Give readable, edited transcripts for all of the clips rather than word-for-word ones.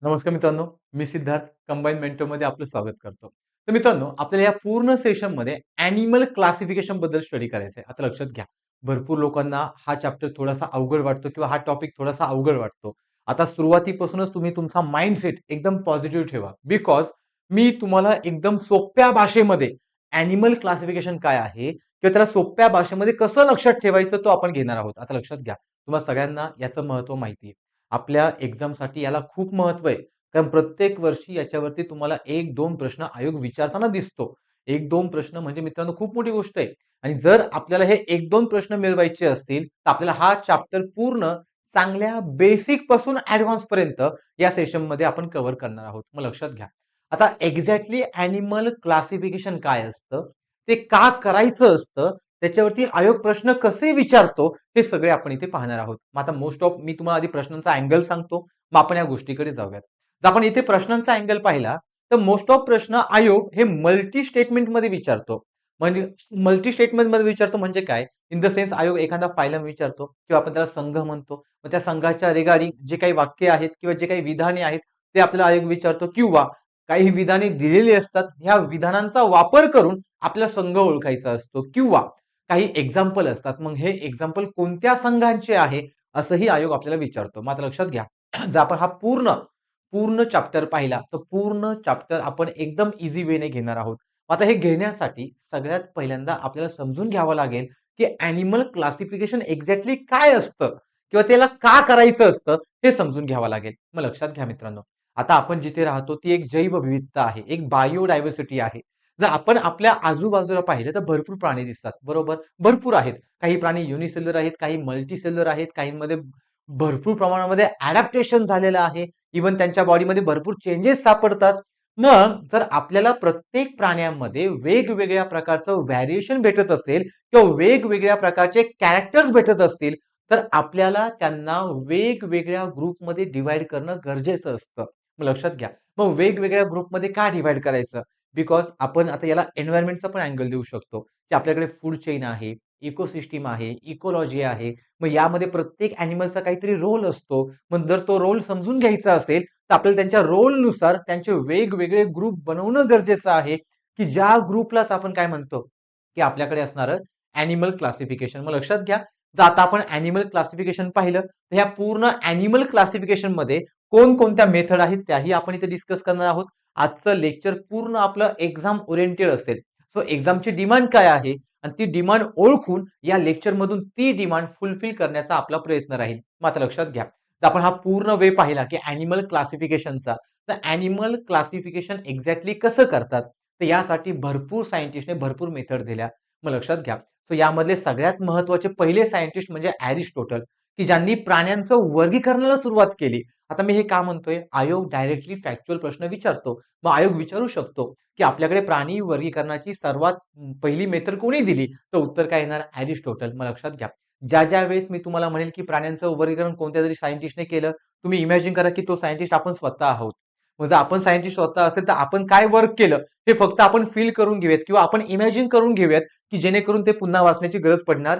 नमस्कार मित्रांनो, मी सिद्धार्थ कंबाईन मेंटरमध्ये आपलं स्वागत करतो. तर मित्रांनो, आपल्याला या पूर्ण सेशनमध्ये ॲनिमल क्लासिफिकेशन बद्दल स्टडी करायचं आहे. आता लक्षात घ्या, भरपूर लोकांना हा चॅप्टर थोडासा अवघड वाटतो किंवा हा टॉपिक थोडासा अवघड वाटतो. आता सुरुवातीपासूनच तुम्ही तुमचा माइंडसेट एकदम पॉझिटिव्ह ठेवा. बिकॉज मी तुम्हाला एकदम सोप्या भाषेमध्ये ॲनिमल क्लासिफिकेशन काय आहे किंवा त्याला सोप्या भाषेमध्ये कसं लक्षात ठेवायचं तो आपण घेणार आहोत. आता लक्षात घ्या, तुम्हा सगळ्यांना याचं महत्त्व माहिती आहे. आपल्या एक्झामसाठी याला खूप महत्त्व आहे. कारण प्रत्येक वर्षी याच्यावरती तुम्हाला 1-2 प्रश्न आयोग विचारताना दिसतो. 1-2 प्रश्न म्हणजे मित्रांनो खूप मोठी गोष्ट आहे. आणि जर आपल्याला हे 1-2 प्रश्न मिळवायचे असतील, तर आपल्याला हा चॅप्टर पूर्ण चांगल्या बेसिक पासून ॲडव्हान्स पर्यंत या सेशनमध्ये आपण कव्हर करणार आहोत. मग लक्षात घ्या. आता एक्झॅक्टली ॲनिमल क्लासिफिकेशन काय असतं? ते का करायचं असतं? त्याच्यावरती आयोग प्रश्न कसे विचारतो? हे सगळे आपण इथे पाहणार आहोत. मग आता मोस्ट ऑफ मी तुम्हाला आधी प्रश्नांचा अँगल सांगतो. मग आपण या गोष्टीकडे जाऊयात. जर आपण इथे प्रश्नांचा अँगल पाहिला, तर मोस्ट ऑफ प्रश्न आयोग हे मल्टी स्टेटमेंटमध्ये विचारतो. म्हणजे मल्टी स्टेटमेंटमध्ये विचारतो म्हणजे काय? इन द सेन्स आयोग एखादा फायलम विचारतो किंवा आपण त्याला संघ म्हणतो. मग त्या संघाच्या रिगार्डिंग जे काही वाक्य आहेत किंवा जे काही विधाने आहेत, ते आपल्याला आयोग विचारतो किंवा काही विधाने दिलेली असतात. ह्या विधानांचा वापर करून आपला संघ ओळखायचा असतो किंवा काही एक्झाम्पल असतात. मग हे एक्झाम्पल कोणत्या संघांचे आहे, असंही आयोग आपल्याला विचारतो. मग आता लक्षात घ्या, जर आपण हा पूर्ण पूर्ण चॅप्टर पाहिला, तर पूर्ण चॅप्टर आपण एकदम ईझी वेने घेणार आहोत. आता हे घेण्यासाठी सगळ्यात पहिल्यांदा आपल्याला समजून घ्यावं लागेल, की ॲनिमल क्लासिफिकेशन एक्झॅक्टली काय असतं किंवा त्याला का करायचं असतं, हे समजून घ्यावं लागेल. मग लक्षात घ्या मित्रांनो, आता आपण जिथे राहतो ती एक जैवविविधता आहे, एक बायोडायव्हर्सिटी आहे. जर आपण आपल्या आजूबाजूला पाहिलं तर भरपूर प्राणी दिसतात, बरोबर? भरपूर आहेत. काही प्राणी युनिसेल्युलर आहेत, काही मल्टीसेल्युलर आहेत, काहींमध्ये भरपूर प्रमाणामध्ये अडॅप्टेशन झालेलं आहे. इव्हन त्यांच्या बॉडीमध्ये भरपूर चेंजेस सापडतात. मग जर आपल्याला प्रत्येक प्राण्यामध्ये वेगवेगळ्या प्रकारचं व्हेरिएशन भेटत असेल किंवा वेगवेगळ्या प्रकारचे कॅरेक्टर्स भेटत असतील, तर आपल्याला त्यांना वेगवेगळ्या ग्रुपमध्ये डिव्हाईड करणं गरजेचं असतं. मग लक्षात घ्या. मग वेगवेगळ्या ग्रुपमध्ये का डिव्हाईड करायचं? बिकॉज आपण आता याला एन्व्हायरमेंटचा पण अँगल देऊ शकतो, की आपल्याकडे फूड चेन आहे, इकोसिस्टम आहे, इकॉलॉजी आहे. मग यामध्ये प्रत्येक ॲनिमलचा काहीतरी रोल असतो. मग जर तो रोल समजून घ्यायचा असेल, तर आपल्याला त्यांच्या रोलनुसार त्यांचे वेगवेगळे ग्रुप बनवणं गरजेचं आहे, की ज्या ग्रुपलाच आपण काय म्हणतो, की आपल्याकडे असणारं ॲनिमल क्लासिफिकेशन. मग लक्षात घ्या, जर आता आपण ॲनिमल क्लासिफिकेशन पाहिलं, तर ह्या पूर्ण ॲनिमल क्लासिफिकेशनमध्ये कोणकोणत्या मेथड आहेत त्याही आपण इथे डिस्कस करणार आहोत. आजचं लेक्चर पूर्ण आपलं एक्झाम ओरिएंटेड असेल. सो एक्झामची डिमांड काय आहे आणि ती डिमांड ओळखून या लेक्चरमधून ती डिमांड फुलफिल करण्याचा आपला प्रयत्न राहील. मग आता लक्षात घ्या, जर आपण हा पूर्ण वे पाहिला की ॲनिमल क्लासिफिकेशनचा, तर ॲनिमल क्लासिफिकेशन एक्झॅक्टली कसं करतात? तर यासाठी भरपूर सायंटिस्टने भरपूर मेथड दिल्या. मग लक्षात घ्या. सो यामधले सगळ्यात महत्त्वाचे पहिले सायंटिस्ट म्हणजे ॲरिस्टोटल, की ज्यांनी प्राण्यांचं वर्गीकरणाला सुरुवात केली. आता मी हे का म्हणतोय? आयोग डायरेक्टली फॅक्च्युअल प्रश्न विचारतो. मग आयोग विचारू शकतो, की आपल्याकडे प्राणी वर्गीकरणाची सर्वात पहिली मेथड कोणी दिली? तर उत्तर काय येणार? ॲरिस्टोटल. मग लक्षात घ्या. ज्या वेळेस मी तुम्हाला म्हणेल, की प्राण्यांचं वर्गीकरण कोणत्यातरी सायंटिस्टने केलं, तुम्ही इमॅजिन करा, की तो सायंटिस्ट आपण स्वतः आहोत. मग जर आपण सायंटिस्ट स्वतः असेल, तर आपण काय वर्क केलं, हे फक्त आपण फील करून घेऊयात किंवा आपण इमॅजिन करून घेऊयात, की जेणेकरून ते पुन्हा वाचण्याची गरज पडणार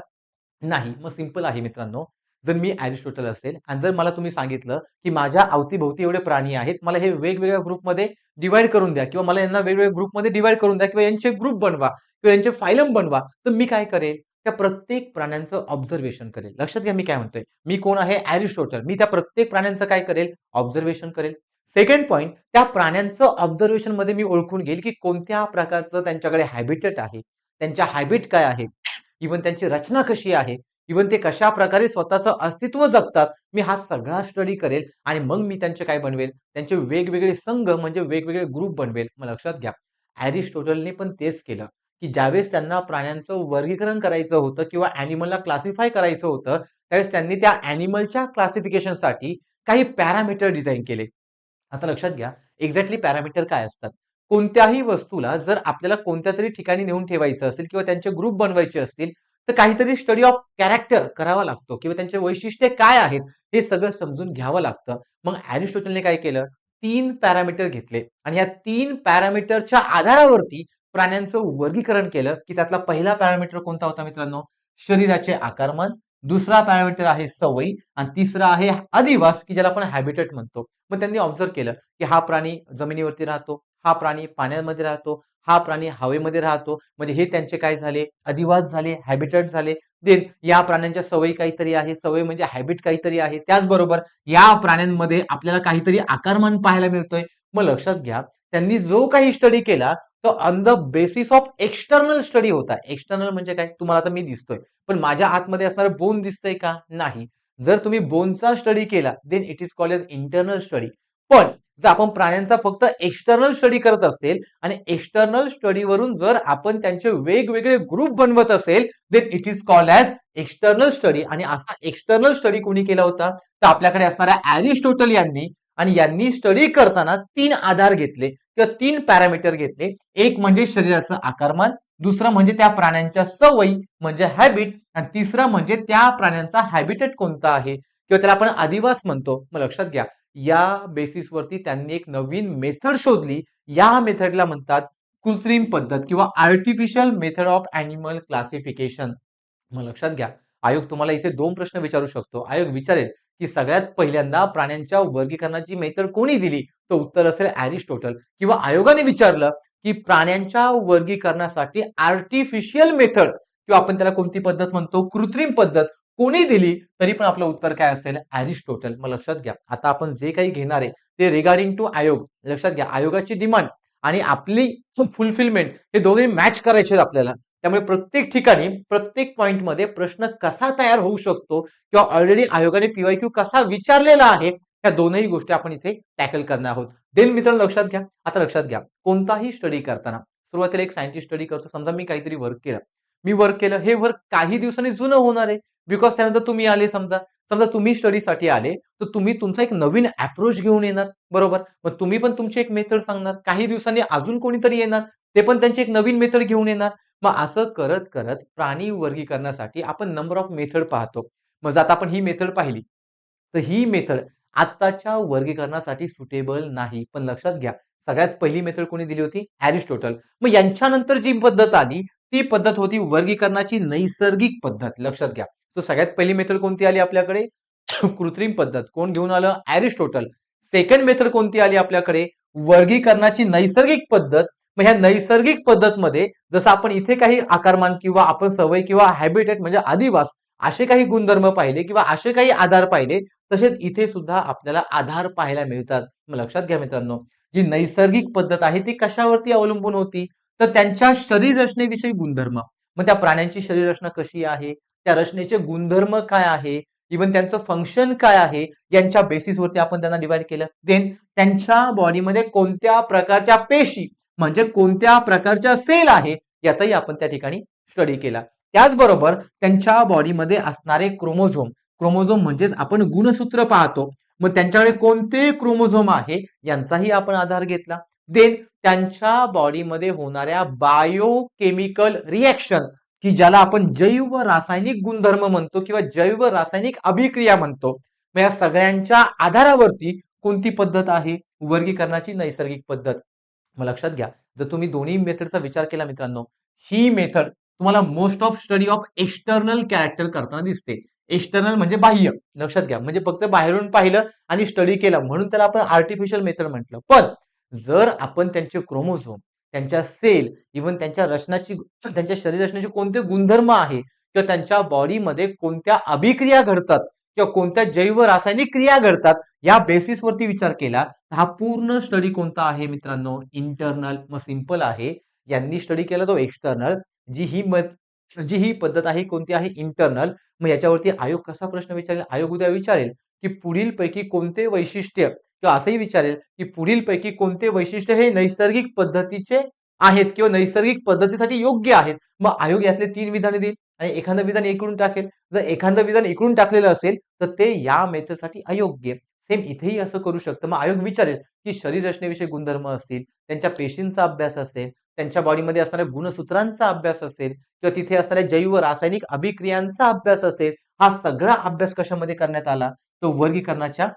नाही. मग सिंपल आहे मित्रांनो. जर मी ॲरिस्टोटल असेल आणि जर मला तुम्ही सांगितलं, की माझ्या अवतीभोवती एवढे प्राणी आहेत, मला हे वेगवेगळ्या ग्रुपमध्ये डिव्हाईड करून द्या किंवा मला यांना वेगवेगळ्या ग्रुपमध्ये डिव्हाईड करून द्या किंवा यांचे ग्रुप बनवा किंवा यांचे फायलम बनवा, तर मी काय करेल? त्या प्रत्येक प्राण्यांचं ऑब्झर्वेशन करेल. लक्षात घ्या मी काय म्हणतोय. मी कोण आहे? ॲरिस्टोटल. मी त्या प्रत्येक प्राण्यांचं काय करेल? ऑब्झर्वेशन करेल. सेकंड पॉइंट, त्या प्राण्यांचं ऑब्झर्वेशनमध्ये मी ओळखून घेईल, की कोणत्या प्रकारचं त्यांच्याकडे हॅबिटेट आहे. त्यांच्या हॅबिट काय आहेत? इव्हन त्यांची रचना कशी आहे? इव्हन ते कशा प्रकारे स्वतःचं अस्तित्व जगतात, मी हा सगळा स्टडी करेल आणि मग मी त्यांचे काय बनवेल? त्यांचे वेगवेगळे संघ म्हणजे वेगवेगळे ग्रुप बनवेल. मग लक्षात घ्या, ॲरिस्टोटलने पण तेच केलं, की ज्यावेळेस त्यांना प्राण्यांचं वर्गीकरण करायचं होतं किंवा ॲनिमलला क्लासिफाय करायचं होतं, त्यावेळेस त्यांनी त्या ॲनिमलच्या क्लासिफिकेशनसाठी काही पॅरामीटर डिझाइन केले. आता लक्षात घ्या, एक्झॅक्टली पॅरामीटर काय असतात? कोणत्याही वस्तूला जर आपल्याला कोणत्यातरी ठिकाणी नेऊन ठेवायचं असेल किंवा त्यांचे ग्रुप बनवायचे असतील, तर काहीतरी स्टडी ऑफ कॅरेक्टर करावा लागतो किंवा त्यांचे वैशिष्ट्ये काय आहेत, हे सगळं समजून घ्यावं लागतं. मग ॲरिस्टोटलने काय केलं? 3 पॅरामीटर घेतले आणि या 3 पॅरामीटरच्या आधारावरती प्राण्यांचं वर्गीकरण केलं, की त्यातला पहिला पॅरामीटर कोणता होता मित्रांनो? शरीराचे आकारमान, दुसरा पॅरामीटर आहे सवयी आणि तिसरा आहे अधिवास की ज्याला आपण हॅबिटेट म्हणतो. मग त्यांनी ऑब्झर्व्ह केलं की हा प्राणी जमिनीवरती राहतो, हा प्राणी पाण्यामध्ये राहतो, हा प्राणी हवेमध्ये राहतो. म्हणजे हे त्यांचे काय झाले, अधिवास झाले, हॅबिटेट झाले. देन या प्राण्यांच्या सवयी काहीतरी आहे, सवय म्हणजे हॅबिट काहीतरी आहे. त्याचबरोबर या प्राण्यांमध्ये आपल्याला काहीतरी आकारमान पाहायला मिळतोय. मग लक्षात घ्या, त्यांनी जो काही स्टडी केला तो on the basis of external study होता. एक्सटर्नल म्हणजे काय, तुम्हाला आता मी दिसतोय, पण माझ्या आतमध्ये असणारं बोन दिसतंय का, नाही. जर तुम्ही बोनचा स्टडी केला then it is called as internal study. पण जर आपण प्राण्यांचा फक्त एक्सटर्नल स्टडी करत असेल आणि एक्सटर्नल स्टडीवरून जर आपण त्यांचे वेगवेगळे ग्रुप बनवत असेल then it is called as external study. आणि असा एक्सटर्नल स्टडी कोणी केला होता, तर आपल्याकडे असणाऱ्या ॲरिस्टॉटल यांनी. आणि यांनी स्टडी करताना 3 आधार घेतले किंवा 3 पॅरामीटर घेतले. एक म्हणजे शरीराचं आकारमान, दुसरं म्हणजे त्या प्राण्यांच्या सवयी म्हणजे हॅबिट, आणि तिसरं म्हणजे त्या प्राण्यांचा हॅबिटेट कोणता आहे किंवा त्याला आपण अधिवास म्हणतो. मग लक्षात घ्या, या बेसिसवरती त्यांनी एक नवीन मेथड शोधली. या मेथडला म्हणतात कृत्रिम पद्धत किंवा artificial method of animal classification. मग लक्षात घ्या, आयोग तुम्हाला इथे 2 प्रश्न विचारू शकतो. आयोग विचारेल की सगळ्यात पहिल्यांदा प्राण्यांच्या वर्गीकरणाची मेथड कोणी दिली, तर उत्तर असेल ॲरिस्टॉटल. किंवा आयोगाने विचारलं की प्राण्यांच्या वर्गीकरणासाठी आर्टिफिशियल मेथड किंवा आपण त्याला कोणती पद्धत म्हणतो, कृत्रिम पद्धत कोणी दिली, तरी पण आपलं उत्तर काय असेल, ॲरिस्टॉटल. मग लक्षात घ्या, आता आपण जे काही घेणार आहे ते रिगार्डिंग टू आयोग. लक्षात घ्या, आयोगाची डिमांड आणि आपली फुलफिलमेंट हे दोघे मॅच करायचे आहेत आपल्याला. त्यामुळे प्रत्येक ठिकाणी प्रत्येक पॉइंटमध्ये प्रश्न कसा तयार होऊ शकतो किंवा ऑलरेडी आयोगाने पीवायक्यू कसा विचारलेला आहे, ह्या दोनही गोष्टी आपण इथे टॅकल करणार आहोत. देन मित्रांनो लक्षात घ्या, आता लक्षात घ्या, कोणताही स्टडी करताना सुरुवातीला एक सायंटिस्ट स्टडी करतो. समजा मी काहीतरी वर्क केलं, मी वर्क केलं, हे वर्क काही दिवसांनी जुनं होणार आहे. बिकॉज त्यानंतर तुम्ही आले, समजा समजा तुम्ही स्टडीसाठी आले, तर तुम्ही तुमचा एक नवीन अप्रोच घेऊन येणार, बरोबर. मग तुम्ही पण तुमची एक मेथड सांगणार, काही दिवसांनी अजून कोणीतरी येणार, ते पण त्यांची एक नवीन मेथड घेऊन येणार. मग असं करत करत प्राणी वर्गीकरणासाठी आपण नंबर ऑफ मेथड पाहतो. मग जर आता आपण ही मेथड पाहिली, तर ही मेथड आत्ताच्या वर्गीकरणासाठी सुटेबल नाही. पण लक्षात घ्या, सगळ्यात पहिली मेथड कोणी दिली होती, ॲरिस्टॉटल. मग यांच्यानंतर जी पद्धत आली ती पद्धत होती वर्गीकरणाची नैसर्गिक पद्धत. लक्षात घ्या, तर सगळ्यात पहिली मेथड कोणती आली आपल्याकडे, कृत्रिम पद्धत. कोण घेऊन आलं, ॲरिस्टॉटल. सेकंड मेथड कोणती आली आपल्याकडे, वर्गीकरणाची नैसर्गिक पद्धत. मग ह्या नैसर्गिक पद्धतमध्ये जसं आपण इथे काही आकारमान किंवा आपण सवय किंवा हॅबिटेट म्हणजे अधिवास असे काही गुणधर्म पाहिले किंवा असे काही आधार पाहिले, तसेच इथे सुद्धा आपल्याला आधार पाहायला मिळतात. मग लक्षात घ्या मित्रांनो, जी नैसर्गिक पद्धत आहे ती कशावरती अवलंबून होती, तर त्यांच्या शरीर रचनेविषयी गुणधर्म. मग त्या प्राण्यांची शरीर रचना कशी आहे, त्या रचनेचे गुणधर्म काय आहे, इव्हन त्यांचं फंक्शन काय आहे, यांच्या बेसिसवरती आपण त्यांना डिवाइड केलं. देन त्यांच्या बॉडीमध्ये कोणत्या प्रकारच्या पेशी म्हणजे कोणत्या प्रकारच्या सेल आहे याचाही आपण त्या ठिकाणी स्टडी केला. त्याचबरोबर त्यांच्या बॉडीमध्ये असणारे क्रोमोझोम, क्रोमोझोम म्हणजेच आपण गुणसूत्र पाहतो, मग त्यांच्याकडे कोणते क्रोमोझोम आहे यांचाही आपण आधार घेतला. देन त्यांच्या बॉडीमध्ये होणाऱ्या बायोकेमिकल रिएक्शन की ज्याला आपण जैव रासायनिक गुणधर्म म्हणतो किंवा जैव रासायनिक अभिक्रिया म्हणतो. मग या सगळ्यांच्या आधारावरती कोणती पद्धत आहे, वर्गीकरणाची नैसर्गिक पद्धत. मग लक्षात घ्या, जर तुम्ही दोन्ही मेथडचा विचार केला मित्रांनो, ही मेथड तुम्हाला most of study of external character करताना दिसते. एक्सटर्नल म्हणजे बाह्य. लक्षात घ्या, म्हणजे फक्त बाहेरून पाहिलं आणि स्टडी केलं म्हणून त्याला आपण आर्टिफिशियल मेथड म्हटलं. पण जर आपण त्यांचे क्रोमोझोम, त्यांच्या सेल, इव्हन त्यांच्या रचनाची, त्यांच्या शरीर रचनेचे कोणते गुणधर्म आहे किंवा त्यांच्या बॉडीमध्ये कोणत्या अभिक्रिया घडतात किंवा कोणत्या जैव रासायनिक क्रिया घडतात, या बेसिसवरती विचार केला, हा पूर्ण स्टडी कोणता आहे मित्रांनो, इंटरनल. मग सिंपल आहे, यांनी स्टडी केला तो एक्सटर्नल. जी ही पद्धत आहे कोणती आहे, इंटरनल. मग याच्यावरती आयोग कसा प्रश्न विचारेल, आयोग उद्या विचारेल की पुढील पैकी कोणते वैशिष्ट्य, किंवा असंही विचारेल की पुढील पैकी कोणते वैशिष्ट्य हे नैसर्गिक पद्धतीचे आहेत किंवा नैसर्गिक पद्धतीसाठी योग्य आहेत. मग आयोग यातले 3 विधाने देईल आणि एखादं विधान इकडून टाकेल. जर एखादं विधान इकडून टाकलेलं असेल तर ते या मेथडसाठी अयोग्य. सेम इथेही असं करू शकतं. मग आयोग विचारेल की शरीर रचनेविषयी गुणधर्म असतील, त्यांच्या पेशींचा अभ्यास असेल, त्यांच्या बॉडीमध्ये असणाऱ्या गुणसूत्रांचा अभ्यास असेल किंवा तिथे असणाऱ्या जैव रासायनिक अभिक्रियांचा अभ्यास असेल, हा सगळा अभ्यास कशामध्ये करण्यात आला, तो वर्गीकरणाच्या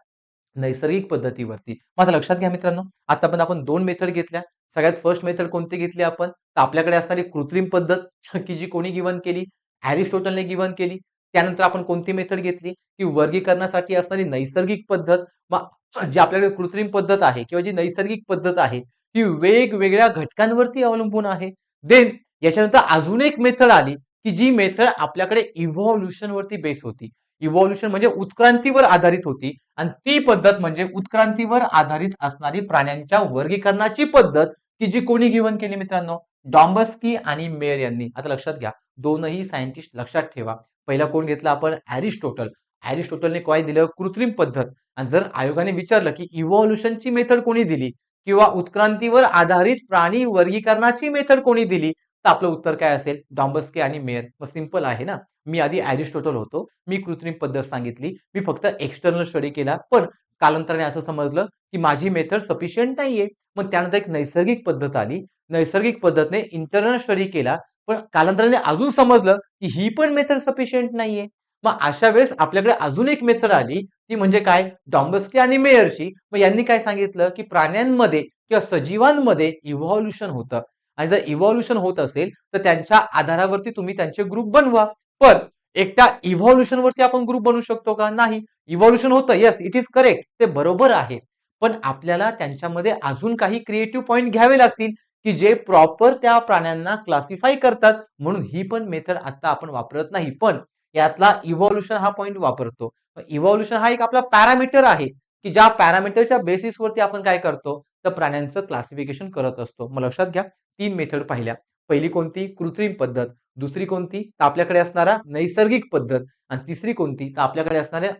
नैसर्गिक पद्धतीवरती. मग आता लक्षात घ्या मित्रांनो, आतापर्यंत आपण 2 मेथड घेतल्या. सगळ्यात फर्स्ट मेथड कोणती घेतली आपण, तर आपल्याकडे असणारी कृत्रिम पद्धत की जी कोणी गिव्हन केली, ॲरिस्टॉटलने गिव्हन केली. त्यानंतर आपण कोणती मेथड घेतली की वर्गीकरणासाठी असणारी नैसर्गिक पद्धत. मग जी आपल्याकडे कृत्रिम पद्धत आहे किंवा जी नैसर्गिक पद्धत आहे ती वेगवेगळ्या घटकांवरती अवलंबून आहे. देन याच्यानंतर अजून एक मेथड आली की जी मेथड आपल्याकडे इव्हॉल्युशन वरती बेस होती. इव्हॉल्युशन म्हणजे उत्क्रांतीवर आधारित होती आणि ती पद्धत म्हणजे उत्क्रांतीवर आधारित असणारी प्राण्यांच्या वर्गीकरणाची पद्धत की जी कोणी गिवन केली मित्रांनो, डॉम्बस्की आणि मेयर यांनी. आता लक्षात घ्या, दोनही सायंटिस्ट लक्षात ठेवा. पहिला कोण घेतला आपण, एरिस्टोटल. एरिस्टोटलने काय दिलं, कृत्रिम पद्धत. आणि जर आयोगाने विचारलं की इव्हॉल्युशनची मेथड कोणी दिली किंवा उत्क्रांतीवर आधारित प्राणी वर्गीकरणाची मेथड कोणी दिली, तर आपलं उत्तर काय असेल, डॉम्बस्की आणि मेयर. मग सिंपल आहे ना. मी आधी एरिस्टोटल होतो, मी कृत्रिम पद्धत सांगितली, मी फक्त एक्सटर्नल स्टडी केला, पण कालांतराने असं समजलं की माझी मेथड सफिशियंट नाहीये. मग त्यानंतर एक नैसर्गिक पद्धत आली, नैसर्गिक पद्धतने इंटरनल स्टडी केला, पण कालांतराने अजून समजलं की ही पण मेथड सफिशियंट नाहीये. मग अशा वेळेस आपल्याकडे अजून एक मेथड आली, ती म्हणजे काय, डॉम्बस्की आणि मेयरची. मग यांनी काय सांगितलं की प्राण्यांमध्ये किंवा सजीवांमध्ये इव्हॉल्युशन होतं आणि जर इव्हॉल्युशन होत असेल तर त्यांच्या आधारावरती तुम्ही त्यांचे ग्रुप बनवा. पण एकट्या इव्हॉल्युशन वरती आपण ग्रुप बनवू शकतो का, नाही. इव्हॉल्युशन होतं, येस इट इज करेक्ट, ते बरोबर आहे. पण आपल्याला त्यांच्यामध्ये अजून काही क्रिएटिव्ह पॉइंट घ्यावे लागतील की जे प्रॉपर त्या प्राण्यांना क्लासिफाय करतात. म्हणून ही पण मेथड आता आपण वापरत नाही, पण यातला इव्हॉल्युशन हा पॉइंट वापरतो. इव्हॉल्युशन हा एक आपला पॅरामीटर आहे की ज्या पॅरामीटरच्या बेसिसवरती आपण काय करतो, तर प्राण्यांचं क्लासिफिकेशन करत असतो. मग लक्षात घ्या, 3 मेथड पाहिल्या. पहिली कोणती, कृत्रिम पद्धत. दुसरी कोणती, तर आपल्याकडे असणारा नैसर्गिक पद्धत. आणि तिसरी कोणती, तर आपल्याकडे असणाऱ्या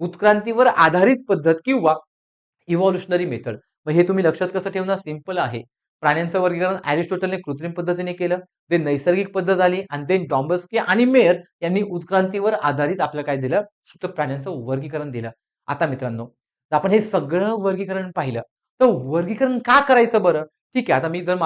उत्क्रांतीवर आधारित पद्धत किंवा इव्हॉल्युशनरी मेथड. मग हे तुम्ही लक्षात कसं ठेवणार, सिंपल आहे. प्राण्यांचं वर्गीकरण एरिस्टोटलने कृत्रिम पद्धतीने केलं, ते नैसर्गिक पद्धत आली आणि देन डॉम्बस्की आणि मेयर यांनी उत्क्रांतीवर आधारित आपल्याला काय दिलं, तर प्राण्यांचं वर्गीकरण दिलं. आता मित्रांनो, तर आपण हे सगळं वर्गीकरण पाहिलं, तर वर्गीकरण का करायचं बरं? ठीक आहे, आता मी जर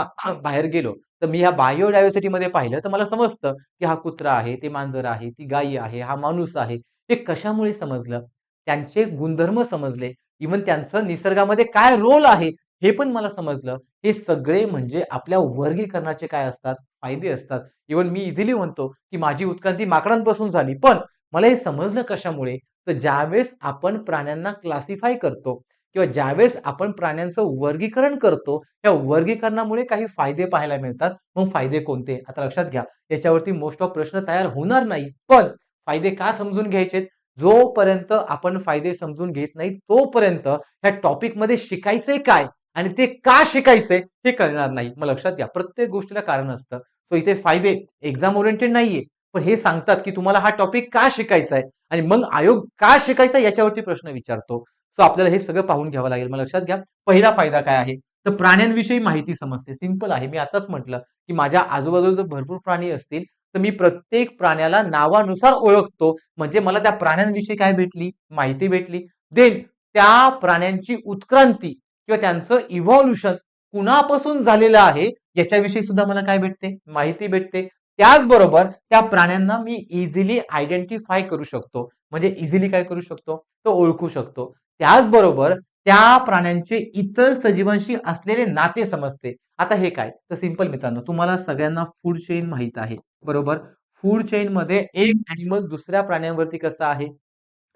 बाहेर गेलो तर मी ह्या बायोडायव्हर्सिटी मध्ये पाहिलं तर मला समजतं की हा कुत्रा आहे, ते मांजर आहे, ती गायी आहे, हा माणूस आहे. हे कशामुळे समजलं, त्यांचे गुणधर्म समजले, इव्हन त्यांचं निसर्गामध्ये काय रोल आहे हे पण मला समजलं. हे सगळे म्हणजे आपल्या वर्गीकरणाचे काय असतात, फायदे असतात. इव्हन मी इझिली म्हणतो की माझी उत्क्रांती माकडांपासून झाली, पण मला हे समजलं कशामुळे, तर ज्यावेळेस आपण प्राण्यांना क्लासिफाय करतो किंवा ज्यावेळेस आपण प्राण्यांचं वर्गीकरण करतो, त्या वर्गीकरणामुळे काही फायदे पाहायला मिळतात. मग फायदे कोणते, आता लक्षात घ्या. याच्यावरती मोस्ट ऑफ प्रश्न तयार होणार नाही, पण फायदे का समजून घ्यायचे, जोपर्यंत आपण फायदे समजून घेत नाही तोपर्यंत ह्या टॉपिक मध्ये शिकायचंय काय आणि ते का शिकायचंय हे कळणार नाही. मग लक्षात घ्या, प्रत्येक गोष्टीला कारण असतं. सो इथे फायदे एक्झाम ओरिएंटेड नाहीये, पण हे सांगतात की तुम्हाला हा टॉपिक का शिकायचा आहे आणि मग आयोग का शिकायचा याच्यावरती प्रश्न विचारतो. सो आपल्याला हे सगळं पाहून घ्यावं लागेल. मग लक्षात घ्या, पहिला फायदा काय आहे, तर प्राण्यांविषयी माहिती समजते. सिंपल आहे, मी आताच म्हटलं की माझ्या आजूबाजूला जर भरपूर प्राणी असतील तर मी प्रत्येक प्राण्याला नावानुसार ओळखतो, म्हणजे मला त्या प्राण्यांविषयी काय भेटली, माहिती भेटली. देन त्या प्राण्यांची उत्क्रांती किंवा त्यांचं इव्हॉल्युशन कुणापासून झालेलं आहे याच्याविषयी सुद्धा मला काय भेटते, माहिती भेटते. त्याचबरोबर त्या प्राण्यांना मी इझिली आयडेंटिफाय करू शकतो, म्हणजे इझिली काय करू शकतो, तो ओळखू शकतो. त्याचबरोबर त्या प्राण्यांचे इतर सजीवांशी असलेले नाते समजते. आता हे काय, तर सिंपल मित्रांनो, तुम्हाला सगळ्यांना फूड चेन माहित आहे, बरोबर. फूड चेन मध्ये एक अॅनिमल दुसऱ्या प्राण्यांवरती कसा आहे,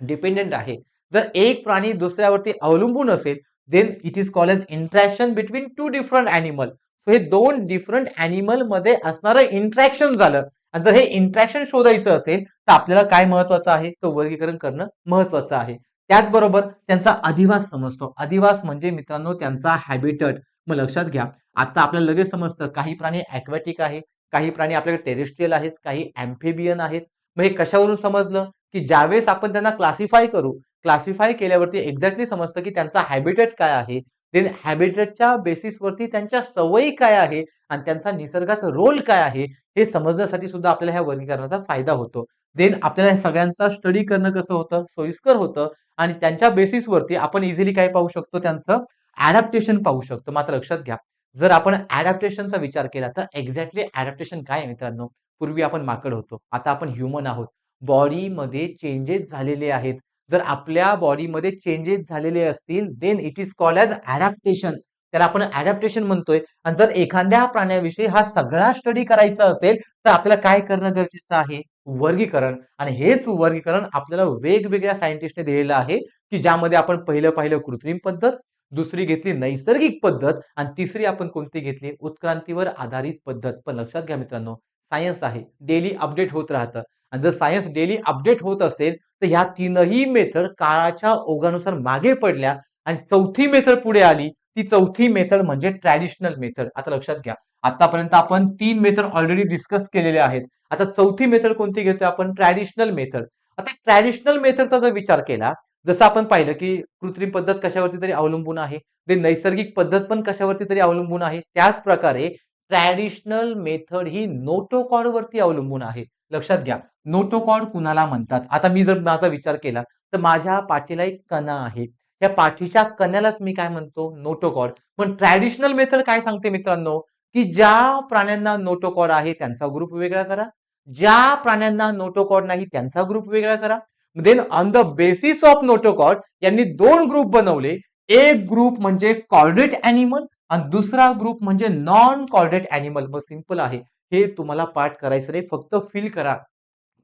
डिपेंडेंट आहे. जर एक प्राणी दुसऱ्यावरती अवलंबून असेल, then it is called as interaction between two different animal. So हे दोन डिफरंट अॅनिमल मध्ये असणारं इंटरॅक्शन झालं. आणि जर हे इंटरॅक्शन शोधायचं असेल तर आपल्याला काय महत्वाचं आहे, तर वर्गीकरण करणं महत्वाचं आहे. त्याचबरोबर त्यांचा अधिवास समजतो. अधिवास म्हणजे मित्रांनो त्यांचा हॅबिटट. मग लक्षात घ्या, आता आपल्याला लगेच समजतं काही प्राणी ॲक्वॅटिक आहे, काही प्राणी आपल्याकडे टेरेस्ट्रियल आहेत, काही ॲम्फिबियन आहेत. मग हे कशावरून समजलं, की ज्यावेळेस आपण त्यांना क्लासिफाय करू, क्लासिफाय केल्यावरती एक्झॅक्टली समजतं की त्यांचा हॅबिटेट काय आहे. देन हॅबिटेटच्या बेसिसवरती त्यांच्या सवयी काय आहे आणि त्यांचा निसर्गात रोल काय आहे हे समजण्यासाठी सुद्धा आपल्याला ह्या वर्गीकरणाचा फायदा होतो. देन आपल्याला सगळ्यांचा स्टडी करणं कसं होतं, सोयीस्कर होतं आणि त्यांच्या बेसिसवरती आपण इझिली काय पाहू शकतो, त्यांचं ॲडॅप्टेशन पाहू शकतो. मात्र लक्षात घ्या, जर आपण ॲडॅप्टेशनचा विचार केला तर एक्झॅक्टली ॲडॅप्टेशन काय आहे मित्रांनो, पूर्वी आपण माकड होतो, आता आपण ह्युमन आहोत. बॉडीमध्ये चेंजेस झालेले आहेत. जर आपल्या बॉडीमध्ये चेंजेस झालेले असतील, then it is called as adaptation. त्याला आपण अडॅप्टेशन म्हणतोय. आणि जर एखाद्या प्राण्याविषयी हा सगळा स्टडी करायचा असेल तर आपल्याला काय करणं गरजेचं आहे? वर्गीकरण. आणि हेच वर्गीकरण आपल्याला वेगवेगळ्या सायंटिस्टने दिलेलं आहे, की ज्यामध्ये आपण पहिलं पाहिलं कृत्रिम पद्धत, दुसरी घेतली नैसर्गिक पद्धत आणि तिसरी आपण कोणती घेतली? उत्क्रांतीवर आधारित पद्धत. पण लक्षात घ्या मित्रांनो, सायन्स आहे, डेली अपडेट होत राहतं. आणि जर सायन्स डेली अपडेट होत असेल तर ह्या तीनही मेथड काळाच्या ओघानुसार मागे पडल्या आणि चौथी मेथड पुढे आली. ती चौथी मेथड म्हणजे ट्रॅडिशनल मेथड. आता लक्षात घ्या, आतापर्यंत आपण 3 मेथड ऑलरेडी डिस्कस केलेले आहेत. आता चौथी मेथड कोणती घेतोय आपण? Traditional method. आता ट्रॅडिशनल मेथडचा जर विचार केला, जसं आपण पाहिलं की कृत्रिम पद्धत कशावरती तरी अवलंबून आहे, ते नैसर्गिक पद्धत पण कशावरती तरी अवलंबून आहे. त्याच प्रकारे ट्रॅडिशनल मेथड ही नोटोकॉड वरती अवलंबून आहे. लक्षात घ्या, नोटोकॉड कुणाला म्हणतात? आता मी जर माझा विचार केला तर माझ्या पाठीला एक कणा आहे. त्या पाठीच्या कण्यालाच मी काय म्हणतो? नोटोकॉड. पण ट्रॅडिशनल मेथड काय सांगते मित्रांनो, की ज्या प्राण्यांना नोटोकॉड आहे त्यांचा ग्रुप वेगळा करा. ज्या प्राण्यांना नोटोकॉड नाही त्यांचा ग्रुप वेगळा करा. Then on the basis of notochord यांनी 2 ग्रुप बनवले. एक ग्रुप म्हणजे कॉर्डेट ॲनिमल आणि दुसरा ग्रुप म्हणजे नॉन कॉर्डेट ॲनिमल. मग सिंपल आहे. हे तुम्हाला पाठ करायचं नाही, फक्त फील करा.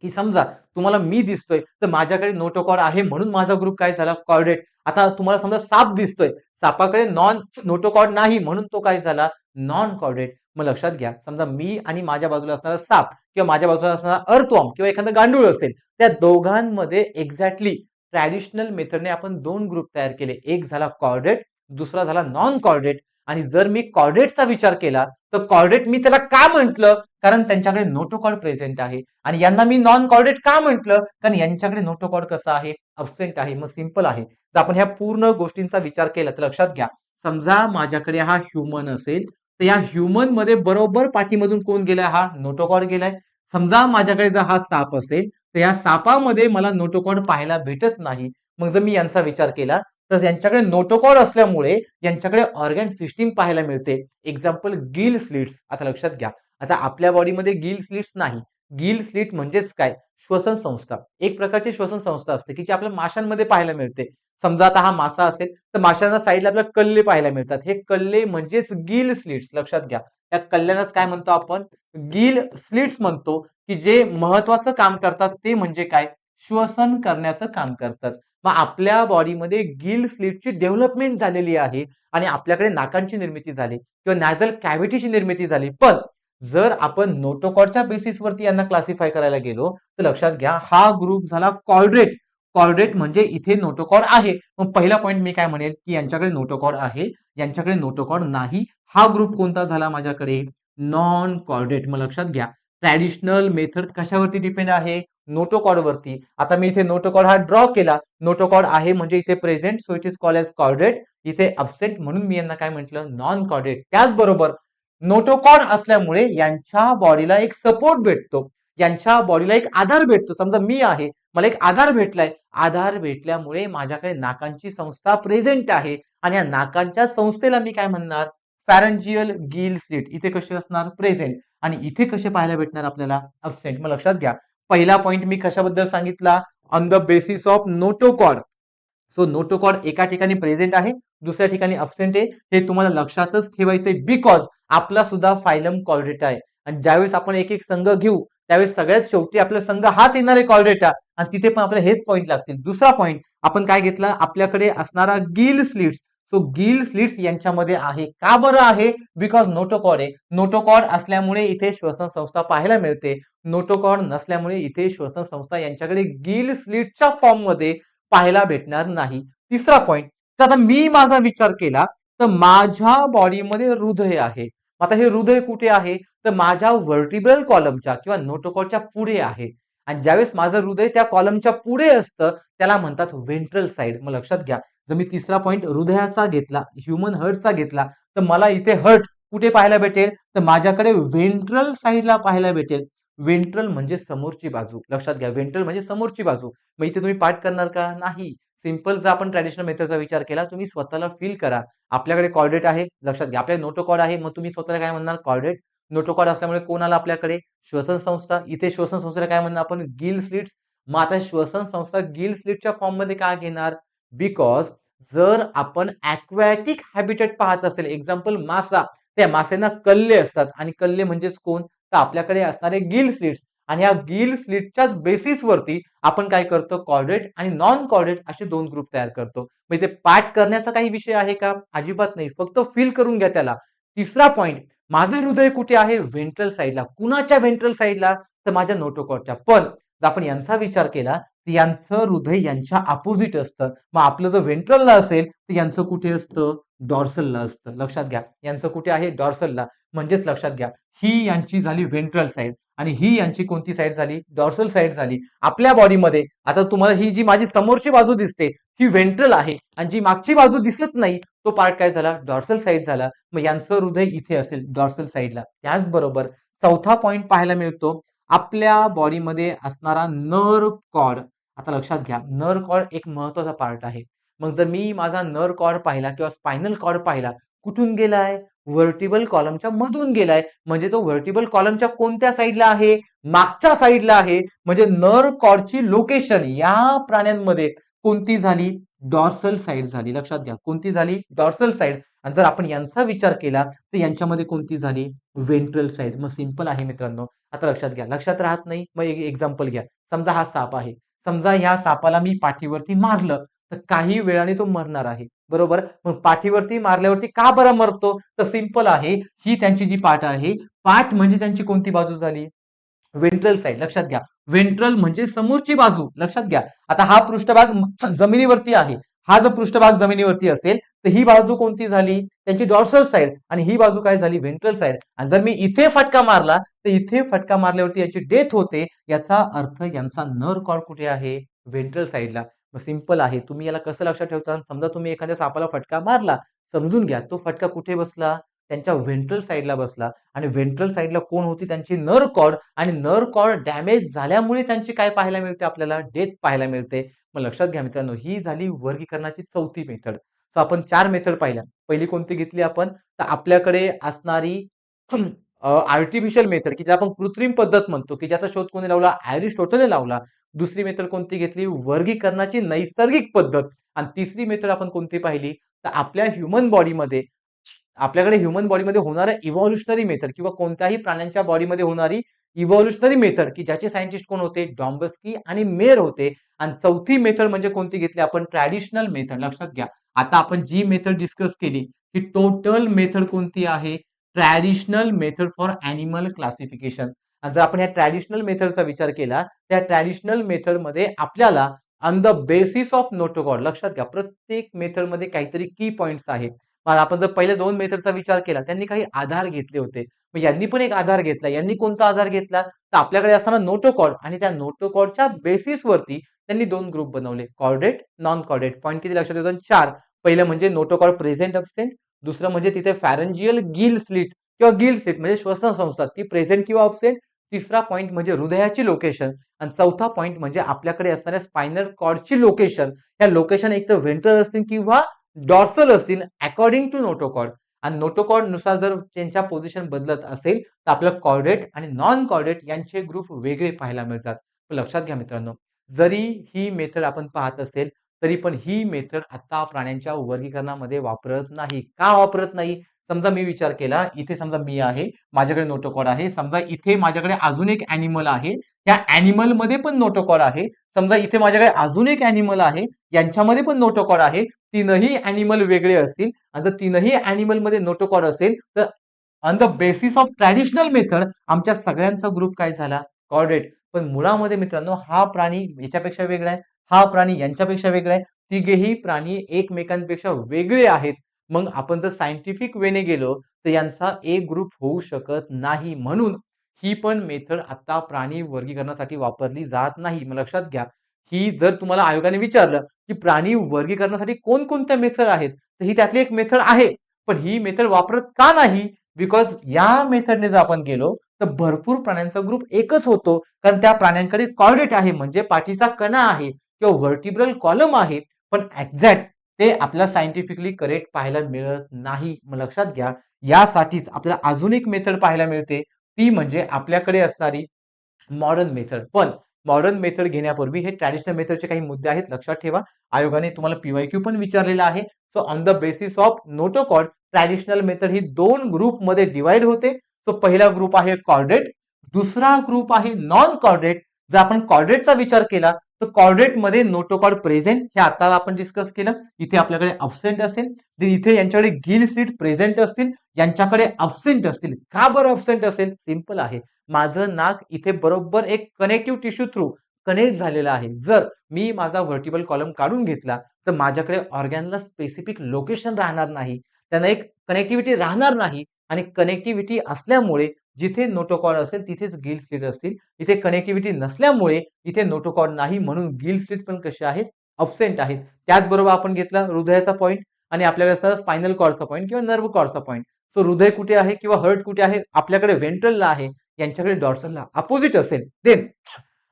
की समजा तुम्हाला मी दिसतोय तर माझ्याकडे नोटोकॉड आहे म्हणून माझा ग्रुप काय झाला? कॉर्डेट. आता तुम्हाला समजा साप दिसतोय, सापाकडे नॉन नोटोकॉड नाही म्हणून तो काय झाला? Non chordate. मग लक्षात घ्या, समजा मी आणि माझ्या बाजूला असणारा साप किंवा माझ्या बाजूला असणारा अर्थवॉर्म किंवा एखादं गांडूळ असेल, त्या दोघांमध्ये एक्झॅक्टली ट्रॅडिशनल मेथडने आपण 2 ग्रुप तयार केले. एक झाला कॉर्डेट, दुसरा झाला नॉन कॉर्डेट. आणि जर मी कॉर्डेटचा विचार केला तर कॉर्डेट मी त्याला का म्हटलं? कारण त्यांच्याकडे नोटोकॉड प्रेझेंट आहे. आणि यांना मी नॉन कॉर्डेट का म्हटलं? कारण यांच्याकडे नोटोकॉड कसं आहे? अब्सेंट आहे. मग सिंपल आहे. जर आपण ह्या पूर्ण गोष्टींचा विचार केला तर लक्षात घ्या, समजा माझ्याकडे हा ह्युमन असेल तर या ह्युमन मध्ये बरोबर पाठीमधून कोण गेलाय? हा नोटोकॉड गेलाय. समजा माझ्याकडे जर हा साप असेल तर या सापामध्ये मला नोटोकॉड पाहायला भेटत नाही. मग जर मी यांचा विचार केला तर यांच्याकडे नोटोकॉड असल्यामुळे यांच्याकडे ऑर्गन सिस्टीम पाहायला मिळते. Example gill slits. आता लक्षात घ्या, आता आपल्या बॉडीमध्ये गिल स्लिट्स नाही. गिल स्लिट म्हणजेच काय? श्वसन संस्था. एक प्रकारची श्वसन संस्था असते की जी आपल्या माशांमध्ये पाहायला मिळते. समजा आता हा मासा असेल तर माशांना साईडला आपल्याला कल्ले पाहायला मिळतात. हे कल्ले म्हणजेच गिल स्लिट्स. लक्षात घ्या, त्या कल्ल्यांनाच काय म्हणतो आपण? गिल स्लिट्स म्हणतो. की जे महत्वाचं काम करतात ते म्हणजे काय? श्वसन करण्याचं काम करतात. मग आपल्या बॉडीमध्ये गिल स्लिटची डेव्हलपमेंट झालेली आहे आणि आपल्याकडे नाकांची निर्मिती झाली किंवा नॅझल कॅव्हिटीची निर्मिती झाली. पण जर आपण नोटोकॉडच्या बेसिसवरती यांना क्लासिफाय करायला गेलो तर लक्षात घ्या, हा ग्रुप झाला कॉर्डेट. कॉर्डेट म्हणजे इथे नोटोकॉड आहे. मग पहिला पॉईंट मी काय म्हणेल की यांच्याकडे नोटोकॉड आहे, यांच्याकडे नोटोकॉड नाही. हा ग्रुप कोणता झाला माझ्याकडे? Non chordate. मग लक्षात घ्या, ट्रॅडिशनल मेथड कशावरती डिपेंड आहे? नोटोकॉड वरती. आता मी इथे नोटोकॉड हा ड्रॉ केला. नोटोकॉड आहे म्हणजे इथे present, so it is called as chordate. इथे अब्सेंट म्हणून मी यांना काय म्हटलं? Non chordate. त्याचबरोबर नोटोकॉड असल्यामुळे यांच्या बॉडीला एक सपोर्ट भेटतो, यांच्या बॉडीला एक आधार भेटतो. समजा मी आहे, मला एक आधार भेटलाय. आधार भेटल्यामुळे माझ्याकडे नाकांची संस्था प्रेझेंट आहे आणि या नाकांच्या संस्थेला मी काय म्हणणार? फॅरंजियल गिल स्लिट. इथे कसे असणार? प्रेझेंट. आणि इथे कसे पाहायला भेटणार आपल्याला? अब्सेंट. मग लक्षात घ्या, पहिला पॉईंट मी कशाबद्दल सांगितला? On the basis of notochord. So notochord एका ठिकाणी प्रेझेंट आहे, दुसऱ्या ठिकाणी अब्सेंट आहे. हे तुम्हाला लक्षातच ठेवायचंय बिकॉज आपला सुद्धा फायलम कॉर्डेटा आहे. आणि ज्यावेळेस आपण एक एक संघ घेऊ त्यावेळेस सगळ्यात शेवटी आपला संघ हाच येणार आहे, कॉर्डेटा. आणि तिथे पण आपल्याला हेच पॉईंट लागतील. दुसरा पॉईंट आपण काय घेतला? आपल्याकडे असणारा gill slits. So gill slits यांच्यामध्ये आहे. का बरं आहे? बिकॉज नोटोकॉड आहे. नोटोकॉड असल्यामुळे इथे श्वसन संस्था पाहायला मिळते. नोटोकॉड नसल्यामुळे इथे श्वसन संस्था यांच्याकडे गिल स्लिटच्या फॉर्म मध्ये पाहायला भेटणार नाही. तिसरा पॉइंट, तर आता मी माझा विचार केला तर माझ्या बॉडीमध्ये हृदय आहे. आता हे हृदय कुठे आहे? तर माझ्या व्हर्टिब्रल कॉलमच्या किंवा नोटोकॉडच्या पुढे आहे. आणि ज्यावेळेस माझं हृदय त्या कॉलमच्या पुढे असतं त्याला म्हणतात व्हेंट्रल साइड. मग लक्षात घ्या, जर मी तिसरा पॉइंट हृदयाचा घेतला, ह्युमन हार्टचा घेतला, तर मला इथे हार्ट कुठे पाहायला भेटेल? तर माझ्याकडे व्हेंट्रल साइडला पाहायला भेटेल. व्हेंट्रल म्हणजे समोरची बाजू. लक्षात घ्या, व्हेंट्रल म्हणजे समोरची बाजू. मग इथे तुम्ही पाठ करणार का? नाही. सिंपल जर आपण ट्रॅडिशनल मेथडचा विचार केला, तुम्ही स्वतःला फील करा. आपल्याकडे कॉर्डेट आहे, लक्षात घ्या. आपल्याकडे नोटोकॉड आहे, मग तुम्ही स्वतःला काय म्हणणार? कॉर्डेट. नोटोकॉड असल्यामुळे कोण आला आपल्याकडे? श्वसन संस्था. इथे श्वसन संस्थेला काय म्हणणार आपण? Gill slits. मग आता श्वसन संस्था गिल स्लिटच्या फॉर्म मध्ये का घेणार? बिकॉज जर आपण ॲक्वॅटिक हॅबिटेट पाहत असेल, एक्झाम्पल मासा, त्या मासेना कल्ले असतात आणि कल्ले म्हणजेच कोण? तर आपल्याकडे असणारे गिल स्लिट्स आणि या गिल स्लिटच्याच बेसिसवरती आपण काय करतो? कॉर्डेट आणि नॉन कॉर्डेट असे 2 ग्रुप तयार करतो. मग इथे पाठ करण्याचा काही विषय आहे का? अजिबात नाही. फक्त फील करून घ्या त्याला. तिसरा पॉइंट, माझं हृदय कुठे आहे? व्हेंट्रल साइडला. कुणाच्या व्हेंट्रल साइडला? तर माझ्या नोटोकॉर्डच्या. पण जर आपण यांचा विचार केला तर यांचं हृदय यांच्या अपोजिट असतं. मग आपलं जर व्हेंट्रलला असेल तर यांचं कुठे असतं? डॉर्सलला असतं. लक्षात घ्या. यांचं कुठे आहे? डॉर्सलला. म्हणजेच लक्षात घ्या, ही यांची झाली व्हेंट्रल साइड आणि ही यांची कोणती साइड झाली? डॉर्सल साइड झाली. आपल्या बॉडीमध्ये आता तुम्हाला ही जी माझी समोरची बाजू दिसते ही व्हेंट्रल आहे आणि जी मागची बाजू दिसत नाही तो पार्ट काय झाला? डॉर्सल साइड झाला. मग यांचं हृदय इथे असेल डॉर्सल साइडला. त्याचबरोबर चौथा पॉइंट पाहायला मिळतो, आपल्या बॉडीमध्ये असणारा नर्व कॉर्ड. आता लक्षात घ्या, नर्व कॉर्ड एक महत्वाचा पार्ट आहे. मग जर मी माझा नर्व कॉर्ड पाहिला किंवा स्पायनल कॉर्ड पाहिला, कुठून गेलाय? व्हर्टिबल कॉलमच्या मधून गेलाय. म्हणजे तो व्हर्टिबल कॉलमच्या कोणत्या साईडला आहे? मागच्या साईडला आहे. म्हणजे नर्व कॉर्डची लोकेशन या प्राण्यांमध्ये कोणती झाली? डॉर्सल साइड झाली. लक्षात घ्या, कोणती झाली? Dorsal side. आणि जर आपण यांचा विचार केला तर यांच्यामध्ये कोणती झाली? Ventral side. मग सिंपल आहे मित्रांनो. आता लक्षात घ्या. लक्षात राहत नाही? मग एक एक्झाम्पल घ्या. समजा हा साप आहे. समजा ह्या सापाला मी पाठीवरती मारलं तर काही वेळाने तो मरणार आहे. बरोबर? मग पाठीवरती मारल्यावरती का बरं मरतो? तर सिंपल आहे. ही त्यांची जी पाठ आहे, पाठ म्हणजे त्यांची कोणती बाजू झाली? Ventral side. लक्षात घ्या. व्हेंट्रल म्हणजे समोरची बाजू. लक्षात घ्या. आता हा पृष्ठभाग जमिनीवरती आहे. हा जर पृष्ठभाग जमिनीवरती असेल तर ही बाजू कोणती झाली? त्यांची डॉर्सल साइड आणि ही बाजू काय झाली? Ventral side. आणि जर मी इथे फटका मारला तर इथे फटका मारल्यावरती याची डेथ होते. याचा अर्थ यांचा नर्व कॉर्ड कुठे आहे? व्हेंट्रल साइडला. मग सिंपल आहे. तुम्ही याला कसं लक्षात ठेवता? समजा तुम्ही एखाद्या सापाला फटका मारला, समजून घ्या तो फटका कुठे बसला? त्यांच्या व्हेंट्रल साइडला बसला आणि व्हेंट्रल साइडला कोण होती? त्यांची नर्व कॉर्ड आणि नर्व कॉर्ड डॅमेज झाल्यामुळे त्यांची काय पाहायला मिळते? आपल्याला डेथ पाहायला मिळते. मग लक्षात घ्या मित्रांनो, ही झाली वर्गीकरणाची चौथी मेथड. सो आपण 4 मेथड पाहिल्या. पहिली कोणती घेतली आपण? तर आपल्याकडे असणारी आर्टिफिशियल मेथड की ज्याला आपण कृत्रिम पद्धत म्हणतो, की ज्याचा शोध कोणी लावला? अरिस्टोटलने लावला. दुसरी मेथड कोणती घेतली? वर्गीकरणाची नैसर्गिक पद्धत. आणि तिसरी मेथड आपण कोणती पाहिली? तर आपल्याकडे ह्युमन बॉडीमध्ये होणाऱ्या इव्हॉल्युशनरी मेथड किंवा कोणत्याही प्राण्यांच्या बॉडीमध्ये होणारी इव्हॉल्युशनरी मेथड की ज्याचे सायंटिस्ट कोण होते? डॉम्बस्की आणि मेयर होते. आणि चौथी मेथड म्हणजे कोणती घेतली आपण? Traditional method. लक्षात घ्या. आता आपण जी मेथड डिस्कस केली ही टोटल मेथड कोणती आहे? Traditional method for animal classification. जर आपण या ट्रॅडिशनल मेथडचा विचार केला, त्या ट्रॅडिशनल मेथडमध्ये आपल्याला on the basis of notochord. लक्षात घ्या, प्रत्येक मेथडमध्ये काहीतरी की पॉइंट्स आहेत. मग आपण जर पहिल्या 2 मेथडचा विचार केला, त्यांनी काही आधार घेतले होते. मग यांनी पण एक आधार घेतला. यांनी कोणता आधार घेतला? तर आपल्याकडे असणारा नोटोकॉर्ड आणि त्या नोटोकॉर्डच्या बेसिसवरती त्यांनी 2 ग्रुप बनवले. Chordate, non chordate. पॉइंट किती लक्षात येतात? 4. पहिलं म्हणजे नोटोकॉर्ड प्रेझेंट अब्सेंट. दुसरं म्हणजे तिथे फॅरेंजियल गिल स्लिट किंवा गिल स्लिट म्हणजे श्वसन संस्था ती प्रेझेंट किंवा अब्सेंट. तिसरा पॉइंट म्हणजे हृदयाची लोकेशन आणि चौथा पॉइंट म्हणजे आपल्याकडे असणाऱ्या स्पायनल कॉर्डची लोकेशन. या लोकेशन एक तर व्हेंट्रल असतील किंवा डॉर्सल असतील अकॉर्डिंग टू नोटोकॉर्ड. आणि नोटोकॉर्ड नुसार जर त्यांच्या पोझिशन बदलत असेल तर आपल्याला कॉर्डेट आणि नॉन कॉर्डेट यांचे ग्रुप वेगळे पाहायला मिळतात. लक्षात घ्या मित्रांनो, जरी ही मेथड आपण पाहत असेल तरी पण ही मेथड आता प्राण्यांच्या वर्गीकरणामध्ये वापरत नाही. का वापरत नाही? समजा मी विचार केला, इथे समजा मी आहे, माझ्याकडे नोटोकॉर्ड आहे. समजा इथे माझ्याकडे अजून एक ॲनिमल आहे. त्या ॲनिमल मध्ये पण नोटोकॉर्ड आहे. समजा इथे माझ्याकडे अजून एक ॲनिमल आहे, यांच्यामध्ये पण नोटोकॉर्ड आहे. तीनही ॲनिमल वेगळे असतील आणि जर तीनही ॲनिमल मध्ये नोटोकॉर्ड असेल तर on the basis of traditional method आमच्या सगळ्यांचा ग्रुप काय झाला? कॉर्डेट. पण मुळामध्ये मित्रांनो हा प्राणी याच्यापेक्षा वेगळा आहे, हा प्राणी यांच्यापेक्षा वेगळा आहे. तिघेही प्राणी एकमेकांपेक्षा वेगळे आहेत. मग आपण जर सायंटिफिक वेने गेलो तर यांचा एक ग्रुप होऊ शकत नाही. म्हणून ही पण मेथड आता प्राणी वर्गीकरणासाठी वापरली जात नाही. मग लक्षात घ्या, ही जर तुम्हाला आयोगाने विचारलं की प्राणी वर्गीकरणासाठी कोणकोणत्या मेथड आहेत, तर ही त्यातली एक मेथड आहे. पण ही मेथड वापरत का नाही? बिकॉज या मेथडने जर आपण गेलो तर भरपूर प्राण्यांचा ग्रुप एकच होतो. कारण त्या प्राण्यांकडे कॉर्डेट आहे म्हणजे पाठीचा कणा आहे किंवा व्हर्टिब्रल कॉलम आहे. पण एक्झॅक्ट ते आपल्याला सायंटिफिकली करेक्ट पाहायला मिळत नाही. मग लक्षात घ्या, यासाठीच आपल्याला अजून एक मेथड पाहायला मिळते. ती म्हणजे आपल्याकडे असणारी मॉडर्न मेथड. पण मॉडर्न मेथड घेण्यापूर्वी हे ट्रॅडिशनल मेथडचे काही मुद्दे आहेत, लक्षात ठेवा. आयोगाने तुम्हाला पीवायक्यू पण विचारलेला आहे. So on the basis of notochord traditional method ही 2 ग्रुपमध्ये डिवाइड होते. सो पहिला ग्रुप आहे कॉर्डेट, दुसरा ग्रुप आहे नॉन कॉर्डेट. जर आपण कॉर्डेटचा विचार केला तर कॉर्डेट मध्ये नोटोकॉर्ड प्रेझेंट हे आता आपण डिस्कस केलं. इथे आपल्याकडे अब्सेंट असेल, तर इथे यांच्याकडे गिल स्लिट प्रेझेंट असतील, यांच्याकडे अब्सेंट असतील. का बरं अब्सेंट असेल? सिंपल आहे. माझं नाक इथे बरोबर एक कनेक्टिव्ह टिश्यू थ्रू कनेक्ट झालेला आहे. जर मी माझा व्हर्टिबल कॉलम काढून घेतला तर माझ्याकडे ऑर्गॅनला स्पेसिफिक लोकेशन राहणार नाही, त्यांना एक कनेक्टिव्हिटी राहणार नाही. आणि कनेक्टिव्हिटी असल्यामुळे जिथे नोटोकॉर्ड असेल तिथेच गिल स्लिट असतील. इथे कनेक्टिव्हिटी नसल्यामुळे इथे नोटोकॉर्ड नाही, म्हणून गिल स्लिट पण कसे आहेत? अब्सेंट आहेत. त्याचबरोबर आपण घेतला हृदयाचा पॉईंट आणि आपल्याकडे असणार स्पायनल कॉर्डचा पॉईंट किंवा नर्व्ह कॉर्डचा पॉईंट. सो हृदय कुठे आहे किंवा हर्ट कुठे आहे? आपल्याकडे व्हेंट्रलला आहे, यांच्याकडे डॉर्सलला. अपोजिट असेल देन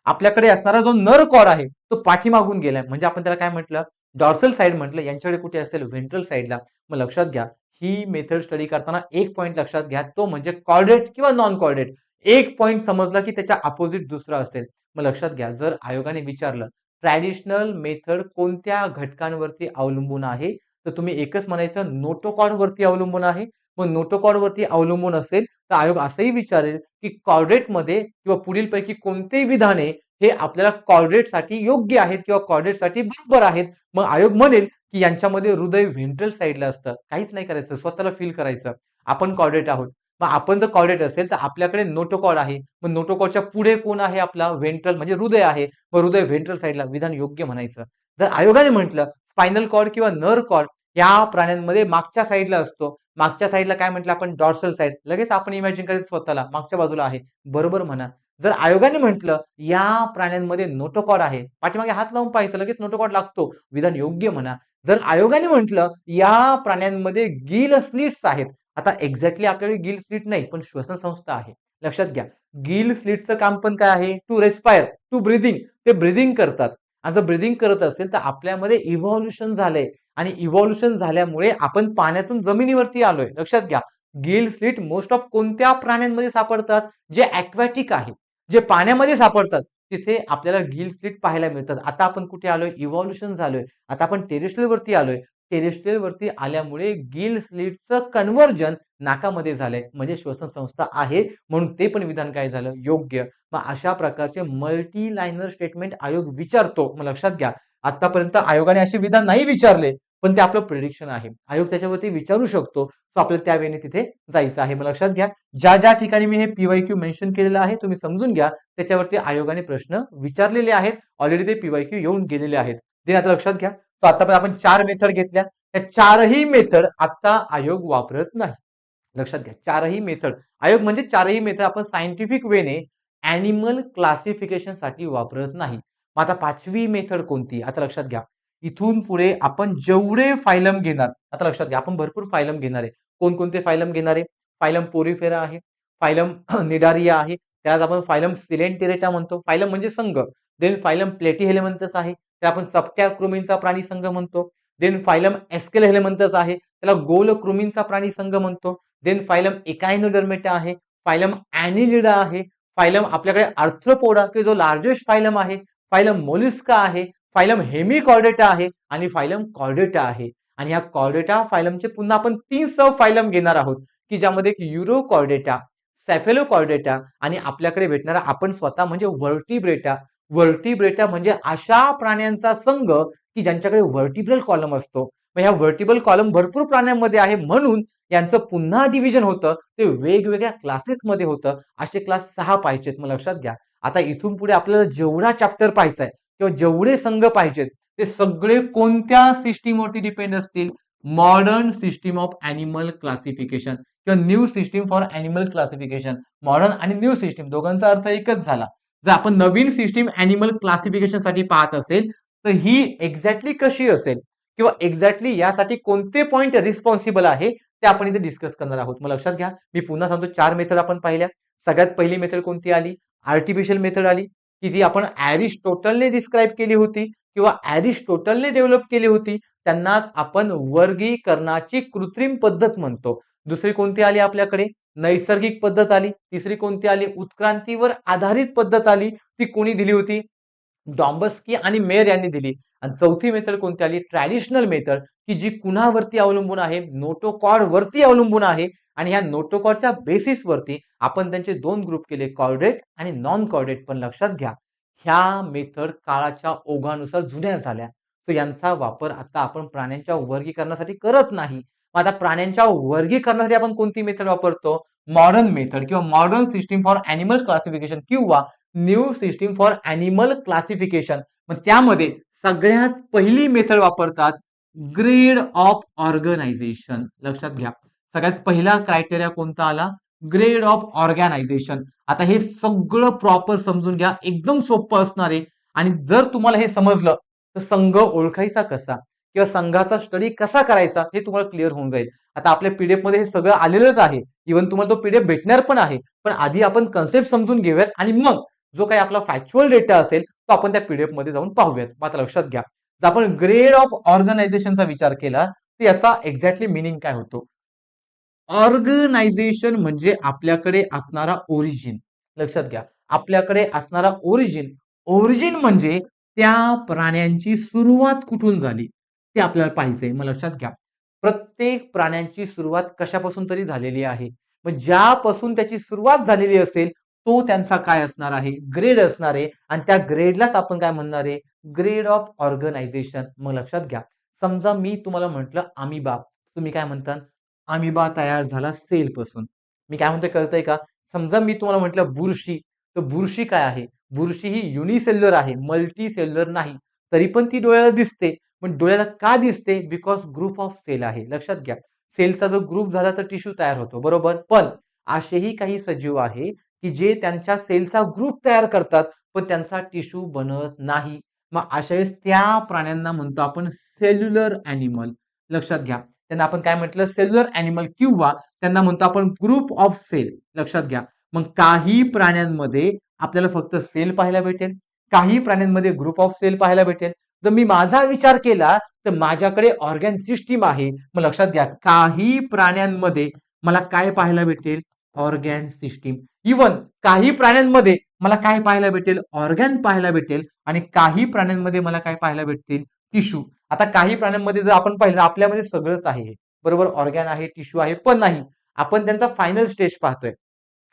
आपल्याकडे असणारा जो नर्व्ह कॉर्ड आहे तो पाठीमागून गेलाय, म्हणजे आपण त्याला काय म्हटलं? डॉर्सल साइड म्हटलं. यांच्याकडे कुठे असेल? व्हेंट्रल साइडला. मग लक्षात घ्या, ही मेथड स्टडी करताना एक पॉइंट लक्षात घ्या, तो म्हणजे कॉर्डेट किंवा नॉन कॉर्डेट. एक पॉइंट समजला की त्याच्या अपोजिट दुसरा असेल. मग लक्षात घ्या, जर आयोगाने विचारलं ट्रॅडिशनल मेथड कोणत्या घटकांवरती अवलंबून आहे, तर तुम्ही एकच म्हणायचं नोटोकॉर्ड वरती अवलंबून आहे. मग नोटोकॉर्ड वरती अवलंबून असेल तर आयोग असंही विचारेल की कॉर्डेट मध्ये किंवा पुढीलपैकी कोणतेही विधाने हे आपल्याला कॉर्डेट साठी योग्य आहेत किंवा कॉर्डेट साठी बरोबर आहेत. मग आयोग म्हणेल की यांच्यामध्ये हृदय व्हेंट्रल साईडला असतं. काहीच नाही करायचं, स्वतःला फील करायचं आपण कॉर्डेट आहोत. मग आपण जर कॉर्डेट असेल तर आपल्याकडे नोटोकॉर्ड आहे. मग नोटोकॉर्डच्या पुढे कोण आहे? आपला व्हेंट्रल म्हणजे हृदय आहे. मग हृदय व्हेंट्रल साईडला, विधान योग्य म्हणायचं. जर आयोगाने म्हटलं स्पायनल कॉर्ड किंवा नर्व्ह कॉर्ड या प्राण्यांमध्ये मागच्या साईडला असतो, मागच्या साईडला काय म्हटलं आपण? Dorsal side. लगेच आपण इमॅजिन करायचं स्वतःला मागच्या बाजूला आहे, बरोबर म्हणा. जर आयोगाने म्हटलं या प्राण्यांमध्ये नोटोकॉर्ड आहे, पाठीमागे हात लावून पाहायचं, लगेच नोटोकॉर्ड लागतो, विधान योग्य म्हणा. जर आयोगाने म्हटलं या प्राण्यांमध्ये गिल स्लिट्स आहेत, आता एक्झॅक्टली आपल्याकडे गिल स्लिट नाही पण श्वसन संस्था आहे. लक्षात घ्या, गिल स्लिटचं काम पण काय आहे? To respire, to breathing. ते ब्रिदिंग करतात. आणि जर ब्रिदिंग करत असेल तर आपल्यामध्ये इव्हॉल्युशन झालंय आणि इव्हॉल्युशन झाल्यामुळे आपण पाण्यातून जमिनीवरती आलोय. लक्षात घ्या, गिल स्लिट मोस्ट ऑफ कोणत्या प्राण्यांमध्ये सापडतात? जे ॲक्वॅटिक आहे, जे पाण्यामध्ये सापडतात तिथे आपल्याला गिल स्लिट पाहायला मिळतात. आता आपण कुठे आलोय? इव्हॉल्युशन झालोय. आता आपण टेरेस्ट्रियल वरती आलोय. टेरेस्ट्रियल वरती आल्यामुळे गिल स्लिटचं कन्व्हर्जन नाकामध्ये झालंय, म्हणजे श्वसन संस्था आहे, म्हणून ते पण विधान काय झालं? योग्य. मग अशा प्रकारचे मल्टी लाइनर स्टेटमेंट आयोग विचारतो. मग लक्षात घ्या, आतापर्यंत आयोगाने असे विधान नाही विचारले, पण ते आपलं प्रिडिक्शन आहे. आयोग त्याच्यावरती विचारू शकतो, सो आपल्याला त्यावेळी तिथे जायचं आहे. मग लक्षात घ्या, ज्या ज्या ठिकाणी मी हे पीवायक्यू मेन्शन केलेलं आहे तुम्ही समजून घ्या, त्याच्यावरती आयोगाने प्रश्न विचारलेले आहेत. ऑलरेडी ते पीवायक्यू येऊन गेलेले आहेत. ते आता लक्षात घ्या. तर आतापर्यंत आपण 4 मेथड घेतल्या, त्या चारही मेथड आता आयोग वापरत नाही. लक्षात घ्या, चारही मेथड आयोग म्हणजे चारही मेथड आपण सायंटिफिक वेने ॲनिमल क्लासिफिकेशन साठी वापरत नाही. मग आता 5वी मेथड कोणती? आता लक्षात घ्या, इथून पुढे आपण जेवढे फायलम घेणार, आता लक्षात घ्या, आपण भरपूर फायलम घेणार आहे. कोणकोणते फायलम घेणार आहे? फायलम पोरिफेरा आहे, फायलम निडारिया आहे, त्याला आपण फायलम सिलेंटेरेटा म्हणतो. फायलम म्हणजे संघ. देन फायलम प्लेटीहेलेमंथस आहे, त्याला आपण चपट्या कृमींचा प्राणी संघ म्हणतो. देन फायलम एस्केलेहेलेमंथस आहे, त्याला गोल कृमींचा प्राणी संघ म्हणतो. देन फायलम एकाइनोडर्मेटा आहे, फायलम ॲनिलिडा आहे, फायलम आपल्याकडे आर्थ्रोपोडा की जो लार्जेस्ट फायलम आहे, फायलम मोलिस्का आहे, फायलम हेमिकॉर्डेटा आहे आणि फायलम कॉर्डेटा आहे. आणि या कॉर्डेटा फायलमचे पुन्हा आपण 3 सब फायलम घेणार आहोत, की ज्यामध्ये एक युरोकॉर्डेटा, सेफेलोकॉर्डेटा आणि आपल्याकडे भेटणारा आपण स्वतः म्हणजे व्हर्टिब्रेटा. व्हर्टिब्रेटा म्हणजे अशा प्राण्यांचा संघ की ज्यांच्याकडे व्हर्टिब्रल कॉलम असतो. मग ह्या व्हर्टिब्रल कॉलम भरपूर प्राण्यांमध्ये आहे, म्हणून यांचं पुन्हा डिव्हिजन होतं, ते वेगवेगळ्या क्लासेसमध्ये होतं. असे क्लास 6 पाहिजेत. मग लक्षात घ्या, आता इथून पुढे आपल्याला जेवढा चॅप्टर पाहायचा आहे किंवा जेवढे संघ पाहिजेत ते सगळे कोणत्या सिस्टीमवरती डिपेंड असतील? Modern system of animal classification किंवा new system for animal classification. Modern आणि न्यू सिस्टीम दोघांचा अर्थ एकच झाला. जर आपण नवीन सिस्टीम ॲनिमल क्लासिफिकेशन साठी पाहत असेल तर ही एक्झॅक्टली कशी असेल किंवा एक्झॅक्टली यासाठी कोणते पॉइंट रिस्पॉन्सिबल आहे ते आपण इथे डिस्कस करणार आहोत. मग लक्षात घ्या, मी पुन्हा सांगतो, 4 मेथड आपण पाहिल्या. सगळ्यात पहिली मेथड कोणती आली? आर्टिफिशियल मेथड आली, की ती आपण ॲरिस्टोटलने डिस्क्राईब केली होती किंवा ॲरिस्टोटलने डेव्हलप केली होती. त्यांनाच आपण वर्गीकरणाची कृत्रिम पद्धत म्हणतो. दुसरी कोणती आली आपल्याकडे? नैसर्गिक पद्धत आली. तिसरी कोणती आली? उत्क्रांतीवर आधारित पद्धत आली. ती कोणी दिली होती? डॉम्बस्की आणि मेयर यांनी दिली. आणि चौथी मेथड कोणती आली? ट्रॅडिशनल मेथड, की जी कुणावरती अवलंबून आहे? नोटोकॉर्ड वरती अवलंबून आहे. आणि ह्या नोटोकॉर्डच्या बेसिसवरती आपण त्यांचे 2 ग्रुप केले, कॉर्डेट आणि नॉन कॉर्डेट. पण लक्षात घ्या, ह्या मेथड काळाच्या ओघानुसार जुन्या झाल्या. तर यांचा वापर आता आपण प्राण्यांच्या वर्गीकरणासाठी करत नाही. मग आता प्राण्यांच्या वर्गीकरणासाठी आपण कोणती मेथड वापरतो? मॉडर्न मेथड किंवा modern system for animal classification किंवा new system for animal classification. मग त्यामध्ये सगळ्यात पहिली मेथड वापरतात ग्रेड ऑफ ऑर्गनायझेशन. लक्षात घ्या, सगळ्यात पहिला क्रायटेरिया कोणता आला? Grade of organisation. आता हे सगळं प्रॉपर समजून घ्या, एकदम सोपं असणार आहे. आणि जर तुम्हाला हे समजलं तर संघ ओळखायचा कसा किंवा संघाचा स्टडी कसा करायचा हे तुम्हाला क्लिअर होऊन जाईल. आता आपल्या पीडीएफ मध्ये हे सगळं आलेलंच आहे. इव्हन तुम्हाला तो पीडीएफ भेटणार पण आहे. पण आधी आपण कन्सेप्ट समजून घेऊयात आणि मग जो काही आपला फॅक्च्युअल डेटा असेल तो आपण त्या पीडीएफ मध्ये जाऊन पाहूयात. आता लक्षात घ्या, जर आपण ग्रेड ऑफ ऑर्गनायझेशनचा विचार केला तर याचा एक्झॅक्टली मिनिंग काय होतो? ऑर्गनायझेशन म्हणजे आपल्याकडे असणारा ओरिजिन. लक्षात घ्या, आपल्याकडे असणारा ओरिजिन. ओरिजिन म्हणजे त्या प्राण्यांची सुरुवात कुठून झाली ते आपल्याला पाहिजे. मग लक्षात घ्या, प्रत्येक प्राण्यांची सुरुवात कशापासून तरी झालेली आहे. मग ज्यापासून त्याची सुरुवात झालेली असेल तो त्यांचा काय असणार आहे? ग्रेड असणार आहे. आणि त्या ग्रेडलाच आपण काय म्हणणार आहे? Grade of organisation. मग लक्षात घ्या, समजा मी तुम्हाला म्हटलं अमिबा, तुम्ही काय म्हणता? अमिबा तयार झाला सेल पासून. मी काय म्हणतोय कळतंय का? समजा मी तुम्हाला म्हटलं बुरशी, तर बुरशी काय आहे? बुरशी ही युनिसेल्युलर आहे, मल्टी सेल्युलर नाही. तरी पण ती डोळ्याला दिसते. पण डोळ्याला का दिसते? बिकॉज ग्रुप ऑफ सेल आहे. लक्षात घ्या, सेलचा जो ग्रुप झाला तर टिश्यू तयार होतो, बरोबर. पण असेही काही सजीव आहे की जे त्यांच्या सेलचा ग्रुप तयार करतात पण त्यांचा टिश्यू बनत नाही. मग अशा वेळेस त्या प्राण्यांना म्हणतो आपण सेल्युलर ॲनिमल. लक्षात घ्या, त्यांना आपण काय म्हटलं? सेल्युलर ॲनिमल किंवा त्यांना म्हणतो आपण ग्रुप ऑफ सेल. लक्षात घ्या, मग काही प्राण्यांमध्ये आपल्याला फक्त सेल पाहायला भेटेल, काही प्राण्यांमध्ये ग्रुप ऑफ सेल पाहायला भेटेल. जर मी माझा विचार केला तर माझ्याकडे ऑर्गॅन सिस्टीम आहे. मग लक्षात घ्या, काही प्राण्यांमध्ये मला काय पाहायला भेटेल? Organ system. इवन काही प्राण्यांमध्ये मला काय पाहायला भेटेल? ऑर्गॅन पाहायला भेटेल. आणि काही प्राण्यांमध्ये मला काय पाहायला भेटतील? टिश्यू. आता काही प्राण्यांमध्ये जर आपण पाहिलं आपल्यामध्ये सगळंच आहे, बरोबर. ऑर्गॅन आहे, टिश्यू आहे, पण नाही आपण त्यांचा फायनल स्टेज पाहतोय.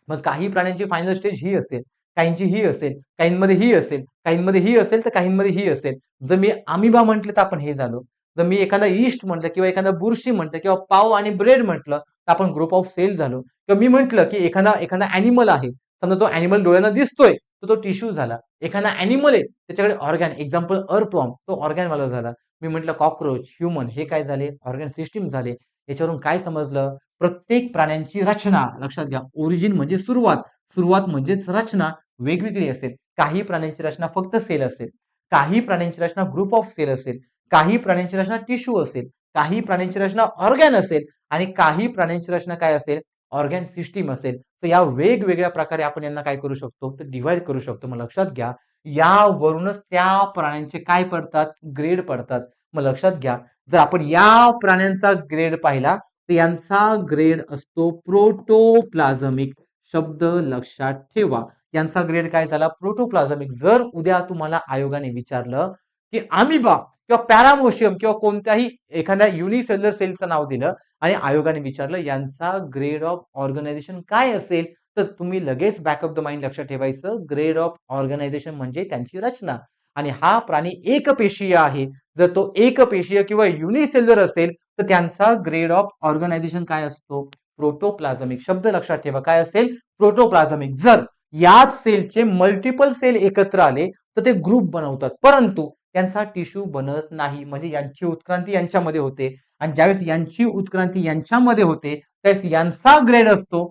मग काही प्राण्यांची फायनल स्टेज ही असेल, काहींची ही असेल, काहींमध्ये ही असेल, काहींमध्ये ही असेल, तर काहींमध्ये ही असेल. जर मी अमिबा म्हटलं तर आपण हे झालो. जर मी एखादा ईस्ट म्हटलं किंवा एखादा बुरशी म्हटलं किंवा पाव आणि ब्रेड म्हटलं तर आपण ग्रुप ऑफ सेल झालो. किंवा मी म्हटलं की एखादा एखादा ॲनिमल आहे, समजा तो ॲनिमल डोळ्यांना दिसतोय तर तो टिश्यू झाला. एखादा ॲनिमल आहे त्याच्याकडे ऑर्गॅन, एक्झाम्पल अर्थवॉर्म, तो ऑर्गॅन वाला झाला. मी म्हटलं कॉकरोच, ह्युमन, हे काय झाले? ऑर्गॅन सिस्टीम झाले. याच्यावरून काय समजलं? प्रत्येक प्राण्यांची रचना, लक्षात घ्या, ओरिजिन म्हणजे सुरुवात, सुरुवात म्हणजेच रचना वेगवेगळी असेल. काही प्राण्यांची रचना फक्त सेल असेल, काही प्राण्यांची रचना ग्रुप ऑफ सेल असेल, काही प्राण्यांची रचना टिश्यू असेल, काही प्राण्यांची रचना ऑर्गॅन असेल आणि काही प्राण्यांची रचना काय असेल? ऑर्गॅन सिस्टीम असेल. तर या वेगवेगळ्या प्रकारे आपण यांना काय करू शकतो? तर डिवाइड करू शकतो. मग लक्षात घ्या, यावरूनच त्या प्राण्यांचे काय पडतात? ग्रेड पडतात. मग लक्षात घ्या, जर आपण या प्राण्यांचा ग्रेड पाहिला तर यांचा ग्रेड असतो प्रोटोप्लाझमिक. शब्द लक्षात ठेवा, यांचा ग्रेड काय झाला? प्रोटोप्लाझमिक. जर उद्या तुम्हाला आयोगाने विचारलं की अमिबा किंवा पॅरामोशियम किंवा कोणत्याही एखाद्या युनिसेल्युलर सेलचं नाव दिलं आणि आयोगाने विचारलं यांचा ग्रेड ऑफ ऑर्गनायझेशन काय असेल, तर तुम्ही लगेच बॅक ऑफ द माइंड लक्षात ठेवायचं, ग्रेड ऑफ ऑर्गनायझेशन म्हणजे त्यांची रचना. आणि हा प्राणी एकपेशीय आहे. जर तो एकपेशीय किंवा युनिसेल्युलर असेल तर त्यांचा ग्रेड ऑफ ऑर्गनायझेशन काय असतो? प्रोटोप्लाझमिक. शब्द लक्षात ठेवा, काय असेल? प्रोटोप्लाझमिक. जर याच सेलचे मल्टिपल सेल एकत्र आले तर ते ग्रुप बनवतात, परंतु त्यांचा टिश्यू बनत नाही. म्हणजे यांची उत्क्रांती यांच्यामध्ये होते आणि ज्यावेळेस यांची उत्क्रांती यांच्यामध्ये होते त्यावेळेस यांचा ग्रेड असतो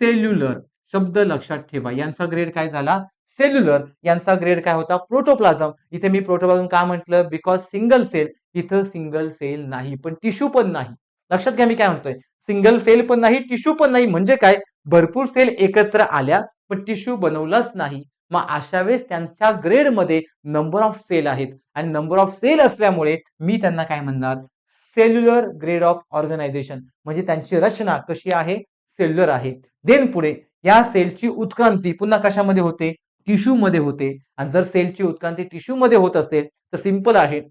सेल्युलर. शब्द लक्षात ठेवा, यांचा ग्रेड काय झाला? सेल्युलर. यांचा ग्रेड काय होता? प्रोटोप्लाझम. इथे मी प्रोटोप्लाझम का म्हटलं? Because single cell. इथं सिंगल सेल नाही पण टिश्यू पण नाही. लक्षात घ्या मी काय म्हणतोय, सिंगल सेल पण नाही, टिश्यू पण नाही. म्हणजे काय? भरपूर सेल एकत्र आल्या पण टिश्यू बनवलाच नाही. मग अशा वेळेस त्यांच्या ग्रेडमध्ये नंबर ऑफ सेल आहेत आणि नंबर ऑफ सेल असल्यामुळे मी त्यांना काय म्हणणार, सेल्युलर ग्रेड ऑफ ऑर्गनायझेशन, म्हणजे त्यांची रचना कशी आहे, सेल्युलर आहे. देन पुढे या सेलची उत्क्रांती पुन्हा कशामध्ये होते, टिश्यू मध्ये होते. आणि जर सेलची उत्क्रांती टिश्यू मध्ये होत असेल तर सिंपल आहे,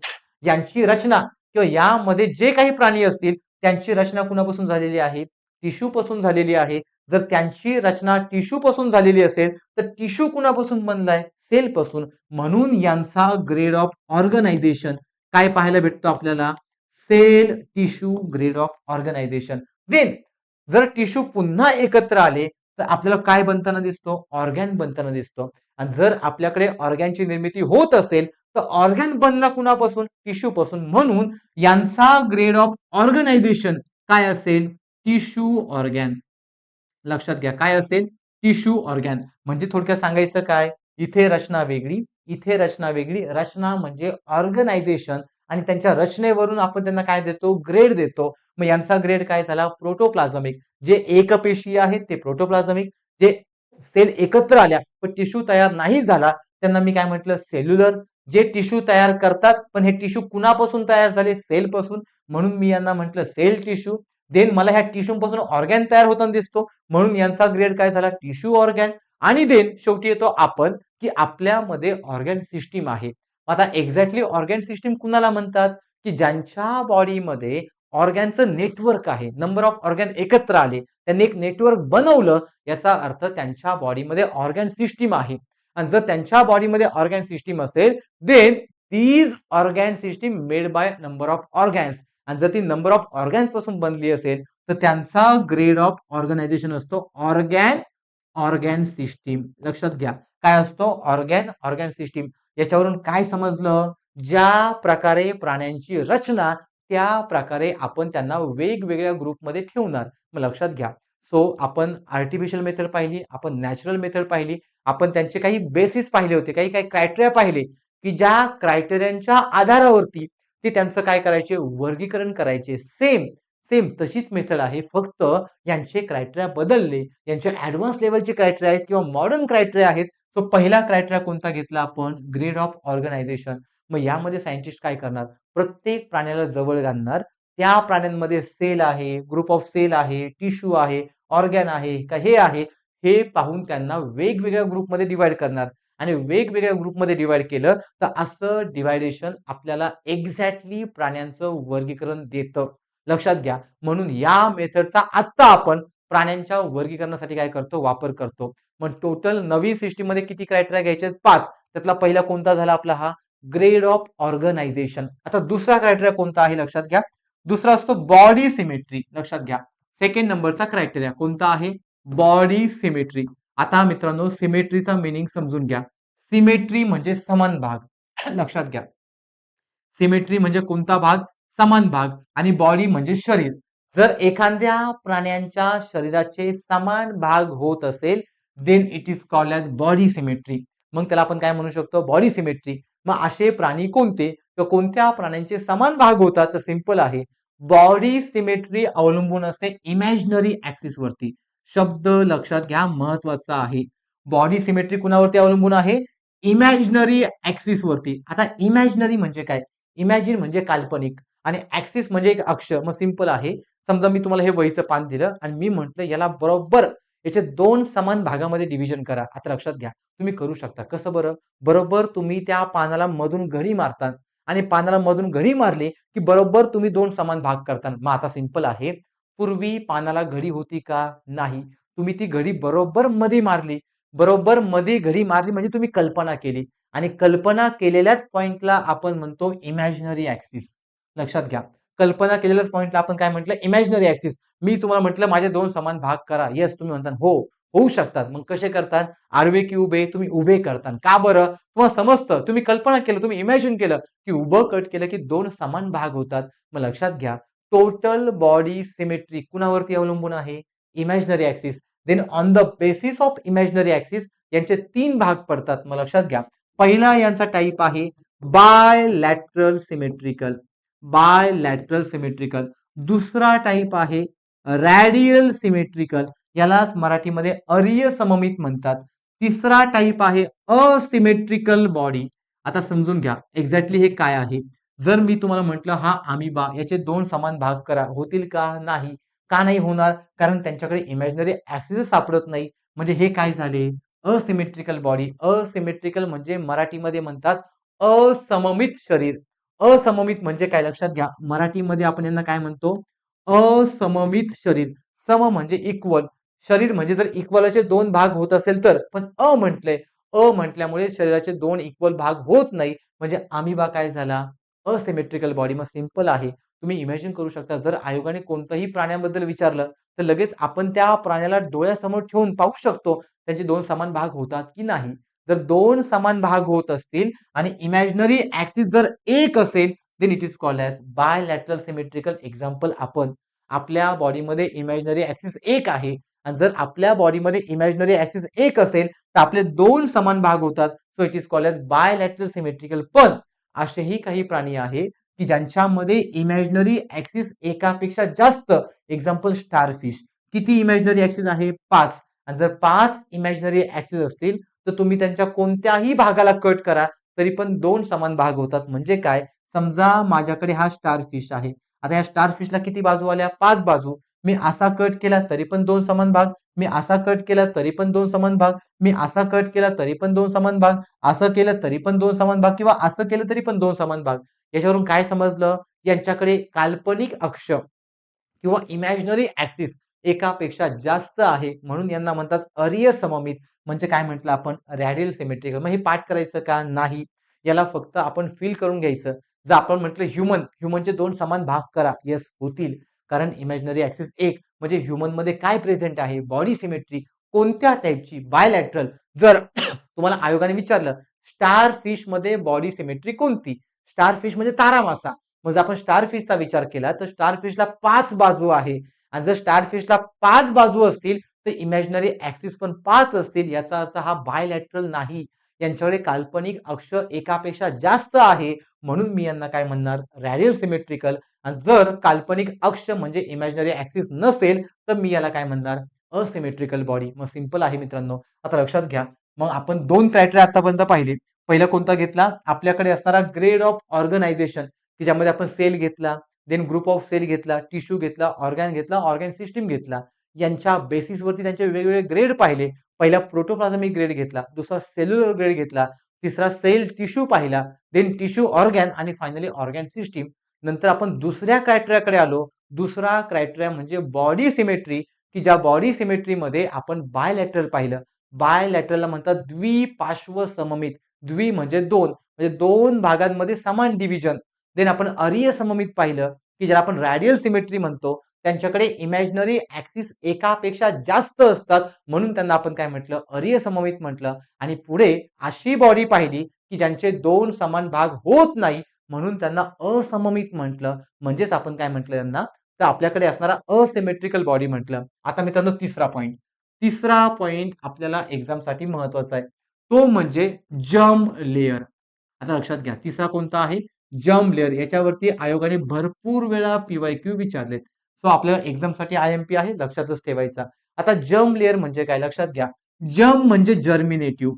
यांची रचना किंवा यामध्ये जे काही प्राणी असतील त्यांची रचना कुणापासून झालेली आहे, टिश्यू पासून झालेली आहे. जर त्यांची रचना टिश्यू पासून झालेली असेल तर टिश्यू कुणापासून बनलाय, सेल पासून. म्हणून यांचा ग्रेड ऑफ ऑर्गनायझेशन काय पाहायला भेटतो आपल्याला, cell tissue grade of organisation. Then जर टिश्यू पुन्हा एकत्र आले तर आपल्याला काय बनताना दिसतो, ऑर्गॅन बनताना दिसतो. आणि जर आपल्याकडे ऑर्गॅनची निर्मिती होत असेल तर ऑर्गॅन बनला कुणापासून, टिश्यू पासून. म्हणून यांचा ग्रेड ऑफ ऑर्गनायझेशन काय असेल, टिश्यू ऑर्गॅन. लक्षात घ्या काय असेल, टिश्यू ऑर्गॅन. म्हणजे थोडक्यात सांगायचं काय, इथे रचना वेगळी, इथे रचना वेगळी. रचना म्हणजे ऑर्गनायझेशन आणि त्यांच्या रचनेवरून आपण त्यांना काय देतो, ग्रेड देतो. मग यांचा ग्रेड काय झाला, प्रोटोप्लाझमिक. जे एकपेशीय आहेत ते प्रोटोप्लाझमिक, जे सेल एकत्र आल्या पण टिश्यू तयार नाही झाला त्यांना मी काय म्हटलं, सेल्युलर. जे टिश्यू तयार करतात पण हे टिश्यू कुणापासून तयार झाले, सेल पासून, म्हणून मी यांना म्हटलं सेल टिश्यू. देन मला ह्या टिश्यू पासून ऑर्गॅन तयार होताना दिसतो म्हणून यांचा ग्रेड काय झाला, टिश्यू ऑर्गॅन. आणि देन शेवटी येतो आपण, की आपल्यामध्ये ऑर्गॅन सिस्टीम आहे. आता एक्झॅक्टली ऑर्गॅन सिस्टीम कुणाला म्हणतात, की ज्यांच्या बॉडीमध्ये ऑर्गॅनचं नेटवर्क आहे, नंबर ऑफ ऑर्गॅन एकत्र आले, त्यांनी एक नेटवर्क बनवलं, याचा अर्थ त्यांच्या बॉडीमध्ये ऑर्गॅन सिस्टीम आहे. आणि जर त्यांच्या बॉडीमध्ये ऑर्गॅन सिस्टीम असेल then these organ system made by number of organs. आणि जर ती नंबर ऑफ ऑर्गॅन्स पासून बनली असेल तर त्यांचा ग्रेड ऑफ ऑर्गनायझेशन असतो ऑर्गॅन ऑर्गॅन सिस्टीम. लक्षात घ्या काय असतो, ऑर्गॅन ऑर्गॅन सिस्टीम. याच्यावरून काय समजलं, ज्या प्रकारे प्राण्यांची रचना त्या प्रकारे आपण त्यांना वेगवेगळ्या ग्रुपमध्ये ठेवणार. मग लक्षात घ्या. सो आपण आर्टिफिशियल मेथड पाहिली, आपण नॅचरल मेथड पाहिली, आपण त्यांचे काही बेसिस पाहिले होते, काही काही क्रायटेरिया पाहिले, की ज्या क्रायटेरियांच्या आधारावरती ते त्यांचं काय करायचे, वर्गीकरण करायचे. सेम सेम तशीच मेथड आहे, फक्त यांचे क्रायटेरिया बदलले. यांचे ऍडव्हान्स लेवलचे क्रायटेरिया आहेत किंवा मॉडर्न क्रायटेरिया आहेत. तो पहिला क्रायटेरिया कोणता घेतला आपण, ग्रेड ऑफ ऑर्गनायझेशन. मग यामध्ये सायंटिस्ट काय करणार, प्रत्येक प्राण्याला जवळ घालणार, त्या प्राण्यांमध्ये सेल आहे, ग्रुप ऑफ सेल आहे, टिश्यू आहे, ऑर्गॅन आहे का हे आहे, हे पाहून त्यांना वेगवेगळ्या ग्रुपमध्ये डिवाइड करणार. आणि वेगवेगळ्या ग्रुपमध्ये डिवाइड केलं तर असं डिवायडेशन आपल्याला एक्झॅक्टली प्राण्यांचं वर्गीकरण देतं. लक्षात घ्या. म्हणून या मेथडचा आता आपण प्राण्यांच्या वर्गीकरणासाठी काय करतो, वापर करतो. मग टोटल नवीन सिस्टीम मध्ये किती क्रायटेरिया घ्यायचे, 5. त्यातला पहिला कोणता झाला आपला, हा ग्रेड ऑफ ऑर्गनायझेशन. आता दुसरा क्रायटेरिया कोणता आहे लक्षात घ्या, दुसरा असतो बॉडी सिमेट्री. लक्षात घ्या सेकंड नंबरचा क्रायटेरिया कोणता आहे, बॉडी सिमेट्री. आता मित्रांनो सिमेट्रीचा मिनिंग समजून घ्या. सिमेट्री म्हणजे समान भाग. लक्षात घ्या सिमेट्री म्हणजे कोणता भाग, समान भाग. आणि बॉडी म्हणजे शरीर. जर एखाद्या प्राण्यांच्या शरीराचे समान भाग होत असेल then it is called as body symmetry. मग त्याला आपण काय म्हणू शकतो, बॉडी सिमेट्री. मग असे प्राणी कोणते, किंवा कोणत्या प्राण्यांचे समान भाग होतात, तर सिंपल आहे, बॉडी सिमेट्री अवलंबून असते इमॅजिनरी ऍक्सिस वरती. शब्द लक्षात घ्या महत्वाचा आहे. बॉडी सिमेट्री कुणावरती अवलंबून आहे, इमॅजिनरी ऍक्सिस वरती. आता इमॅजिनरी म्हणजे काय, इमॅजिन म्हणजे काल्पनिक आणि ऍक्सिस म्हणजे एक अक्ष. मग सिंपल आहे, समजा मी तुम्हाला हे वहीचं पान दिलं आणि मी म्हंटल याला बरोबर याचे 2 समान भागामध्ये डिव्हिजन करा. आता लक्षात घ्या तुम्ही करू शकता, कसं बरं, बरोबर तुम्ही त्या पानाला मधून घडी मारता आणि पानाला मधून घडी मारली की बरोबर तुम्ही 2 समान भाग करता. मग आता सिंपल आहे, पूर्वी पानाला घडी होती का, नाही, तुम्ही ती घडी बरोबर मध्ये मारली, बरोबर मध्ये घडी मारली म्हणजे तुम्ही कल्पना केली आणि कल्पना केलेल्याच पॉइंटला आपण म्हणतो इमॅजिनरी ऍक्सिस. लक्षात घ्या कल्पना केलेल्याच पॉइंटला आपण काय म्हटलं, इमॅजिनरी ऍक्सिस. मी तुम्हाला म्हटलं माझे 2 समान भाग करा, येस तुम्ही म्हणता हो होऊ शकतात. मग कसे करतात, आडवे की उभे, तुम्ही उभे करता. का बरं, तुम्हाला समजतं, तुम्ही कल्पना केलं, तुम्ही इमॅजिन केलं की उभं कट केलं की 2 समान भाग होतात. मग लक्षात घ्या टोटल बॉडी सिमेट्री कुणावरती अवलंबून आहे, imaginary axis. Then on the basis of imaginary axis यांचे 3 भाग पडतात. मग लक्षात घ्या पहिला यांचा टाइप आहे बायलॅटरल सिमेट्रिकल, बायलॅटरल सिमेट्रिकल. दुसरा टाइप आहे रॅडियल सिमेट्रिकल, यालाच मराठीमध्ये अरीय सममित म्हणतात. तिसरा टाईप आहे असिमेट्रिकल बॉडी. आता समजून घ्या एक्झॅक्टली हे काय आहे. जर मी तुम्हाला म्हटलं हा अमिबा, याचे दोन समान भाग करा, होतील का? नाही. का नाही होणार? कारण त्यांच्याकडे इमॅजिनरी ऍक्सिस सापडत नाही. म्हणजे हे काय झाले? Asymmetrical body. असिमेट्रिकल म्हणजे मराठीमध्ये म्हणतात असममित शरीर. असममित म्हणजे काय? लक्षात घ्या. मराठीमध्ये आपण यांना काय म्हणतो? असममित शरीर. सम म्हणजे इक्वल, शरीर म्हणजे जर इक्वलचे दोन भाग होत असेल तर, पण म्हटलंय. म्हटल्यामुळे शरीराचे दोन इक्वल भाग होत नाही. म्हणजे अमिबा काय झाला? Asymmetrical body. मग सिंपल आहे. तुम्ही इमॅजिन करू शकता, जर आयोगाने कोणत्याही प्राण्याबद्दल विचारलं तर लगेच आपण त्या प्राण्याला डोळ्यासमोर ठेवून पाहू शकतो त्यांचे दोन समान भाग होतात की नाही. जर दोन समान भाग होत असतील आणि इमॅजिनरी ऍक्सिस जर एक असेल, then it is called as bilateral symmetrical. Example, आपण आपल्या बॉडीमध्ये इमॅजिनरी ऍक्सिस एक आहे आणि जर आपल्या बॉडीमध्ये इमॅजिनरी ऍक्सिस एक असेल तर आपले दोन समान भाग होतात. So it is called as bilateral symmetrical. पण असेही काही प्राणी आहे की ज्यांच्यामध्ये इमॅजिनरी ऍक्सिस एकापेक्षा जास्त. Example, starfish. किती इमॅजिनरी ऍक्सिस आहे? 5. आणि जर 5 इमॅजिनरी ऍक्सिस असतील तर तुम्ही त्यांच्या कोणत्याही भागाला कट करा तरी पण दोन समान भाग होतात. म्हणजे काय? समजा माझ्याकडे हा स्टारफिश आहे. आता या स्टारफिशला किती बाजू आल्या? 5 बाजू. मी असा कट केला तरी पण दोन समान भाग, मी असा कट केला तरी पण दोन समान भाग, मी असा कट केला तरी पण दोन समान भाग, असं केलं तरी पण दोन समान भाग, किंवा असं केलं तरी पण दोन समान भाग. याच्यावरून काय समजलं? यांच्याकडे काल्पनिक अक्ष किंवा इमॅजिनरी ऍक्सिस एकापेक्षा जास्त आहे, म्हणून यांना म्हणतात अरीय सममित. म्हणजे काय म्हटलं आपण? Radial symmetrical. मग हे पाठ करायचं का? नाही. याला फक्त आपण फील करून घ्यायचं. जर आपण म्हटलं ह्युमनचे दोन समान भाग करा, येस होतील. कारण इमॅजिनरी ऍक्सिस एक. म्हणजे ह्युमन मध्ये काय प्रेझेंट आहे? Body symmetry. कोणत्या टाईपची? बायलॅटरल. जर तुम्हाला आयोगाने विचारलं स्टार फिश मध्ये बॉडी सिमेट्री कोणती? स्टार फिश म्हणजे तारा मासा. मग जर आपण स्टार फिशचा विचार केला तर स्टार फिशला 5 बाजू आहे. आणि जर स्टार फिशला 5 बाजू असतील तर इमॅजिनरी ऍक्सिस पण 5 असतील. याचा अर्थ हा बायलॅटरल नाही. यांच्याकडे काल्पनिक अक्ष एकापेक्षा जास्त आहे, म्हणून मी यांना काय म्हणणार? Radial symmetrical. आणि जर काल्पनिक अक्ष म्हणजे इमॅजिनरी ऍक्सिस नसेल तर मी याला काय म्हणणार? Asymmetrical body. मग सिंपल आहे मित्रांनो. आता लक्षात घ्या. मग आपण दोन क्रायटेरिया आतापर्यंत पाहिले. पहिला कोणता घेतला? आपल्याकडे असणारा ग्रेड ऑफ ऑर्गनायझेशन, की ज्यामध्ये आपण सेल घेतला, देन ग्रुप ऑफ सेल घेतला, टिश्यू घेतला, ऑर्गॅन घेतला, ऑर्गॅन सिस्टीम घेतला. यांच्या बेसिसवरती त्यांचे वेगवेगळे ग्रेड पाहिले. पहिला प्रोटोप्लाझमिक ग्रेड घेतला, दुसरा सेल्युलर ग्रेड घेतला, तिसरा सेल टिश्यू पाहिला, देन टिश्यू ऑर्गॅन आणि फायनली ऑर्गॅन सिस्टीम. नंतर आपण दुसऱ्या क्रायटेरियाकडे आलो. दुसरा क्रायटेरिया म्हणजे बॉडी सिमेट्री, की ज्या बॉडी सिमेट्रीमध्ये आपण बायलॅटरल पाहिलं. बायलॅटरलला म्हणतात द्विपार्श्व सममित. द्वि म्हणजे दोन, म्हणजे दोन भागांमध्ये समान डिव्हिजन. देन आपण अरीय सममित पाहिलं, की ज्याला आपण रॅडियल सिमेट्री म्हणतो. त्यांच्याकडे इमॅजिनरी ऍक्सिस एकापेक्षा जास्त असतात, म्हणून त्यांना आपण काय म्हटलं? अरीय सममित म्हटलं. आणि पुढे अशी बॉडी पाहिली की ज्यांचे दोन समान भाग होत नाही, म्हणून त्यांना असममित म्हटलं. म्हणजेच आपण काय म्हटलं त्यांना? तर आपल्याकडे असणारा असिमेट्रिकल बॉडी म्हटलं. आता मित्रांनो तिसरा पॉइंट. तिसरा पॉइंट आपल्याला एक्झामसाठी महत्वाचा आहे. तो म्हणजे जर्म लेयर. आता लक्षात घ्या. तिसरा कोणता आहे? Germ layer. याच्यावरती आयोगाने भरपूर वेळा PYQ विचारलेत. सो आपल्याला एक्झामसाठी IMP आहे, लक्षातच ठेवायचा. आता जर्म लेयर म्हणजे काय? लक्षात घ्या. जर्म म्हणजे जर्मिनेटिव्ह.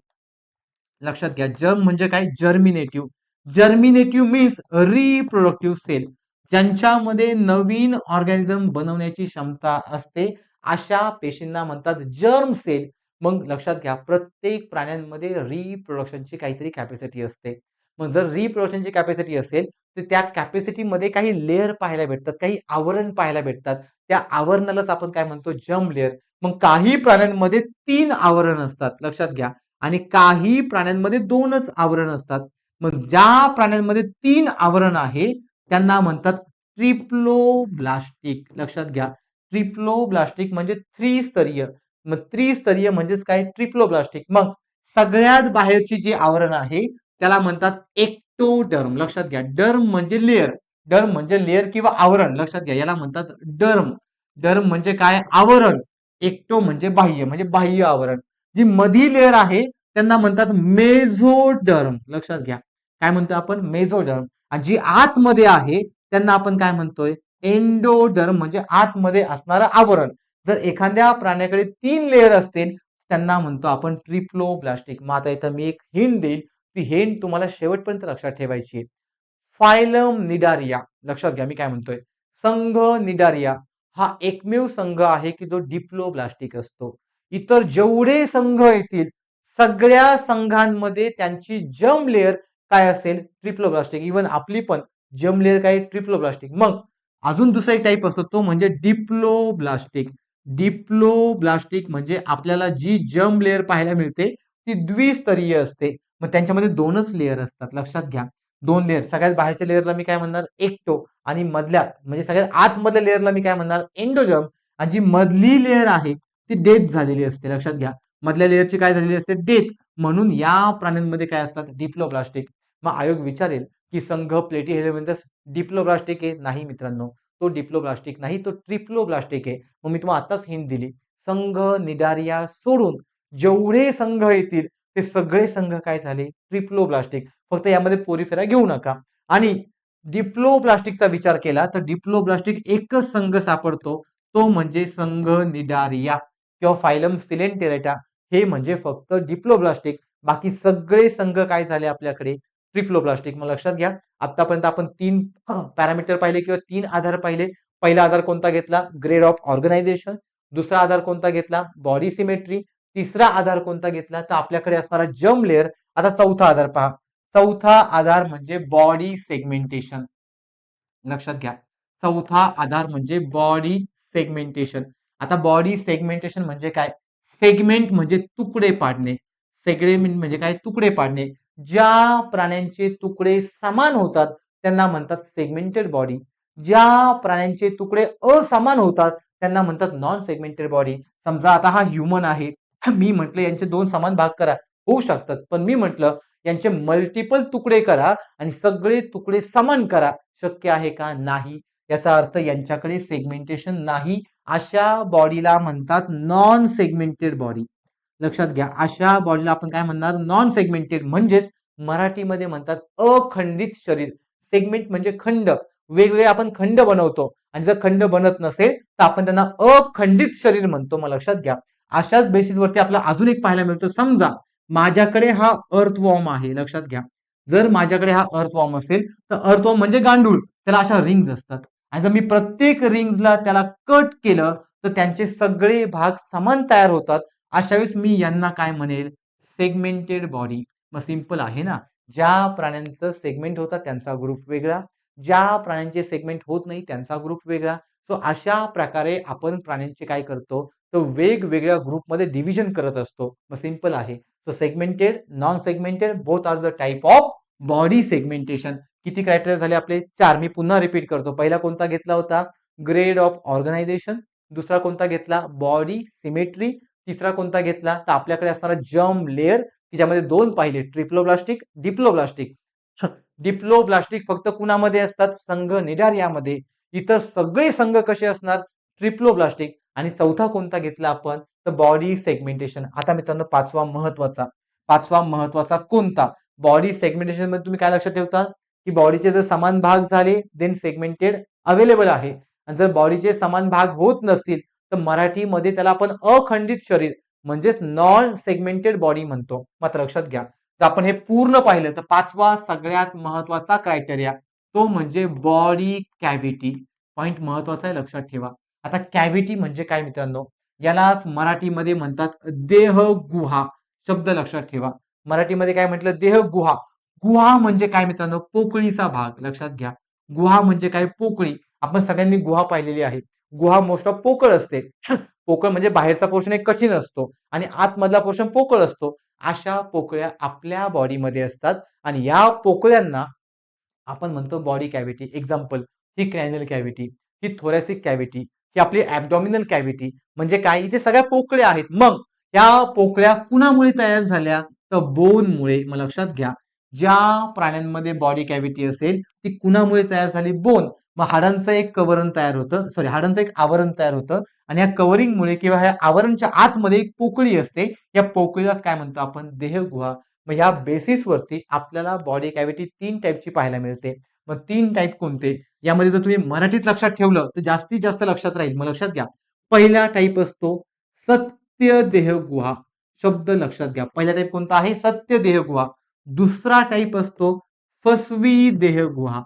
लक्षात घ्या. जर्म म्हणजे काय? जर्मिनेटिव्ह. जर्मिनेटिव्ह मीन्स रिप्रोडक्टिव्ह सेल. ज्यांच्यामध्ये नवीन ऑर्गॅनिझम बनवण्याची क्षमता असते, अशा पेशींना म्हणतात जर्म सेल. मग लक्षात घ्या, प्रत्येक प्राण्यांमध्ये रिप्रोडक्शनची काहीतरी कॅपॅसिटी असते. मग जर रिप्रोडक्शनची कॅपॅसिटी असेल तर त्या कॅपॅसिटीमध्ये काही लेयर पाहायला भेटतात, काही आवरण पाहायला भेटतात. त्या आवरणालाच आपण काय म्हणतो? Germ layer. मग काही प्राण्यांमध्ये 3 आवरण असतात, लक्षात घ्या. आणि काही प्राण्यांमध्ये 2च आवरण असतात. मग ज्या प्राण्यांमध्ये 3 आवरण आहे त्यांना म्हणतात ट्रिप्लोब्लास्टिक. लक्षात घ्या. ट्रिप्लोब्लास्टिक म्हणजे त्रिस्तरीय. मग त्रिस्तरीय म्हणजेच काय? ट्रिप्लोब्लास्टिक. मग सगळ्यात बाहेरची जी आवरण आहे त्याला म्हणतात एक्टोडर्म. लक्षात घ्या. डर्म म्हणजे लेयर. डर्म म्हणजे लेयर किंवा आवरण. लक्षात घ्या. याला म्हणतात डर्म. डर्म म्हणजे काय? आवरण. एक्टो म्हणजे बाह्य, म्हणजे बाह्य आवरण. जी मधी लेयर आहे त्यांना म्हणतात मेझोडर्म. लक्षात घ्या. काय म्हणतो आपण? मेझोडर्म. आणि जी आतमध्ये आहे त्यांना आपण काय म्हणतोय? एंडोडर्म, म्हणजे आतमध्ये असणारं आवरण. जर एखाद्या प्राण्याकडे 3 लेयर असतील त्यांना म्हणतो आपण ट्रिप्लोब्लास्टिक. मग आता इथं मी एक हिंट देईल, ती हिंट तुम्हाला शेवटपर्यंत लक्षात ठेवायची आहे. फायलम निडारिया, लक्षात घ्या मी काय म्हणतोय. संघ निडारिया हा एकमेव संघ आहे की जो डिप्लोब्लास्टिक असतो. इतर जेवढे संघ येतील सगळ्या संघांमध्ये त्यांची जर्म लेयर काय असेल, ट्रिप्लोब्लास्टिक. इव्हन आपली पण जर्म लेयर काय, ट्रिप्लोब्लास्टिक. मग अजून दुसरा एक टाईप असतो तो म्हणजे डिप्लोब्लास्टिक. डिप्लोब्लास्टिक म्हणजे आपल्याला जी जर्म लेयर पाहायला मिळते ती द्विस्तरीय असते. मग त्यांच्यामध्ये दोनच लेयर असतात, लक्षात घ्या. दोन लेयर. सगळ्यात बाहेरच्या लेयरला मी काय म्हणणार, एक्टो. आणि मधल्या म्हणजे सगळ्यात आतमधल्या लेयरला मी काय म्हणणार, एंडोजर्म. आणि जी मधली लेयर आहे ती डेथ झालेली असते, लक्षात घ्या. मधल्या लेयरची काय झालेली असते, डेथ. म्हणून या प्राण्यांमध्ये काय असतात, डिप्लोब्लास्टिक. मग आयोग विचारेल की संघ प्लेटिहेल्मिंथस डिप्लोब्लास्टिक आहे? नाही मित्रांनो, तो डिप्लोब्लास्टिक नाही, तो ट्रिप्लोब्लास्टिक आहे. मग मी तुम्हाला आताच हिंट दिली. संघ निडारिया सोडून जेवढे संघ येतील ते सगळे संघ काय झाले, ट्रिप्लोब्लास्टिक. फक्त यामध्ये पोरीफेरा घेऊ नका. आणि डिप्लोब्लास्टिकचा विचार केला तर डिप्लोब्लास्टिक एकच संघ सापडतो, तो म्हणजे संघ निडारिया किंवा फायलम सिलेंटेरेटा. हे म्हणजे फक्त डिप्लोब्लास्टिक. बाकी सगळे संघ काय झाले आपल्याकडे, ट्रिप्लोब्लास्टिक. मग लक्षात घ्या, आतापर्यंत आपण 3 पॅरामीटर पाहिले किंवा 3 आधार पाहिले. पहिला आधार कोणता घेतला, ग्रेड ऑफ ऑर्गनायझेशन. दुसरा आधार कोणता घेतला, बॉडी सिमेट्री. तिसरा आधार कोणता घेतला तर आपल्याकडे असणारा जर्म लेअर. आता चौथा आधार पहा. चौथा आधार म्हणजे बॉडी सेगमेंटेशन, लक्षात घ्या. चौथा आधार म्हणजे बॉडी सेगमेंटेशन. आता बॉडी सेगमेंटेशन म्हणजे काय, सेगमेंट म्हणजे तुकडे पाडणे. सेगमेंट म्हणजे काय, तुकडे पाडणे. ज्या प्राण्यांचे तुकडे समान होतात त्यांना म्हणतात सेगमेंटेड बॉडी. ज्या प्राण्यांचे तुकडे असमान होतात त्यांना म्हणतात नॉन सेगमेंटेड बॉडी. समजा आता हा ह्युमन आहे, मी म्हटलं यांचे 2 समान भाग करा, होऊ शकतात. पण मी म्हटलं यांचे मल्टिपल तुकडे करा आणि सगळे तुकडे समान करा, शक्य आहे का, नाही. याचा अर्थ यांच्याकडे सेगमेंटेशन नाही. अशा बॉडीला म्हणतात नॉन सेगमेंटेड बॉडी. लक्षात घ्या, अशा बॉडीला आपण काय म्हणणार, नॉन सेगमेंटेड. म्हणजेच मराठीमध्ये म्हणतात अखंडित शरीर. सेगमेंट म्हणजे खंड. वेगवेगळे आपण खंड बनवतो आणि जर खंड बनत नसेल तर आपण त्यांना अखंडित शरीर म्हणतो. मग लक्षात घ्या, अशाच बेसिसवरती आपल्याला अजून एक पाहायला मिळतं. समजा माझ्याकडे हा अर्थवॉर्म आहे, लक्षात घ्या. जर माझ्याकडे हा अर्थवॉर्म असेल तर अर्थवॉर्म म्हणजे गांडूळ, त्याला अशा रिंग्ज असतात. आणि जर मी प्रत्येक रिंग्जला त्याला कट केलं तर त्यांचे सगळे भाग समान तयार होतात. अशा वेळेस मी यांना काय म्हणेल, सेगमेंटेड बॉडी. मग सिंपल आहे ना, ज्या प्राण्यांचं सेगमेंट होतात त्यांचा ग्रुप वेगळा, ज्या प्राण्यांचे सेगमेंट होत नाही त्यांचा ग्रुप वेगळा. सो अशा प्रकारे आपण प्राण्यांचे काय करतो, तर वेगवेगळ्या ग्रुपमध्ये डिव्हिजन करत असतो. मग सिंपल आहे. So segmented, non segmented, both are the type of body segmentation. किती क्रायटेरिया झाले आपले, 4. मी पुन्हा रिपीट करतो. पहिला कोणता घेतला होता, ग्रेड ऑफ ऑर्गनायझेशन. दुसरा कोणता घेतला, बॉडी सिमेट्री. तिसरा कोणता घेतला, तर आपल्याकडे असणारा जर्म लेअर, ज्यामध्ये 2 पाहिले, ट्रिप्लोब्लास्टिक, डिप्लोब्लास्टिक. डिप्लोब्लास्टिक फक्त कुणामध्ये असतात, संघ निडारियामध्ये. इतर सगळे संघ कसे असणार, ट्रिप्लोब्लास्टिक. आणि चौथा कोणता घेतला आपण, तर बॉडी सेगमेंटेशन. आता मित्रांनो पाचवा महत्वाचा कोणता, बॉडी सेगमेंटेशन मध्ये तुम्ही काय लक्षात ठेवता की बॉडीचे जर समान भाग झाले देन सेगमेंटेड अवेलेबल आहे. आणि जर बॉडीचे समान भाग होत नसतील तर मराठीमध्ये त्याला आपण अखंडित शरीर म्हणजेच नॉन सेगमेंटेड बॉडी म्हणतो. मात्र लक्षात घ्या, जर आपण हे पूर्ण पाहिलं तर पाचवा सगळ्यात महत्वाचा क्रायटेरिया तो म्हणजे बॉडी कॅव्हिटी. पॉइंट महत्वाचा आहे, लक्षात ठेवा. आता कॅव्हिटी म्हणजे काय मित्रांनो, यालाच मराठीमध्ये म्हणतात देहगुहा. शब्द लक्षात ठेवा, मराठीमध्ये काय म्हटलं, देहगुहा. गुहा म्हणजे काय मित्रांनो, पोकळीचा भाग. लक्षात घ्या, गुहा म्हणजे काय, पोकळी. आपण सगळ्यांनी गुहा पाहिलेली आहे. गुहा मोस्ट ऑफ पोकळ असते. पोकळ म्हणजे बाहेरचा पोर्शन एक कठीण असतो आणि आतमधला पोर्शन पोकळ असतो. अशा पोकळ्या आपल्या बॉडीमध्ये असतात आणि या पोकळ्यांना आपण म्हणतो बॉडी कॅव्हिटी. एक्झाम्पल, ही क्रॅनियल कॅव्हिटी, ही थोरॅसिक कॅव्हिटी, ही आपली ॲब्डॉमिनल कॅव्हिटी. म्हणजे काय, इथे सगळ्या पोकळ्या आहेत. मग या पोकळ्या कुणामुळे तयार झाल्या, तर बोनमुळे. मग लक्षात घ्या, ज्या प्राण्यांमध्ये बॉडी कॅव्हिटी असेल ती कुणामुळे तयार झाली, बोन. मग हाडांचं एक कवरण तयार होतं, सॉरी हाडांचं एक आवरण तयार होतं आणि या कव्हरिंगमुळे किंवा ह्या आवरणच्या आतमध्ये एक पोकळी असते. या पोकळीलाच काय म्हणतो आपण, देहगुहा. मग या बेसिसवरती आपल्याला बॉडी कॅव्हिटी 3 टाईपची पाहायला मिळते. मग 3 टाईप कोणते, यामध्ये जर तुम्ही मराठीत लक्षात ठेवलं तर जास्तीत जास्त लक्षात राहील. मग लक्षात घ्या, पहिला टाईप असतो सत्य देहगुहा. शब्द लक्षात घ्या. पहिला टाईप कोणता आहे? सत्य देहगुहा. दुसरा टाईप असतो फसवी देहगुहा.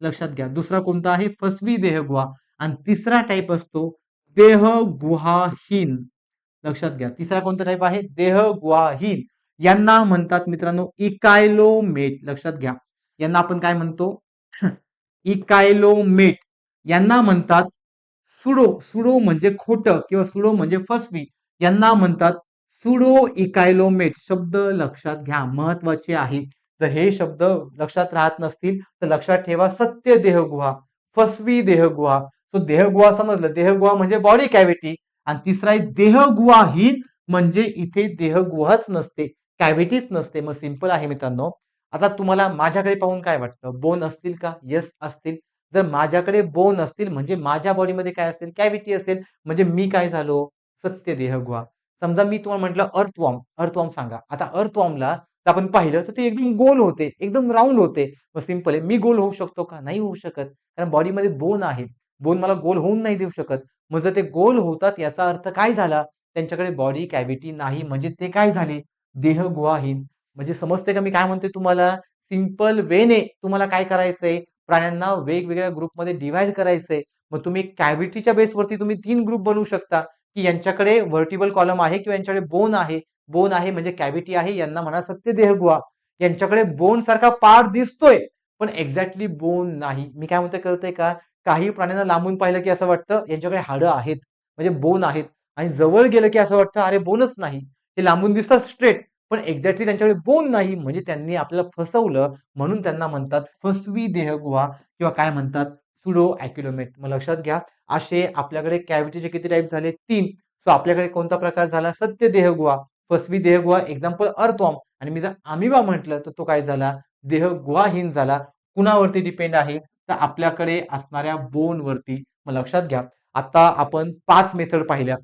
लक्षात घ्या. दुसरा कोणता आहे? फसवी देहगुहा. आणि तिसरा टाईप असतो देहगुहाहीन. लक्षात घ्या. तिसरा कोणता टाईप आहे? देहगुहाहीन. यांना म्हणतात मित्रांनो इकायलोमेट. लक्षात घ्या. यांना आपण काय म्हणतो? इकायलोमेट. यांना म्हणतात सुडो. सुडो म्हणजे खोटं किंवा सुडो म्हणजे फसवी. यांना म्हणतात सुडो इकायलोमेट. शब्द लक्षात घ्या, महत्वाचे आहे. जर हे शब्द लक्षात राहत नसतील तर लक्षात ठेवा सत्य देहगुहा, फसवी देहगुहा. सो देहगुहा समजलं. देहगुहा म्हणजे बॉडी कॅव्हिटी. आणि तिसरा आहे देहगुहाहीन म्हणजे इथे देहगुहाच नसते, कॅव्हिटीच नसते. मग सिंपल आहे मित्रांनो. आता तुम्हाला माझ्याकडे पाहून काय वाटतं? बोन असतील का? येस असतील. जर माझ्याकडे बोन असतील म्हणजे माझ्या बॉडीमध्ये काय असेल? कॅव्हिटी असेल. म्हणजे मी काय झालो? सत्य देहगुहा. समजा मी तुम्हाला म्हटलं अर्थवॉर्म. अर्थवॉर्म सांगा. आता अर्थवॉर्मला आपण पाहिलं तर ते एकदम गोल होते, एकदम राऊंड होते. मग सिंपल आहे. मी गोल होऊ शकतो का? नाही होऊ शकत. कारण बॉडीमध्ये बोन आहे. बोन मला गोल होऊन नाही देऊ शकत. मग जर ते गोल होतात याचा अर्थ काय झाला? त्यांच्याकडे बॉडी कॅव्हिटी नाही म्हणजे ते काय झाले? देहगुहाहीन. म्हणजे समजते का मी काय म्हणते तुम्हाला? सिंपल वेने तुम्हाला काय करायचंय? प्राण्यांना वेगवेगळ्या ग्रुपमध्ये डिव्हाइड करायचंय. मग तुम्ही कॅव्हिटीच्या बेसवरती तुम्ही 3 ग्रुप बनवू शकता, की यांच्याकडे व्हर्टिबल कॉलम आहे किंवा यांच्याकडे बोन आहे. बोन आहे म्हणजे कॅव्हिटी आहे. यांना म्हणा सत्य देहगुहा. यांच्याकडे बोन सारखा पार्ट दिसतोय, पण एक्झॅक्टली बोन नाही. मी काय म्हणतोय कळतंय का? काही प्राण्यांना लांबून पाहिलं की असं वाटतं यांच्याकडे हाडं आहेत, म्हणजे बोन आहेत. आणि जवळ गेलं की असं वाटतं अरे बोनच नाही. ते लांबून दिसतात स्ट्रेट, पण एक्झॅक्टली त्यांच्याकडे बोन नाही. म्हणजे त्यांनी आपल्याला फसवलं. म्हणून त्यांना म्हणतात फसवी देहगुहा किंवा काय म्हणतात? सुडो अॅक्युलोमेट. मग लक्षात घ्या. असे आपल्याकडे कॅव्हिटीचे किती टाईप झाले? 3. सो आपल्याकडे कोणता प्रकार झाला? सत्य देहगुहा, फसवी देहगुहा, एक्झाम्पल अर्थवॉर्म. आणि मी जर अमिबा म्हटलं तर तो काय झाला? देहगुहाहीन झाला. कुणावरती डिपेंड आहे? तर आपल्याकडे असणाऱ्या बोन वरती. मग लक्षात घ्या. आता आपण 5 मेथड पाहिल्या.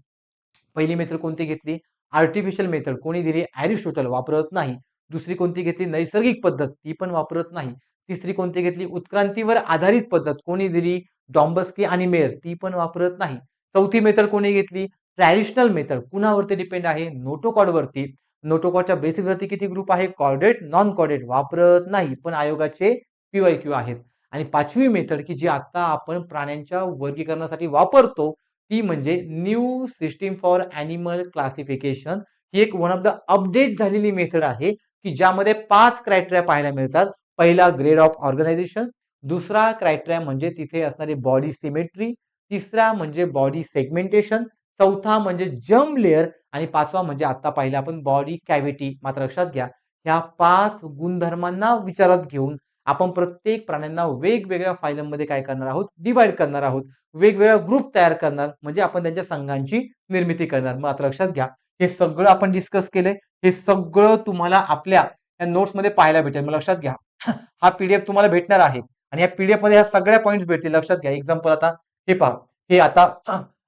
पहिली मेथड कोणती घेतली? Artificial method. कोणी दिली? अरिस्टोटल. वापरत नाही. दुसरी कोणती घेतली? नैसर्गिक पद्धत. ती पण वापरत नाही. तिसरी कोणती घेतली? उत्क्रांतीवर आधारित पद्धत. कोणी दिली? डॉम्बस्की आणि मेयर. ती पण वापरत नाही. चौथी मेथड कोणी घेतली? Traditional method. कुणावरती डिपेंड आहे? नोटोकॉड वरती. नोटोकॉडच्या बेसिस वरती किती ग्रुप आहे? Chordate, non chordate. वापरत नाही. पण आयोगाचे PYQ आहेत. आणि पाचवी मेथड की जी आता आपण प्राण्यांच्या वर्गीकरणासाठी वापरतो ती म्हणजे new system for animal classification. ही एक वन ऑफ द अपडेट झालेली मेथड आहे की ज्यामध्ये 5 क्रायटेरिया पाहायला मिळतात. पहिला ग्रेड ऑफ ऑर्गनायझेशन, दुसरा क्रायटेरिया म्हणजे तिथे असणारी बॉडी सिमेट्री, तिसरा म्हणजे बॉडी सेगमेंटेशन, चौथा म्हणजे जर्म लेअर आणि पाचवा म्हणजे आता पाहिलं आपण बॉडी कॅव्हिटी. मात्र लक्षात घ्या ह्या 5 गुणधर्मांना विचारात घेऊन आपण प्रत्येक प्राण्यांना वेगवेगळ्या फायलममध्ये काय करणार आहोत? डिवाइड करणार आहोत. वेगवेगळा ग्रुप तयार करणार म्हणजे आपण त्यांच्या संघांची निर्मिती करणार. मग आता लक्षात घ्या हे सगळं आपण डिस्कस केलंय. हे सगळं तुम्हाला आपल्या या नोट्समध्ये पाहायला भेटेल. मग लक्षात घ्या हा PDF तुम्हाला भेटणार आहे आणि या PDF मध्ये ह्या सगळ्या पॉईंट्स भेटतील. लक्षात घ्या. एक्झाम्पल आता हे पहा. हे आता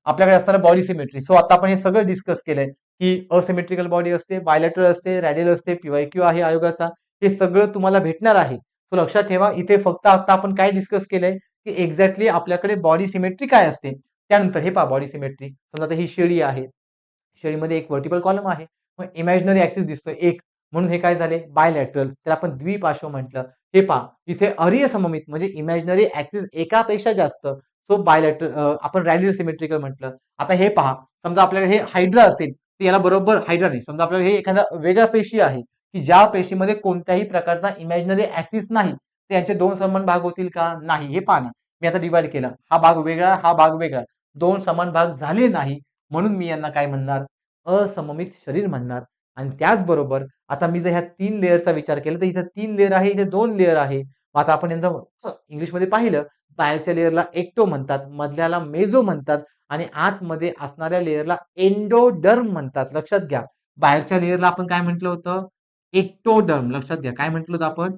आपल्याकडे असणारं बॉडी सिमेट्री. सो आता आपण हे सगळं डिस्कस केलंय की असिमेट्रिकल बॉडी असते, बायलॅटरल असते, रॅडियल असते, PYQ आहे आयोगाचा. हे सगळं तुम्हाला भेटणार आहे. सो लक्षात ठेवा इथे फक्त आता आपण काय डिस्कस केलंय की एक्झॅक्टली आपल्याकडे बॉडी सिमेट्री काय असते. त्यानंतर हे पहा बॉडी सिमेट्री. समजा आता ही शेळी आहे. शेळीमध्ये एक व्हर्टिकल कॉलम आहे. मग इमॅजिनरी ऍक्सिस दिसतोय एक. म्हणून हे काय झाले? बायलॅटरल. तर आपण द्विपार्श्व म्हटलं. हे पहा इथे अरीय सममित म्हणजे इमॅजिनरी ऍक्सिस एकापेक्षा जास्त. सो बायलॅटरल आपण रॅडियल सिमेट्रिकल म्हटलं. आता हे पहा समजा आपल्याकडे हे हायड्रा असेल तर याला बरोबर हायड्रा नाही. समजा आपल्याला हे एखादा वेगळा पेशी आहे की ज्या पेशीमध्ये कोणत्याही प्रकारचा इमॅजिनरी ऍक्सिस नाही. तर यांचे 2 समान भाग होतील का? नाही. हे पहा ना. मी आता डिवाइड केला. हा भाग वेगळा, हा भाग वेगळा. 2 समान भाग झाले नाही. म्हणून मी यांना काय म्हणणार? असममित शरीर म्हणणार. आणि त्याचबरोबर आता मी जर ह्या 3 लेयरचा विचार केला तर इथे 3 लेयर आहे, इथे 2 लेयर आहे. मग आता आपण यांचं इंग्लिशमध्ये पाहिलं बाहेरच्या लेयरला एक्टो म्हणतात, मधल्याला मेझो म्हणतात आणि आतमध्ये असणाऱ्या लेयरला एंडोडर्म म्हणतात. लक्षात घ्या. बाहेरच्या लेयरला आपण काय म्हटलं होतं? एक्टोडर्म. लक्षात घ्या. काय म्हटलं होतं आपण?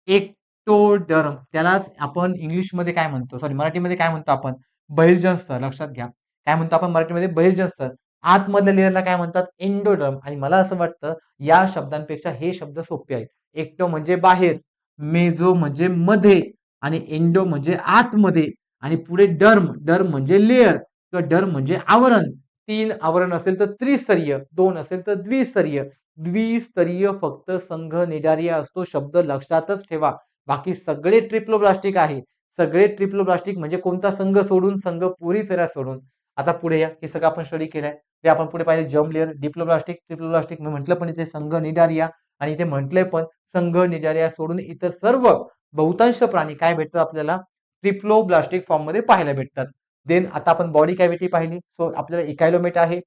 एक्टोडर्म. त्यालाच आपण इंग्लिशमध्ये काय म्हणतो? सॉरी मराठीमध्ये काय म्हणतो आपण? बहिर्जस्तर. लक्षात घ्या. काय म्हणतो आपण मराठीमध्ये? बहिर्जस्तर. आतमधल्या लेयरला काय म्हणतात? एंडोडर्म. आणि मला असं वाटतं या शब्दांपेक्षा हे शब्द सोपे आहेत. एक्टो म्हणजे बाहेर, मेझो म्हणजे मध्ये आणि एंडो म्हणजे आतमध्ये आणि पुढे डर्म. डर्म म्हणजे लेयर किंवा डर्म म्हणजे आवरण. 3 आवरण असेल तर त्रिस्तरीय, 2 असेल तर द्विस्तरीय. द्विस्तरीय फक्त संघ निडारिया असतो, शब्द लक्षातच ठेवा. बाकी सगळे ट्रिप्लोब्लास्टिक आहे. सगळे ट्रिप्लोब्लास्टिक म्हणजे कोणता संघ सोडून? संघ पोरीफेरा सोडून. आता पुढे या, हे सगळं आपण स्टडी केलंय. ते आपण पुढे पाहिले जर्म लेअर, डिप्लोब्लास्टिक, ट्रिप्लोब्लास्टिक मी म्हटलं पण इथे संघ निडारिया आणि इथे म्हटलंय पण संघ निडारिया सोडून इतर सर्व बहुतांश प्राणी काय भेटतात आपल्याला? ट्रिप्लोब्लास्टिक फॉर्म मध्ये पाहायला भेटतात. देन आता आपण बॉडी कॅव्हिटी पाहिली. सो आपल्याला इकायलोमेट आहे,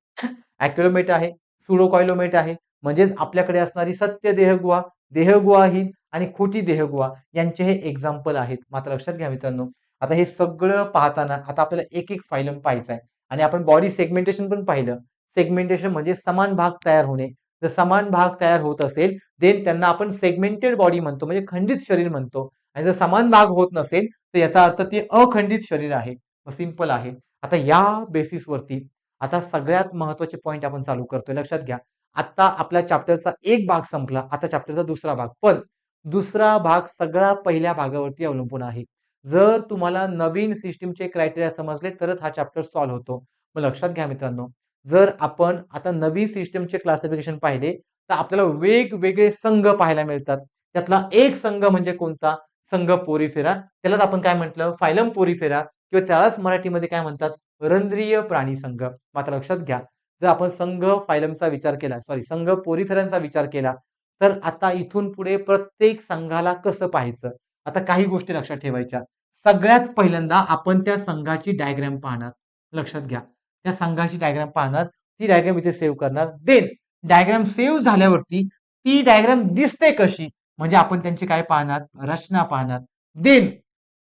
अॅक्युलोमेट आहे, सुडोकायलोमेट आहे. म्हणजेच आपल्याकडे असणारी सत्य देहगुहा, देहगुहाहीन आणि खोटी देहगुहा यांचे हे एक्झाम्पल आहेत. मात्र लक्षात घ्या मित्रांनो, आता हे सगळं पाहताना आता आपल्याला एक एक फायलम पाहायचा आहे आणि आपण बॉडी सेगमेंटेशन पण पाहिलं. सेगमेंटेशन म्हणजे समान भाग तयार होणे. जर समान भाग तयार होत असेल देन त्यांना आपण सेगमेंटेड बॉडी म्हणतो, म्हणजे खंडित शरीर म्हणतो. आणि जर समान भाग होत नसेल तर याचा अर्थ ते अखंडित शरीर आहे. सिंपल आहे. आता या बेसिसवरती आता सगळ्यात महत्वाचे पॉइंट आपण चालू करतोय. लक्षात घ्या, आता आपल्या चॅप्टरचा एक भाग संपला, आता चॅप्टरचा दुसरा भाग. पण दुसरा भाग सगळा पहिल्या भागावरती अवलंबून आहे. जर तुम्हाला नवीन सिस्टीमचे क्रायटेरिया समजले तरच हा चॅप्टर सॉल्व्ह होतो. मग लक्षात घ्या मित्रांनो, जर आपण आता नवीन सिस्टीमचे क्लासिफिकेशन पाहिले तर आपल्याला वेगवेगळे संघ पाहायला मिळतात. त्यातला एक संघ म्हणजे कोणता? संघ पोरीफेरा. त्यालाच आपण काय म्हटलं? फायलम पोरीफेरा किंवा त्यालाच मराठीमध्ये काय म्हणतात? रंध्रीय प्राणी संघ. मात्र लक्षात घ्या, जर आपण संघ फायलमचा विचार केला, संघ पोरीफेरांचा विचार केला, तर आता इथून पुढे प्रत्येक संघाला कसं पाहायचं? आता काही गोष्टी लक्षात ठेवायच्या. सगळ्यात पहिल्यांदा आपण त्या संघाची डायग्राम पाहणार. लक्षात घ्या, त्या संघाची डायग्राम पाहणार, ती डायग्राम इथे सेव्ह करणार. देन डायग्राम सेव्ह झाल्यावरती ती डायग्राम दिसते कशी, म्हणजे आपण त्यांची काय पाहणार? रचना पाहणार. देन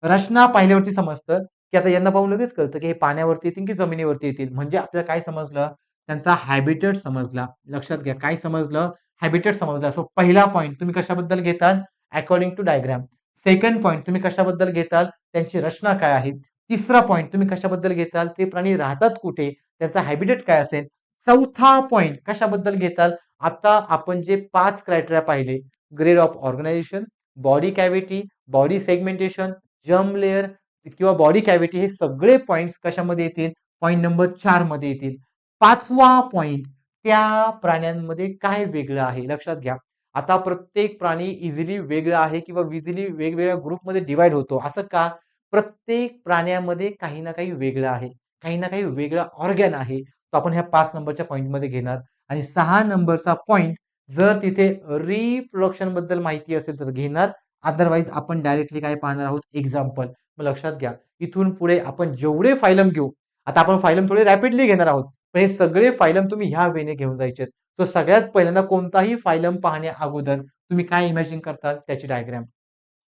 रचना पाहिल्यावरती समजतं की आता यांना पाहून लगेच कळतं की हे पाण्यावरती येतील की जमिनीवरती येतील. म्हणजे आपल्याला काय समजलं? त्यांचा हॅबिटेट समजला. लक्षात घ्या, काय समजलं? हॅबिटेट समजला. सो पहिला पॉईंट तुम्ही कशाबद्दल घेताल? According to diagram. Second point तुम्ही कशाबद्दल घेताल? त्यांची रचना काय आहे. तिसरा पॉईंट तुम्ही कशाबद्दल घेताल? ते प्राणी राहतात कुठे, त्यांचा हॅबिटेट काय असेल. चौथा पॉईंट कशाबद्दल घेताल? आता आपण जे 5 क्रायटेरिया पाहिले, grade of organisation, body cavity, body segmentation, germ layer किंवा बॉडी कॅव्हिटी, हे सगळे पॉइंट्स कशामध्ये येतील? पॉइंट नंबर 4 मध्ये येतील. पाचवा पॉइंट, त्या प्राण्यांमध्ये काय वेगळं आहे. लक्षात घ्या, आता प्रत्येक प्राणी इझिली वेगळा आहे किंवा इझिली वेगवेगळ्या ग्रुपमध्ये डिवाइड होतो. असं का? प्रत्येक प्राण्यामध्ये काही ना काही वेगळं आहे, काही ना काही वेगळा ऑर्गॅन आहे. तो आपण ह्या 5 नंबरच्या पॉइंटमध्ये घेणार. आणि 6 नंबरचा पॉइंट जर तिथे रिप्रोडक्शन बद्दल माहिती असेल तर घेणार. अदरवाईज आपण डायरेक्टली काय पाहणार आहोत? एक्झाम्पल. मग लक्षात घ्या, इथून पुढे आपण जेवढे फायलम घेऊ, आता आपण फायलम थोडे रॅपिडली घेणार आहोत, पण हे सगळे फायलम तुम्ही ह्या वेने घेऊन जायचे. तर सगळ्यात पहिल्यांदा कोणताही फायलम पाहण्या अगोदर तुम्ही काय इमॅजिन करता? त्याची डायग्राम.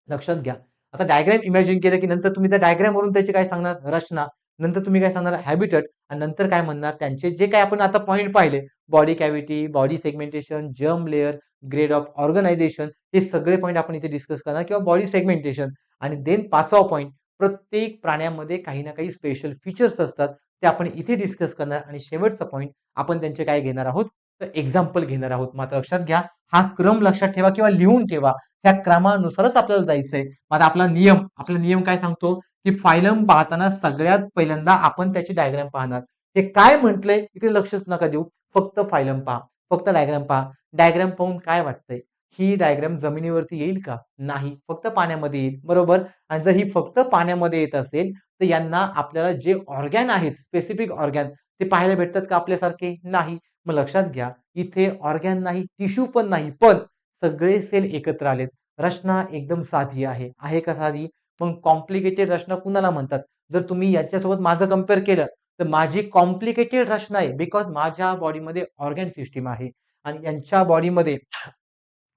लक्षात घ्या, आता डायग्राम इमॅजिन केलं की नंतर तुम्ही त्या डायग्राम वरून त्याची काय सांगणार? रचना. नंतर तुम्ही काय सांगणार? हॅबिटेट. आणि नंतर काय म्हणणार? त्यांचे जे काय आपण आता पॉइंट पाहिले, body cavity, body segmentation, germ layer, grade of organisation, हे सगळे पॉइंट आपण इथे डिस्कस करणार किंवा बॉडी सेगमेंटेशन. आणि देन 5वा पॉइंट, प्रत्येक प्राण्यामध्ये काही ना काही स्पेशल फीचर्स असतात, ते आपण इथे डिस्कस करणार. आणि शेवटचा पॉइंट आपण त्यांचे काय घेणार आहोत? तर एक्झाम्पल घेणार आहोत. मात्र लक्षात घ्या, हा क्रम लक्षात ठेवा किंवा लिहून ठेवा. त्या क्रमानुसारच आपल्याला जायचंय. आता आपला नियम काय सांगतो? की फायलम पाहताना सगळ्यात पहिल्यांदा आपण त्याची डायग्राम पाहणार. हे काय म्हटलंय इकडे लक्षच नका देऊ, फक्त फायलम पहा, फक्त डायग्राम पहा. डायग्राम पाहून काय वाटतंय? ही डायग्राम जमिनीवरती येईल का? नाही, फक्त पाण्यामध्ये येईल. बरोबर. आणि जर ही फक्त पाण्यामध्ये येत असेल तर यांना आपल्याला जे ऑर्गॅन आहेत, स्पेसिफिक ऑर्गॅन, ते पाहायला भेटतात का आपल्यासारखे? नाही. मग लक्षात घ्या, इथे ऑर्गॅन नाही, टिश्यू पण नाही, पण सगळे सेल एकत्र आलेत. रचना एकदम साधी आहे. आहे का साधी? मग कॉम्प्लिकेटेड रचना कुणाला म्हणतात? जर तुम्ही याच्यासोबत माझं कंपेअर केलं तर माझी कॉम्प्लिकेटेड रचना आहे, बिकॉज माझ्या बॉडीमध्ये ऑर्गॅन सिस्टीम आहे आणि यांच्या बॉडीमध्ये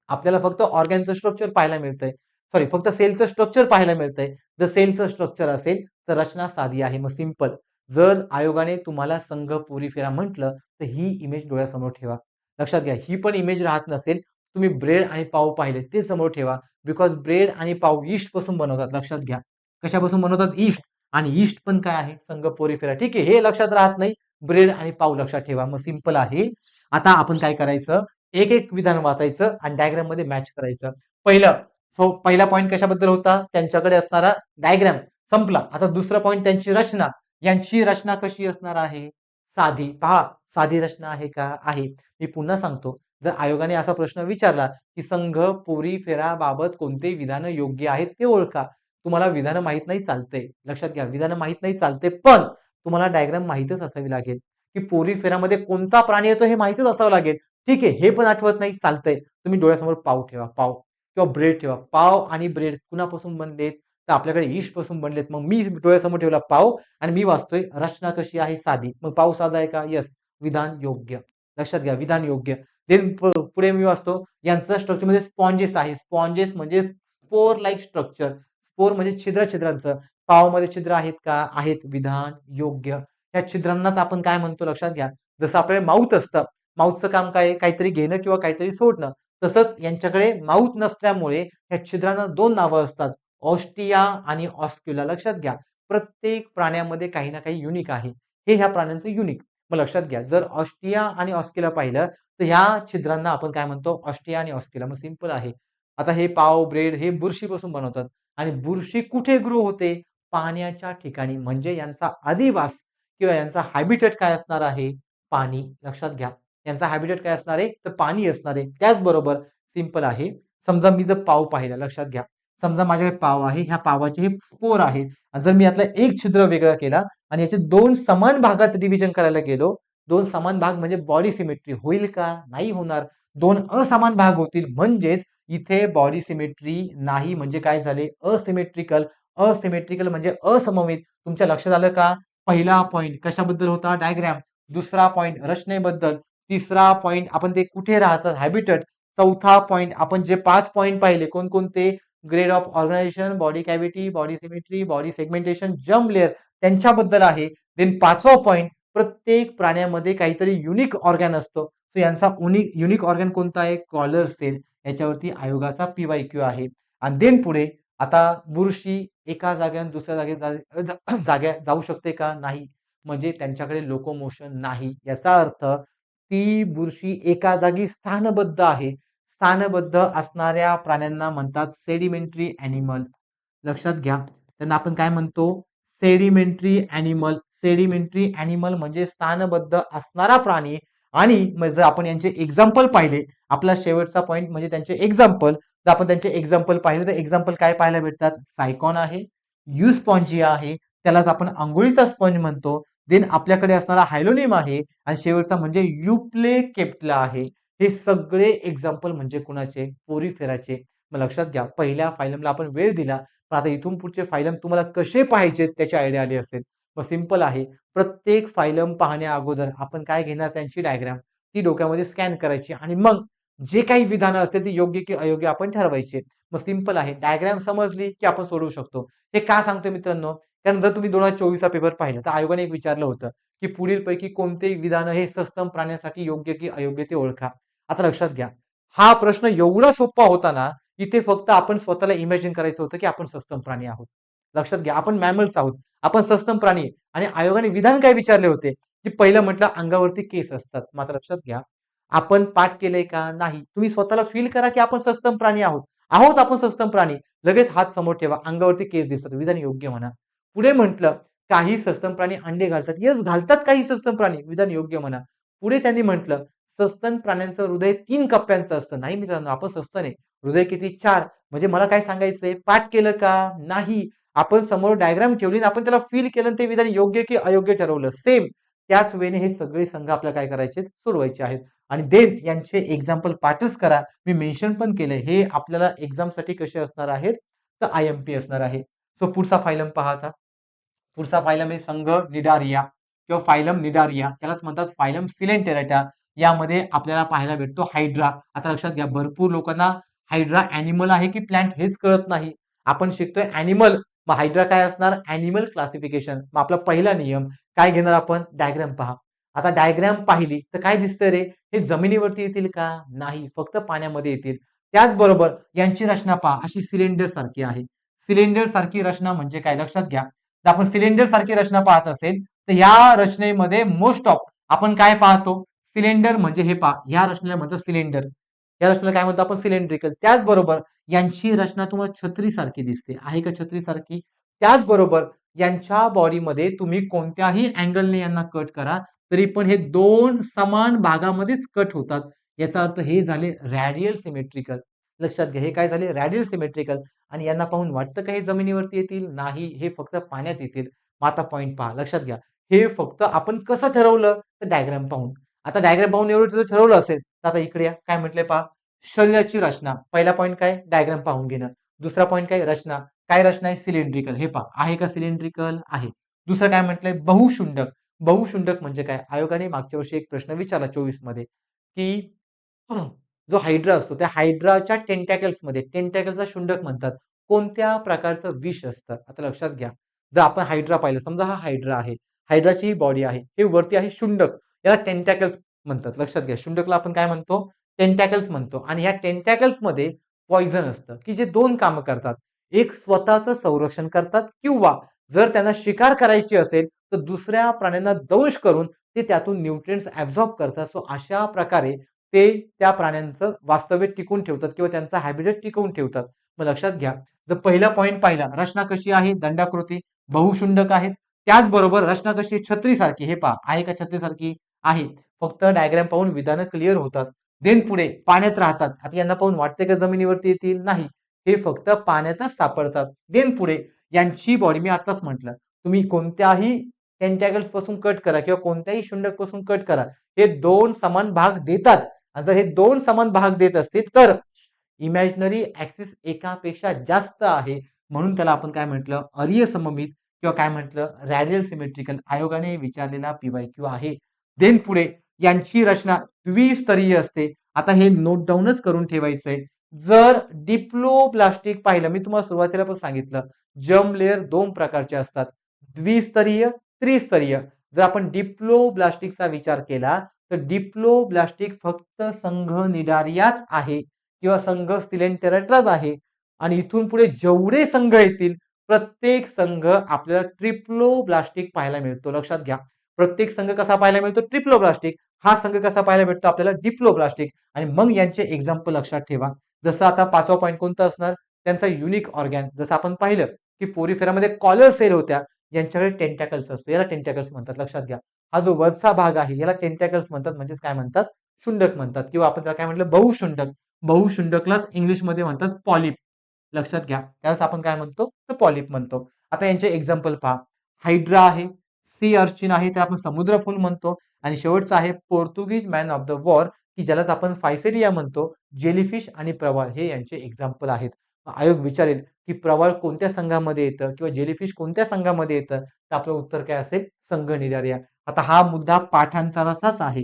आपल्याला फक्त ऑर्गॅनचं स्ट्रक्चर पाहायला मिळतंय. फक्त सेलचं स्ट्रक्चर पाहायला मिळतंय. जर सेलचं स्ट्रक्चर असेल तर रचना साधी आहे. मग सिंपल. जर आयोगाने तुम्हाला संघ पोरीफेरा म्हटलं तर ही इमेज डोळ्यासमोर ठेवा. लक्षात घ्या, ही पण इमेज राहत नसेल, तुम्ही ब्रेड आणि पाव पाहिले ते समोर ठेवा. बिकॉज ब्रेड आणि पाव ईस्ट पासून बनवतात. लक्षात घ्या, कशापासून बनवतात? ईस्ट. आणि ईस्ट पण काय आहे? संघ पोरीफेरा. ठीक आहे, हे लक्षात राहत नाही, ब्रेड आणि पाव लक्षात ठेवा. मग सिंपल आहे. आता आपण काय करायचं? एक एक विधान वाचायचं आणि डायग्राम मध्ये मॅच करायचं. पहिला पॉईंट कशाबद्दल होता? त्यांच्याकडे असणारा डायग्राम. संपला. आता दुसरा पॉईंट त्यांची रचना. यांची रचना कशी असणार आहे? साधी पहा, साधी रचना आहे का? आहे. मी पुन्हा सांगतो, जर आयोगाने असा प्रश्न विचारला, की संघ पोरी फेऱ्याबाबत कोणते विधान योग्य आहेत ते ओळखा. तुम्हाला विधानं माहीत नाही चालतंय. लक्षात घ्या, विधानं माहीत नाही चालते, पण तुम्हाला डायग्राम माहीतच असावी लागेल, की पोरी फेऱ्यामध्ये कोणता प्राणी येतो हे माहीतच असावं लागेल. ठीक आहे, हे पण आठवत नाही चालतंय. तुम्ही डोळ्यासमोर पाव ठेवा, पाव किंवा ब्रेड ठेवा. पाव आणि ब्रेड कुणापासून बनलेत? तर आपल्याकडे यीस्टपासून बनलेत. मग मी डोळ्यासमोर ठेवला पाव आणि मी वाचतोय रचना कशी आहे? साधी. मग पाव साधा आहे का? येस. विधान योग्य. लक्षात घ्या, विधान योग्य. देन पुढे मी वाचतो यांचं स्ट्रक्चरमध्ये स्पॉन्जेस आहे. स्पॉन्जेस म्हणजे स्पोर लाइक स्ट्रक्चर. स्पोर म्हणजे छिद्र-छिद्रांचं. पावमध्ये छिद्र आहेत का? आहेत. विधान योग्य. त्या छिद्रांनाच आपण काय म्हणतो लक्षात घ्या. जसं आपल्याला माउथ असतं. माउथचं काम काय आहे? काहीतरी घेणं किंवा काहीतरी सोडणं. तसंच यांच्याकडे माउथ नसल्यामुळे या छिद्रांना 2 नावं असतात. ऑस्टिया आणि ऑस्क्युला. लक्षात घ्या. प्रत्येक प्राण्यामध्ये काही ना काही युनिक आहे. हे ह्या प्राण्यांचं युनिक. मग लक्षात घ्या, जर ऑस्टिया आणि ऑस्क्युला पाहिलं, तर ह्या छिद्रांना आपण काय म्हणतो? ऑस्टिया आणि ऑस्क्युला. मग सिंपल आहे. आता हे पाव, ब्रेड हे बुरशीपासून बनवतात आणि बुरशी कुठे ग्रो होते? पाण्याच्या ठिकाणी. म्हणजे यांचा अधिवास किंवा यांचा हॅबिटेट काय असणार आहे? पाणी. लक्षात घ्या. यांचा हॅबिटेट काय असणार आहे? तर पाणी असणार आहे. त्याचबरोबर सिंपल आहे. समजा मी जर पाव पाहिला, लक्षात घ्या. समजा माझ्याकडे पाव आहे. ह्या पावाचे हे स्पोर आहेत. आणि जर मी यातला एक छिद्र वेगळा केला आणि याचे 2 समान भागात डिव्हिजन करायला गेलो, 2 समान भाग म्हणजे बॉडी सिमेट्री होईल का? नाही होणार. 2 असमान भाग होतील म्हणजेच इथे बॉडी सिमेट्री नाही म्हणजे काय झाले? असिमेट्रिकल. असिमेट्रिकल म्हणजे असममित. तुमच्या लक्षात आलं का? पहिला पॉइंट कशाबद्दल होता? डायग्राम. दुसरा पॉइंट रचनेबद्दल. तिसरा पॉइंट आपण ते कुठे राहतात? हॅबिटेट. चौथा पॉइंट आपण जे 5 पॉइंट पाहिले कोणकोणते? Grade of organisation, body cavity, body symmetry, body segmentation, germ layer त्यांच्याबद्दल आहे. देन 5वा पॉइंट प्रत्येक प्राण्यामध्ये काहीतरी युनिक ऑर्गन असतो. सो यांचा युनिक ऑर्गन कोणता आहे? Collar cell. याच्यावरती आयोगाचा PYQ आहे. आणि देन पुढे आता बुरशी एका जागेवरून दुसऱ्या जाग्या जाऊ शकते का? नाही. म्हणजे त्यांच्याकडे लोकोमोशन नाही. याचा अर्थ ती बुरशी एका जागी स्थानबद्ध आहे. स्थानबद्ध असणाऱ्या प्राण्यांना म्हणतात सेडिमेंटरी ॲनिमल. लक्षात घ्या. त्यांना आपण काय म्हणतो? Sedimentary animal. सेडिमेंटरी ॲनिमल म्हणजे स्थानबद्ध असणारा प्राणी आणि मग जर आपण यांचे एक्झाम्पल पाहिले, आपला शेवटचा पॉइंट म्हणजे त्यांचे एक्झाम्पल. जर आपण त्यांचे एक्झाम्पल पाहिले तर एक्झाम्पल काय पाहायला भेटतात? सायकॉन आहे, युस्पॉन्जिया आहे, त्यालाच आपण अंघोळीचा स्पंज म्हणतो. देन आपल्याकडे असणारा हायलोनिम आहे आणि शेवटचा म्हणजे युप्लेकेप्टला आहे. हे सगळे एक्झाम्पल म्हणजे कुणाचे? पोरीफेराचे. मग लक्षात घ्या, पहिल्या फायलमला आपण वेळ दिला, पण आता इथून पुढचे फायलम तुम्हाला कसे पाहायचे त्याची आयडिया आली असेल. मग सिंपल आहे. प्रत्येक फायलम पाहण्या अगोदर आपण काय घेणार? त्यांची डायग्राम. ती डोक्यामध्ये स्कॅन करायची आणि मग जे काही विधानं असेल ती योग्य की अयोग्य आपण ठरवायचे. मग सिंपल आहे. डायग्राम समजली की आपण सोडवू शकतो. हे का सांगतोय मित्रांनो? कारण जर तुम्ही 2024 पेपर पाहिला तर आयोगाने एक विचारलं होतं, की पुढीलपैकी कोणते विधान हे सस्तन प्राण्यासाठी योग्य की अयोग्य ते ओळखा. आता लक्षात घ्या. हा प्रश्न एवढा सोपा होता ना, इथे फक्त आपण स्वतःला इमॅजिन करायचं होतं, की आपण सस्तन प्राणी आहोत. लक्षात घ्या, आपण मॅमल्स आहोत. आपण सस्तन प्राणी आहे. आणि आयोगाने विधान काय विचारले होते, की पहिलं म्हटलं अंगावरती केस असतात. मात्र लक्षात घ्या, आपण पाठ केलंय का? नाही. तुम्ही स्वतःला फील करा, की आपण सस्तन प्राणी आहोत. आहोत आपण सस्तन प्राणी. लगेच हात समोर ठेवा. अंगावरती केस दिसतात. विधान योग्य म्हणा. पुढे म्हटलं, काही सस्तन प्राणी अंडे घालतात. येस, घालतात काही सस्तन प्राणी. विधान योग्य म्हणा. पुढे त्यांनी म्हटलं, सस्तन प्राण्यांचं हृदय 3 कप्प्यांचं असतं. नाही मित्रांनो, आपण सस्तन आहे. हृदय किती? 4. म्हणजे मला काय सांगायचंय? पाठ केलं का? नाही. आपण समोर डायग्राम ठेवली आणि आपण त्याला फील केलं आणि ते विधान योग्य की अयोग्य ठरवलं. सेम त्याच वेळेने हे सगळे संघ आपल्याला काय करायचे? सोडवायचे आहेत. आणि देन यांचे एक्झाम्पल पाठच करा. मी मेन्शन पण केलंय. हे आपल्याला एक्झामसाठी कसे असणार आहेत? तर IMP असणार आहे. सो पुढचा फायलम पहा आता. पुढचा फायलम आहे संघ निडारिया किंवा फायलम निडारिया. त्यालाच म्हणतात फायलम सिलेंटेरेटा. यामध्ये आपल्याला पाहायला भेटतो हायड्रा. आता लक्षात घ्या, भरपूर लोकांना हायड्रा ॲनिमल आहे की प्लांट हेच कळत नाही. आपण शिकतोय ॲनिमल. मग हायड्रा काय असणार? Animal classification. मग आपला पहिला नियम काय घेणार आपण? डायग्राम पहा. आता डायग्राम पाहिली तर काय दिसतं रे? हे जमिनीवरती येतील का? नाही, फक्त पाण्यामध्ये येतील. त्याचबरोबर यांची रचना पहा, अशी सिलेंडर सारखी आहे. सिलेंडर सारखी रचना म्हणजे काय? लक्षात घ्या. जर आपण सिलेंडर सारखी रचना पाहत असेल तर या रचनेमध्ये मोस्ट ऑफ आपण काय पाहतो? सिलेंडर म्हणजे हे पहा, या रचनेला म्हणतात सिलेंडर. या रचनेला काय म्हणतो आपण? सिलेंड्रिकल. त्याचबरोबर यांची रचना तुम्हाला छत्री सारखी दिसते. आहे का छत्री सारखी? त्याचबरोबर यांच्या बॉडीमध्ये तुम्ही कोणत्याही अँगलने यांना कट करा, तरी पण हे दोन समान भागामध्येच कट होतात. याचा अर्थ हे झाले रॅडियल सिमेट्रिकल. लक्षात घ्या, हे काय झाले रॅडियल सिमेट्रिकल. आणि यांना पाहून वाटतं का हे जमिनीवरती येतील? नाही, हे फक्त पाण्यात येतील. मग आता पॉइंट पहा, लक्षात घ्या. हे फक्त आपण कसं ठरवलं? तर डायग्राम पाहून. आता डायग्राम पाहून एवढं जर ठरवलं असेल, तर आता इकडे या. काय म्हटलंय पहा, शरीराची रचना. पहिला पॉइंट काय? डायग्राम पाहून घेणं. दुसरा पॉइंट काय? रचना. काय रचना आहे? सिलेंड्रिकल. हे पहा, आहे का सिलेंड्रिकल? आहे. दुसरं काय म्हटलंय? बहुशुंडक. बहुशुंडक म्हणजे काय? आयोगाने मागच्या वर्षी एक प्रश्न विचारला 24 मध्ये, की जो हायड्रा असतो त्या हायड्राच्या टेंटॅकल्समध्ये, टेंटॅकल्सला शुंडक म्हणतात, कोणत्या प्रकारचं विष असतं? आता लक्षात घ्या, जर आपण हायड्रा पाहिलं, समजा हा हायड्रा आहे, हायड्राची ही बॉडी आहे, हे वरती आहे शुंडक, याला टेंटॅकल्स म्हणतात. लक्षात घ्या, शुंडकला आपण काय म्हणतो? टेंटॅकल्स म्हणतो. आणि ह्या टेंटॅकल्स मध्ये पॉइझन असतं, की जे दोन कामं करतात. एक स्वतःचं संरक्षण करतात, किंवा जर त्यांना शिकार करायची असेल तर दुसऱ्या प्राण्यांना दंश करून ते त्यातून न्यूट्रिएंट्स ऍब्झॉर्ब करतात. सो अशा प्रकारे ते त्या प्राण्यांचं वास्तव्य टिकून ठेवतात किंवा त्यांचा हॅबिटेट टिकवून ठेवतात. मग लक्षात घ्या, जर पहिला पॉइंट पाहिला, रचना कशी आहे? दंडाकृती, बहुशुंडक आहेत. त्याचबरोबर रचना कशी? छत्रीसारखी. हे पहा, आहे का छत्रीसारखी? आहे. फक्त डायग्राम पाहून विधानं क्लिअर होतात. देन पुढे पाण्यात राहतात. आता यांना पाहून वाटते का जमिनीवरती येतील? नाही, हे फक्त पाण्यातच सापडतात. देन पुढे यांची बॉडी, मी आताच म्हटलं, तुम्ही कोणत्याही टेंटॅकल्स पासून कट करा किंवा कोणत्याही शुंडक पासून कट करा, हे दोन समान भाग देतात. आणि जर हे दोन समान भाग देत असतील तर इमॅजिनरी ऍक्सिस एकापेक्षा जास्त आहे, म्हणून त्याला आपण काय म्हटलं? अरीय सममित किंवा काय म्हटलं? Radial symmetrical. आयोगाने विचारलेला PYQ आहे. देन पुढे यांची रचना द्विस्तरीय असते. आता हे नोट डाऊनच करून ठेवायचंय. जर डिप्लोब्लास्टिक पाहिलं, मी तुम्हाला सुरुवातीला पण सांगितलं, जर्म लेअर दोन प्रकारचे असतात, द्विस्तरीय, त्रिस्तरीय. जर आपण डिप्लोब्लास्टिकचा विचार केला तर डिप्लोब्लास्टिक फक्त संघ निडारियाच आहे किंवा संघ सिलेंटेरेट्राच आहे. आणि इथून पुढे जेवढे संघ येतील, प्रत्येक संघ आपल्याला ट्रिप्लोब्लास्टिक पाहायला मिळतो. लक्षात घ्या, प्रत्येक संघ कसा पाहायला मिळतो? ट्रिप्लोब्लास्टिक. हा संघ कसा पाहायला भेटतो आपल्याला? डिप्लोब्लास्टिक. आणि मग यांचे एक्झाम्पल लक्षात ठेवा. जसं आता पाचवा पॉईंट कोणता असणार? त्यांचा युनिक ऑर्गॅन. जसं आपण पाहिलं की पोरिफेरामध्ये कॉलर सेल होत्या, यांच्याकडे टेंटॅकल्स असतो, याला टेंटॅकल्स म्हणतात. लक्षात घ्या, हा जो वरचा भाग आहे याला टेंटॅकल्स म्हणतात, म्हणजेच काय म्हणतात? शुंडक म्हणतात. किंवा आपण त्याला काय म्हटलं? बहुशुंडक. बहुशुंडकलाच इंग्लिशमध्ये म्हणतात पॉलिप. लक्षात घ्या, त्यालाच आपण काय म्हणतो? तर पॉलिप म्हणतो. आता यांचे एक्झाम्पल पहा. हायड्रा आहे, सी अर्चिन आहे, ते आपण समुद्र फुल म्हणतो. आणि शेवटचा आहे पोर्तुगीज मॅन ऑफ द वॉर, की ज्यालाच आपण फायसेरिया म्हणतो. जेलीफिश आणि प्रवाळ हे यांचे एक्झाम्पल आहेत. आयोग विचारेल की प्रवाळ कोणत्या संघामध्ये येतं किंवा जेलीफिश कोणत्या संघामध्ये येतं, तर आपलं उत्तर काय असेल? संघ निरारिया. आता हा मुद्दा पाठांतराचाच आहे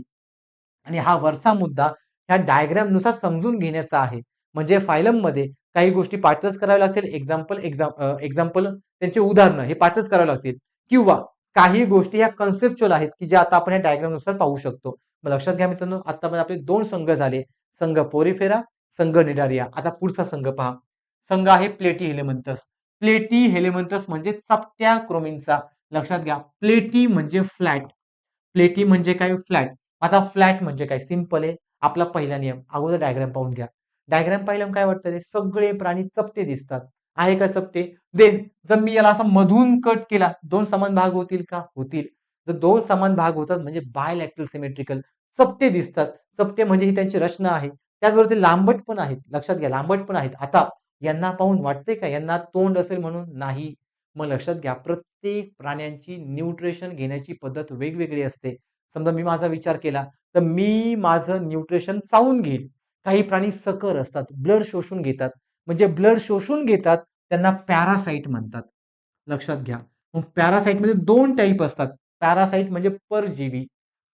आणि हा वरचा मुद्दा ह्या डायग्राम नुसार समजून घेण्याचा आहे. म्हणजे फायलम मध्ये काही गोष्टी पाठच कराव्या लागतील, एक्झाम्पल त्यांचे उदाहरणं हे पाठच करावे लागतील, किंवा काही गोष्टी ह्या कन्सेप्च्युअल आहेत की ज्या आता आपण या डायग्राम नुसार पाहू शकतो. मग लक्षात घ्या मित्रांनो, आता आपले दोन संघ झाले, संघ पोरिफेरा, संघ निडारिया. आता पुढचा संघ पहा, संघ आहे प्लेटी हेलेमंथस. प्लेटी हेलेमंथस म्हणजे चपट्या क्रोमीनचा. लक्षात घ्या, प्लेटी म्हणजे फ्लॅट. प्लेटी म्हणजे काय? फ्लॅट. आता फ्लॅट म्हणजे काय? सिंपल आहे. आपला पहिला नियम, अगोदर डायग्राम पाहून घ्या. डायग्राम पाहिल्यावर काय वाटतं? रे सगळे प्राणी चपटे दिसतात. आहे का चपटे? देन जर मी याला असा मधून कट केला, दोन समान भाग होतील का? होतील. जर दोन समान भाग होतात म्हणजे बायलॅटरल सिमेट्रिकल. चपटे दिसतात. चपटे म्हणजे ही त्यांची रचना आहे. त्याचबरोबर ते लांबट पण आहेत. लक्षात घ्या, लांबट पण आहेत. आता यांना पाहून वाटते का यांना तोंड असेल म्हणून? नाही. मग लक्षात घ्या, प्रत्येक प्राण्यांची न्यूट्रिशन घेण्याची पद्धत वेगवेगळी असते. समजा मी माझा विचार केला तर मी माझं न्यूट्रिशन चावून घेईल. काही प्राणी सकर असतात, ब्लड शोषून घेतात. म्हणजे ब्लड शोषून घेतात त्यांना पॅरासाइट म्हणतात. लक्षात घ्या. मग पॅरासाइट मध्ये दोन टाईप असतात. पॅरासाइट म्हणजे परजीवी.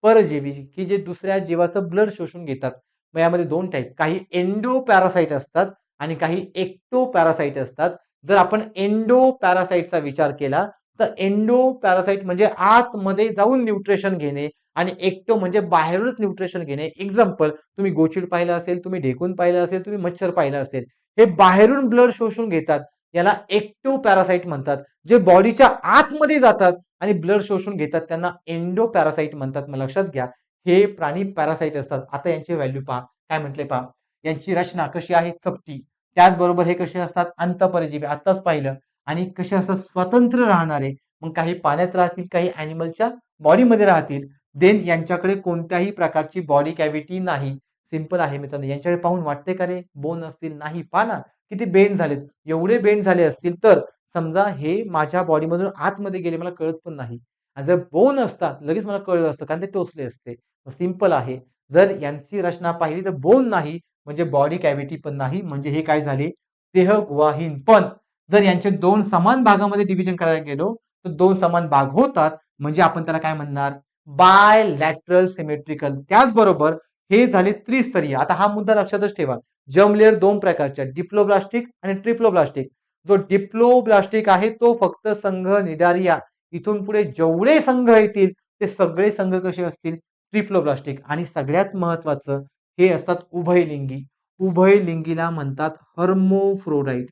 परजीवी की जे दुसऱ्या जीवाचं ब्लड शोषून घेतात. मग यामध्ये दोन टाईप, काही एंडो पॅरासाइट असतात आणि काही एक्टो पॅरासाइट असतात. जर आपण एंडो पॅरासाइटचा विचार केला तर एंडो पॅरासाइट म्हणजे आतमध्ये जाऊन न्यूट्रिशन घेणे आणि एक्टो म्हणजे बाहेरूनच न्यूट्रिशन घेणे. एक्झाम्पल, तुम्ही गोचिड पाहिलं असेल, तुम्ही ढेकून पाहिलं असेल, तुम्ही मच्छर पाहिलं असेल, हे बाहेरून ब्लड शोषून घेतात, याला एक्टो पॅरासाइट म्हणतात. जे बॉडीच्या आतमध्ये जातात आणि ब्लड शोषून घेतात त्यांना एंडो पॅरासाइट म्हणतात. मग लक्षात घ्या, हे प्राणी पॅरासाइट असतात. आता यांची व्हॅल्यू पहा, काय म्हटले पहा, यांची रचना कशी आहे? चपटी. त्याचबरोबर हे कसे असतात? अंतःपरजीवी, आताच पाहिलं. आणि कसे असतात? स्वतंत्र राहणारे. मग काही पाण्यात राहतील, काही अॅनिमलच्या बॉडीमध्ये राहतील. देन यांच्याकडे कोणत्याही प्रकारची बॉडी कॅव्हिटी नाही. सिंपल आहे मित्रांनो. यांच्याकडे पाहून वाटते का रे बोन असतील? नाही. पहा ना किती बेंड झालेत. एवढे बेंड झाले असतील तर समजा हे माझ्या बॉडीमधून आतमध्ये गेले मला कळत पण नाही. आणि जर बोन असतात लगेच मला कळलं असतं कारण ते टोचले असते. सिंपल आहे. जर यांची रचना पाहिली तर बोन नाही म्हणजे बॉडी कॅव्हिटी पण नाही म्हणजे हे काय झाले देहगुहाहीन. पण जर यांचे दोन समान भागामध्ये डिव्हिजन करायला गेलो तर दोन समान भाग होतात म्हणजे आपण त्याला काय म्हणणार बायलॅटरल सिमेट्रिकल. त्याचबरोबर हे झाले त्रिस्तरीय. आता हा मुद्दा लक्षातच ठेवा. जर्म लेअर दोन प्रकारच्या डिप्लोब्लास्टिक आणि ट्रिप्लोब्लास्टिक. जो डिप्लोब्लास्टिक आहे तो फक्त संघ निडारिया. इथून पुढे जेवढे संघ येतील ते सगळे संघ कसे असतील ट्रिप्लोब्लास्टिक. आणि सगळ्यात महत्वाचं हे असतात उभयलिंगी. उभयलिंगीला म्हणतात हर्मोफ्रोडाईट.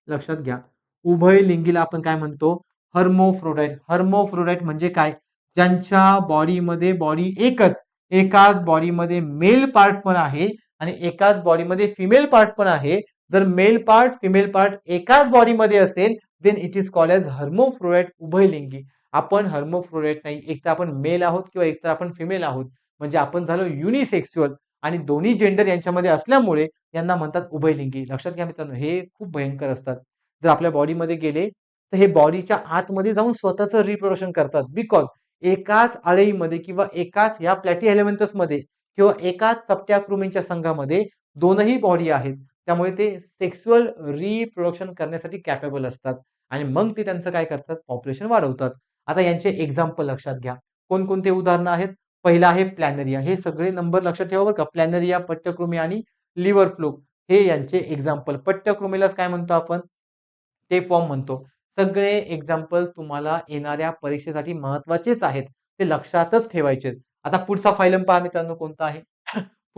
लक्षात घ्या. उभयलिंगीला आपण काय म्हणतो हर्मोफ्रोडाईट. हर्मोफ्रोडाईट म्हणजे काय ज्यांच्या बॉडीमध्ये बॉडी एकच एकाच बॉडीमध्ये मेल पार्ट पण आहे आणि एकाच बॉडीमध्ये फिमेल पार्ट पण आहे. जर मेल पार्ट फिमेल पार्ट एकाच बॉडीमध्ये असेल then it is called as hermaphrodite उभयलिंगी. आपण हर्मोफ्रोडाईट नाही. एक तर आपण मेल आहोत किंवा एक तर आपण फिमेल आहोत म्हणजे आपण झालो युनिसेक्सुअल आणि दोन्ही जेंडर यांच्यामध्ये असल्यामुळे यांना म्हणतात उभयलिंगी. लक्षात घ्या मित्रांनो हे खूप भयंकर असतात. जर आपल्या बॉडीमध्ये गेले तर हे बॉडीच्या आतमध्ये जाऊन स्वतःचं रिप्रोडक्शन करतात बिकॉज एकाच अळईमध्ये किंवा एकाच या प्लॅटी एलिमेंटस मध्ये किंवा एकाच चपट्या कृमींच्या संघामध्ये दोनही बॉडी आहेत. त्यामुळे ते सेक्सुअल रिप्रोडक्शन करण्यासाठी कॅपेबल असतात आणि मग ते त्यांचं काय करतात पॉप्युलेशन वाढवतात. आता यांचे एक्झाम्पल लक्षात घ्या. कोणकोणते उदाहरणं आहेत. पहिला आहे प्लॅनरिया. हे सगळे नंबर लक्षात ठेवा बरं का. प्लॅनरिया पट्टकृमी आणि लिव्हर फ्लू हे यांचे एक्झाम्पल. पट्टकृमीलाच काय म्हणतो आपण टेपवॉर्म म्हणतो. सगळे एक्झाम्पल तुम्हाला येणाऱ्या परीक्षेसाठी महत्वाचेच आहेत. ते लक्षातच ठेवायचे. आता पुढचा फायलम पहा मित्रांनो कोणता आहे.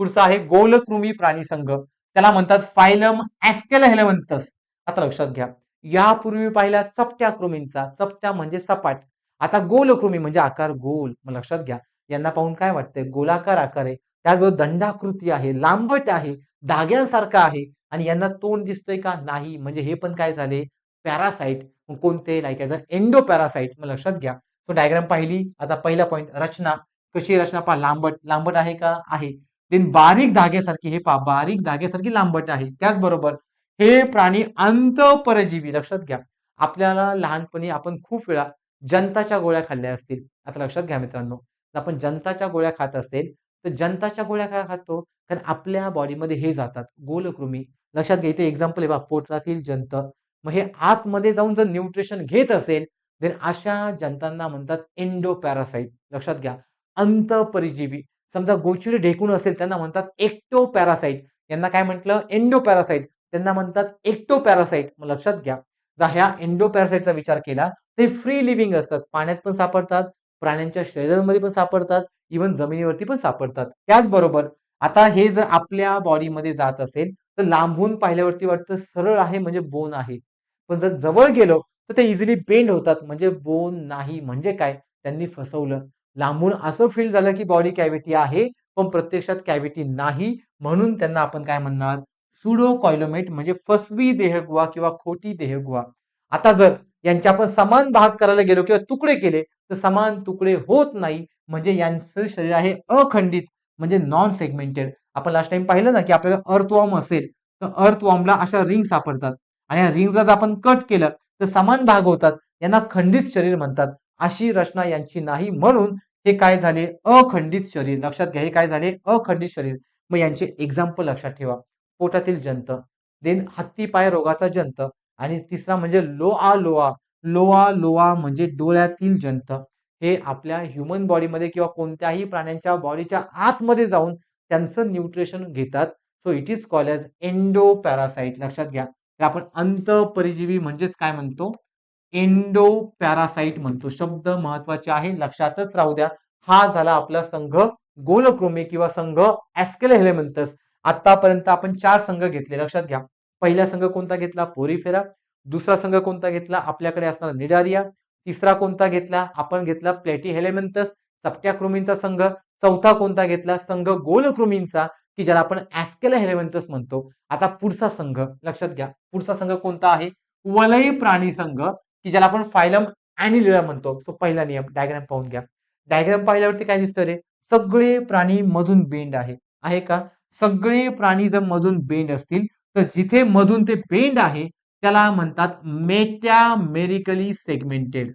पुढचा आहे गोलकृमी प्राणी संघ. त्याला म्हणतात फायलम ॲस्केलहेलेवंथस. आता लक्षात घ्या. यापूर्वी पाहिला चपट्या कृमींचा. चपट्या म्हणजे सपाट. आता गोलकृमी म्हणजे आकार गोल. मग लक्षात घ्या. यांना पाहून काय वाटतंय गोलाकार आकार आहे. त्याचबरोबर दंडाकृती आहे, लांबट आहे, धाग्यांसारखा आहे आणि यांना तोंड दिसतंय का? नाही. म्हणजे हे पण काय झाले पॅरासाइट. कोणते like as a endo parasite. मग लक्षात घ्या. तो डायग्राम पाहिली. आता पहिला पॉइंट रचना. कशी रचना पहा लांबट. लांबट आहे का? आहे. देन बारीक धाग्यासारखी हे पहा बारीक धाग्यासारखी लांबट आहे. त्याचबरोबर हे प्राणी अंतःपरजीवी. लक्षात घ्या. आपल्याला लहानपणी आपण खूप वेळा जंताच्या गोळ्या खाल्ल्या असतील. आता लक्षात घ्या मित्रांनो. जर आपण जंताच्या गोळ्या खात असेल तर जंताच्या गोळ्या का खातो? कारण आपल्या बॉडीमध्ये हे जातात गोलकृमी. लक्षात घ्या इथे एक्झाम्पल आहे पहा पोटातील जंत. मग हे आतमध्ये जाऊन जर न्यूट्रिशन घेत असेल तर अशा जंतांना म्हणतात एंडो पॅरासाइट. लक्षात घ्या. अंतःपरजीवी. समजा गोचिडी ढेकून असेल त्यांना म्हणतात एक्टो पॅरासाइट. यांना काय म्हटलं एंडो पॅरासाइट. त्यांना म्हणतात एक्टो पॅरासाइट. मग लक्षात घ्या. जर ह्या एंडो पॅरासाइटचा विचार केला ते फ्री लिव्हिंग असतात. पाण्यात पण सापडतात, प्राण्यांच्या शरीरामध्ये पण सापडतात, इव्हन जमिनीवरती पण सापडतात. त्याचबरोबर आता हे जर आपल्या बॉडीमध्ये जात असेल तर लांबून पाहिल्यावरती वाटतं सरळ आहे म्हणजे बोन आहे. पण जर जवळ गेलो तर ते इझिली बेंड होतात म्हणजे बोन नाही. म्हणजे काय त्यांनी फसवलं. लांबून असं फील झालं की बॉडी कॅव्हिटी आहे पण प्रत्यक्षात कॅव्हिटी नाही. म्हणून त्यांना आपण काय म्हणणार सुडो कॉइलोमेट म्हणजे फसवी देहगुहा किंवा खोटी देहगुहा. आता जर यांचे आपण समान भाग करायला गेलो किंवा तुकडे केले तर समान तुकडे होत नाही म्हणजे यांचं शरीर आहे अखंडित म्हणजे नॉन सेगमेंटेड. आपण लास्ट टाइम पाहिलं ना की आपल्याला अर्थवॉर्म असेल तर अर्थवॉर्मला अशा रिंग सापडतात आणि या रिंगला जर आपण कट केलं तर समान भाग होतात. यांना खंडित शरीर म्हणतात. अशी रचना यांची नाही म्हणून हे काय झाले अखंडित शरीर. लक्षात घ्या हे काय झाले अखंडित शरीर. मग यांचे एक्झाम्पल लक्षात ठेवा. पोटातील जंत, देन हत्तीपाय रोगाचा जंत आणि तिसरा म्हणजे लोआ लोआ. लोआ लोआ म्हणजे डोळ्यातील जंत. हे आपल्या ह्युमन बॉडीमध्ये किंवा कोणत्याही प्राण्यांच्या बॉडीच्या आतमध्ये जाऊन त्यांचं न्यूट्रिशन घेतात. So it is called as endoparasite. लक्षात घ्या. तर आपण अंतःपरजीवी म्हणजेच काय म्हणतो एंडो पॅरासाइट म्हणतो. शब्द महत्वाचे आहे लक्षातच राहू द्या. हा झाला आपला संघ गोलकृमी किंवा संघ ॲस्केलहेलेमंथस. आतापर्यंत आपण 4 संघ घेतले. लक्षात घ्या. पहिला संघ कोणता घेतला पोरीफेरा. दुसरा संघ कोणता घेतला आपल्याकडे असणारा निडारिया. तिसरा कोणता घेतला आपण घेतला प्लॅटीहेलेमंथस चपट्या कृमींचा संघ. चौथा कोणता घेतला संघ गोलकृमींचा की ज्याला आपण ॲस्केलहेलेमंथस म्हणतो. आता पुढचा संघ लक्षात घ्या. पुढचा संघ कोणता आहे वलय प्राणी संघ की ज्याला आपण फायलम ॲनिलिडा म्हणतो. सो पहिला नियम डायग्राम पाहून घ्या. डायग्राम पाहिल्यावरती काय दिसतं रे? सगळे प्राणी मधून बेंड आहे का? सगळे प्राणी जर मधून बेंड असतील तर जिथे मधून ते बेंड आहे त्याला म्हणतात मेटॅमेरिकली सेगमेंटेड.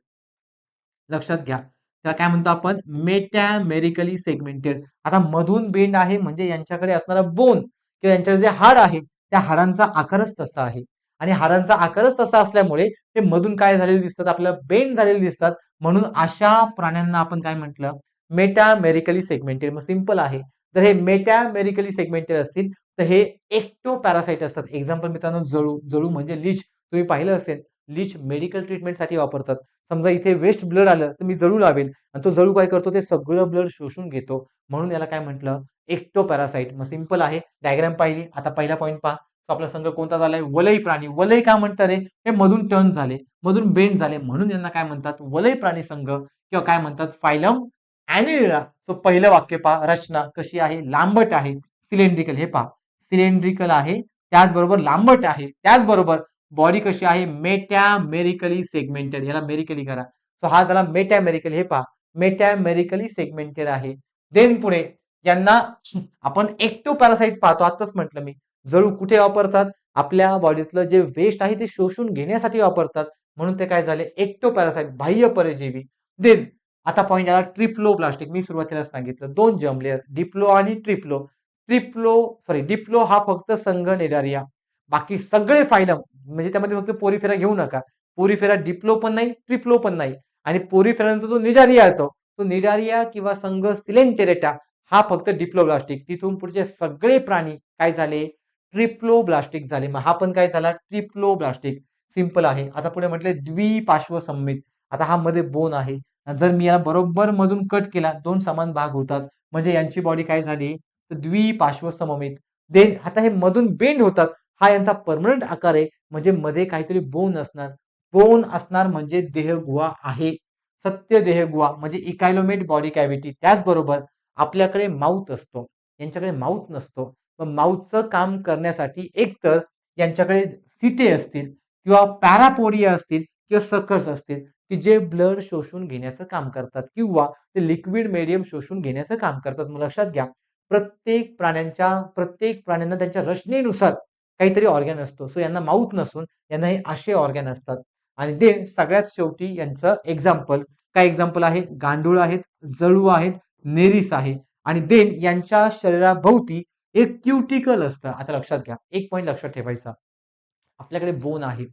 लक्षात घ्या. त्याला काय म्हणतो आपण? मेटॅमेरिकली सेगमेंटेड. आता मधून बेंड आहे म्हणजे यांच्याकडे असणारा बोन किंवा यांच्याकडे जे हाड आहे त्या हाडांचा आकारच तसा आहे आणि हाडांचा आकारच तसा असल्यामुळे ते मधून काय झालेले दिसतात? आपल्याला बेंड झालेले दिसतात. म्हणून अशा प्राण्यांना आपण काय म्हटलं? Metamerically segmented. मग सिंपल आहे. जर हे मेटामेरिकली सेगमेंटेड असतील तर हे एक्टो पॅरासाइट असतात. एक्झाम्पल मित्रांनो, जळू. जळू म्हणजे लीच. तुम्ही पाहिलं असेल, लीच मेडिकल ट्रीटमेंटसाठी वापरतात. समजा इथे वेस्ट ब्लड आलं तर मी जळू लावेल आणि तो जळू काय करतो? ते सगळं ब्लड शोषून घेतो. म्हणून याला काय म्हटलं? Ectoparasite. मग सिंपल आहे. डायग्राम पाहिली. आता पहिला पॉईंट पहा. तो आपला संघ कोणता झालाय? वलय प्राणी. वलय का म्हणतात रे? हे मधून टर्न झाले, मधून बेंड झाले, म्हणून यांना काय म्हणतात? वलय प्राणी संघ किंवा काय म्हणतात? फायलम ॲनिलिडा. तो पहिलं वाक्य पहा. रचना कशी आहे? लांबट आहे, सिलेंड्रिकल. हे पहा, सिलेंड्रिकल आहे, त्याचबरोबर लांबट आहे, त्याचबरोबर बॉडी कशी आहे? मेटॅमेरिकली सेगमेंटेड. याला मेरिकली करा. सो हा झाला मेटॅमेरिकल. हे पहा, मेटॅमेरिकली सेगमेंटेड आहे. देन पुढे यांना आपण एक्टो पॅरासाइट पाहतो. आताच म्हटलं मी. जळू कुठे वापरतात? आपल्या बॉडीतलं जे वेस्ट आहे ते शोषून घेण्यासाठी वापरतात. म्हणून ते काय झाले? एक्टो पॅरासाइट, बाह्य परजीवी. देन आता पॉईंट आला ट्रिप्लोब्लास्टिक. मी सुरुवातीला सांगितलं 2 जर्म लेअर, डिप्लो आणि ट्रिप्लो. डिप्लो हा फक्त संघ निडारिया. बाकी सगळे फायलम म्हणजे त्यामध्ये फक्त पोरीफेरा घेऊ नका. पोरीफेरा डिप्लो पण नाही, ट्रिप्लो पण नाही. आणि पोरीफेरानंतर जो निडारिया येतो तो निडारिया किंवा संघ सिलेंटेरेटा हा फक्त डिप्लोब्लास्टिक. तिथून पुढचे सगळे प्राणी काय झाले? ट्रिप्लोब्लास्टिक झाले. मग हा पण काय झाला? ट्रिप्लोब्लास्टिक. सिंपल आहे. आता पुढे म्हटले द्विपार्श्व सममित. आता हा मध्ये बोन आहे. जर मी याला बरोबर मधून कट केला, 2 समान भाग होतात. म्हणजे यांची बॉडी काय झाली? तर द्विपार्श्व सममित. देन आता हे मधून बेंड होतात. हा यांचा परमनंट आकार आहे. म्हणजे मध्ये काहीतरी बोन असणार. बोन असणार म्हणजे देहगुहा आहे. सत्य देहगुहा म्हणजे इकायलोमेट बॉडी कॅव्हिटी. त्याचबरोबर आपल्याकडे माउथ असतो. यांच्याकडे माउथ नसतो. मग माउथचं काम करण्यासाठी एकतर यांच्याकडे सिटे असतील किंवा पॅरापोडिया असतील किंवा सकर्स असतील की जे ब्लड शोषून घेण्याचं काम करतात किंवा ते लिक्विड मीडियम शोषून घेण्याचं काम करतात. मग लक्षात घ्या, प्रत्येक प्राण्यांना त्यांच्या रचनेनुसार काहीतरी ऑर्गॅन असतो. सो यांना माउथ नसून यांना हे असे ऑर्गॅन असतात. आणि देन सगळ्यात शेवटी यांचं एक्झाम्पल काय? एक्झाम्पल आहे गांडूळ आहेत, जळू आहेत, नेरिस आहे आणि देन यांच्या शरीराभोवती एक क्युटिकल असतं. आता लक्षात घ्या, एक पॉईंट लक्षात ठेवायचा. आपल्याकडे बोन आहे.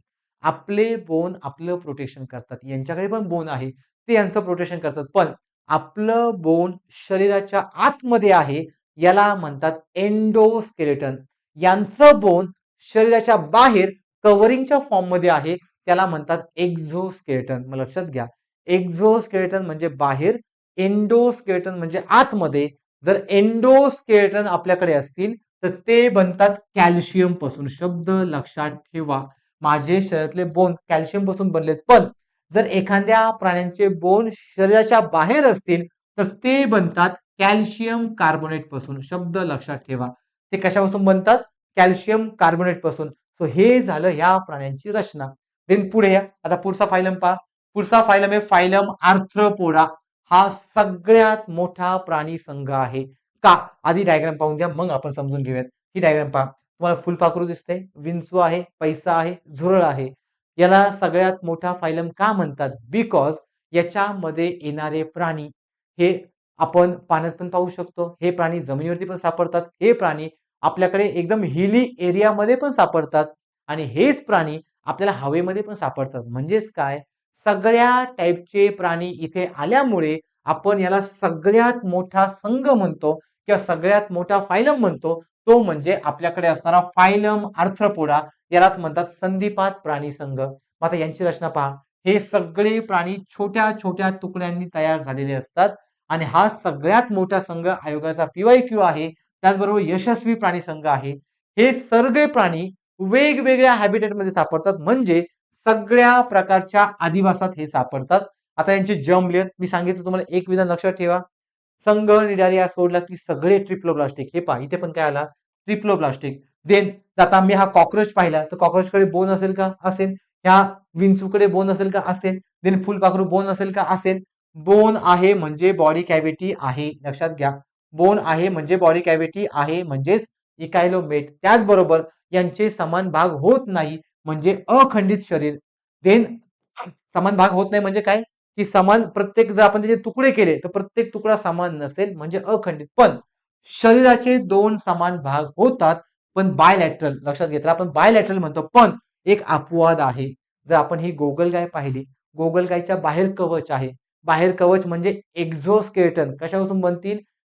आपले बोन आपलं प्रोटेक्शन करतात. यांच्याकडे पण बोन आहे. ते यांचं प्रोटेक्शन करतात. पण आपलं बोन शरीराच्या आतमध्ये आहे. याला म्हणतात एंडोस्केलेटन. यांचं बोन शरीराच्या बाहेर कव्हरिंगच्या फॉर्ममध्ये आहे. त्याला म्हणतात एक्झोस्केलेटन. मग लक्षात घ्या, एक्झोस्केलेटन म्हणजे बाहेर, एंडोस्केलेटन म्हणजे आतमध्ये. जर एंडोस्केलेटन आपल्याकडे असतील तर ते बनतात कॅल्शियम पासून. शब्द लक्षात ठेवा. माझे शरीरातले बोन कॅल्शियम पासून बनलेत. पण जर एखाद्या प्राण्यांचे बोन शरीराच्या बाहेर असतील तर ते बनतात कॅल्शियम कार्बोनेट पासून. शब्द लक्षात ठेवा. ते कशापासून बनतात? कॅल्शियम कार्बोनेट पासून. सो हे झालं ह्या प्राण्यांची रचना. देन पुढे या. आता पुढचा फायलम पहा. पुढचा फायलम आहे फायलम आर्थ्रोपोडा. हा सगळ्यात मोठा प्राणी संघ आहे. का? आधी डायग्राम पाहून द्या, मग आपण समजून घेऊयात. ही डायग्राम पहा. तुम्हाला फुलपाखरू दिसतंय, विंचू आहे, पैसा आहे, झुरळ आहे. याला सगळ्यात मोठा फायलम का म्हणतात? बिकॉज याच्यामध्ये येणारे प्राणी हे आपण पाण्यात पण पाहू शकतो. हे प्राणी जमिनीवरती पण सापडतात. हे प्राणी आपल्याकडे एकदम हिली एरियामध्ये पण सापडतात आणि हेच प्राणी आपल्याला हवेमध्ये पण सापडतात. म्हणजेच काय? सगळ्या टाईपचे प्राणी इथे आल्यामुळे आपण याला सगळ्यात मोठा संघ म्हणतो किंवा सगळ्यात मोठा फायलम म्हणतो. तो म्हणजे आपल्याकडे असणारा फायलम आर्थ्रोपोडा. यालाच म्हणतात संधिपात प्राणी संघ. मग आता यांची रचना पहा. हे सगळे प्राणी छोट्या छोट्या तुकड्यांनी तयार झालेले असतात आणि हा सगळ्यात मोठा संघ आयोगाचा PYQ आहे. त्याचबरोबर यशस्वी प्राणी संघ आहे. हे सगळे प्राणी वेगवेगळ्या हॅबिटेटमध्ये सापडतात. म्हणजे सगळ्या प्रकारच्या अधिवासात हे सापडतात. आता यांचे जर्म लेअर मी सांगितलं तुम्हाला. एक विधान लक्षात ठेवा. संघ निडारिया सोडला की सगळे ट्रिप्लोब्लास्टिक. हे पहा, इथे पण काय आला? ट्रिप्लोब्लास्टिक. देन आता मी हा कॉक्रोच पाहिला तर कॉक्रोचकडे बोन असेल का? असेल. ह्या विंचूकडे बोन असेल का? असेल. देन फुलपाखरू बोन असेल का? असेल. बोन आहे म्हणजे बॉडी कॅव्हिटी आहे, लक्षात घ्या. बोन आहे म्हणजे बॉडी कॅव्हिटी आहे म्हणजेच इकायलोमेट. त्याचबरोबर यांचे समान भाग होत नाही म्हणजे अखंडित शरीर. देन समान भाग होत नाही म्हणजे काय, की समान प्रत्येक जर आपण त्याचे तुकडे केले तर प्रत्येक तुकडा समान नसेल म्हणजे अखंडित. पण शरीराचे दोन समान भाग होतात पण बायलॅटरल, लक्षात घेतलं आपण बायलॅटरल म्हणतो. पण एक अपवाद आहे. जर आपण ही गोगलगाय पाहिली, गोगलगायच्या बाहेर कवच आहे. बाहेर कवच म्हणजे एक्झोस्केलेटन कशापासून बनतील,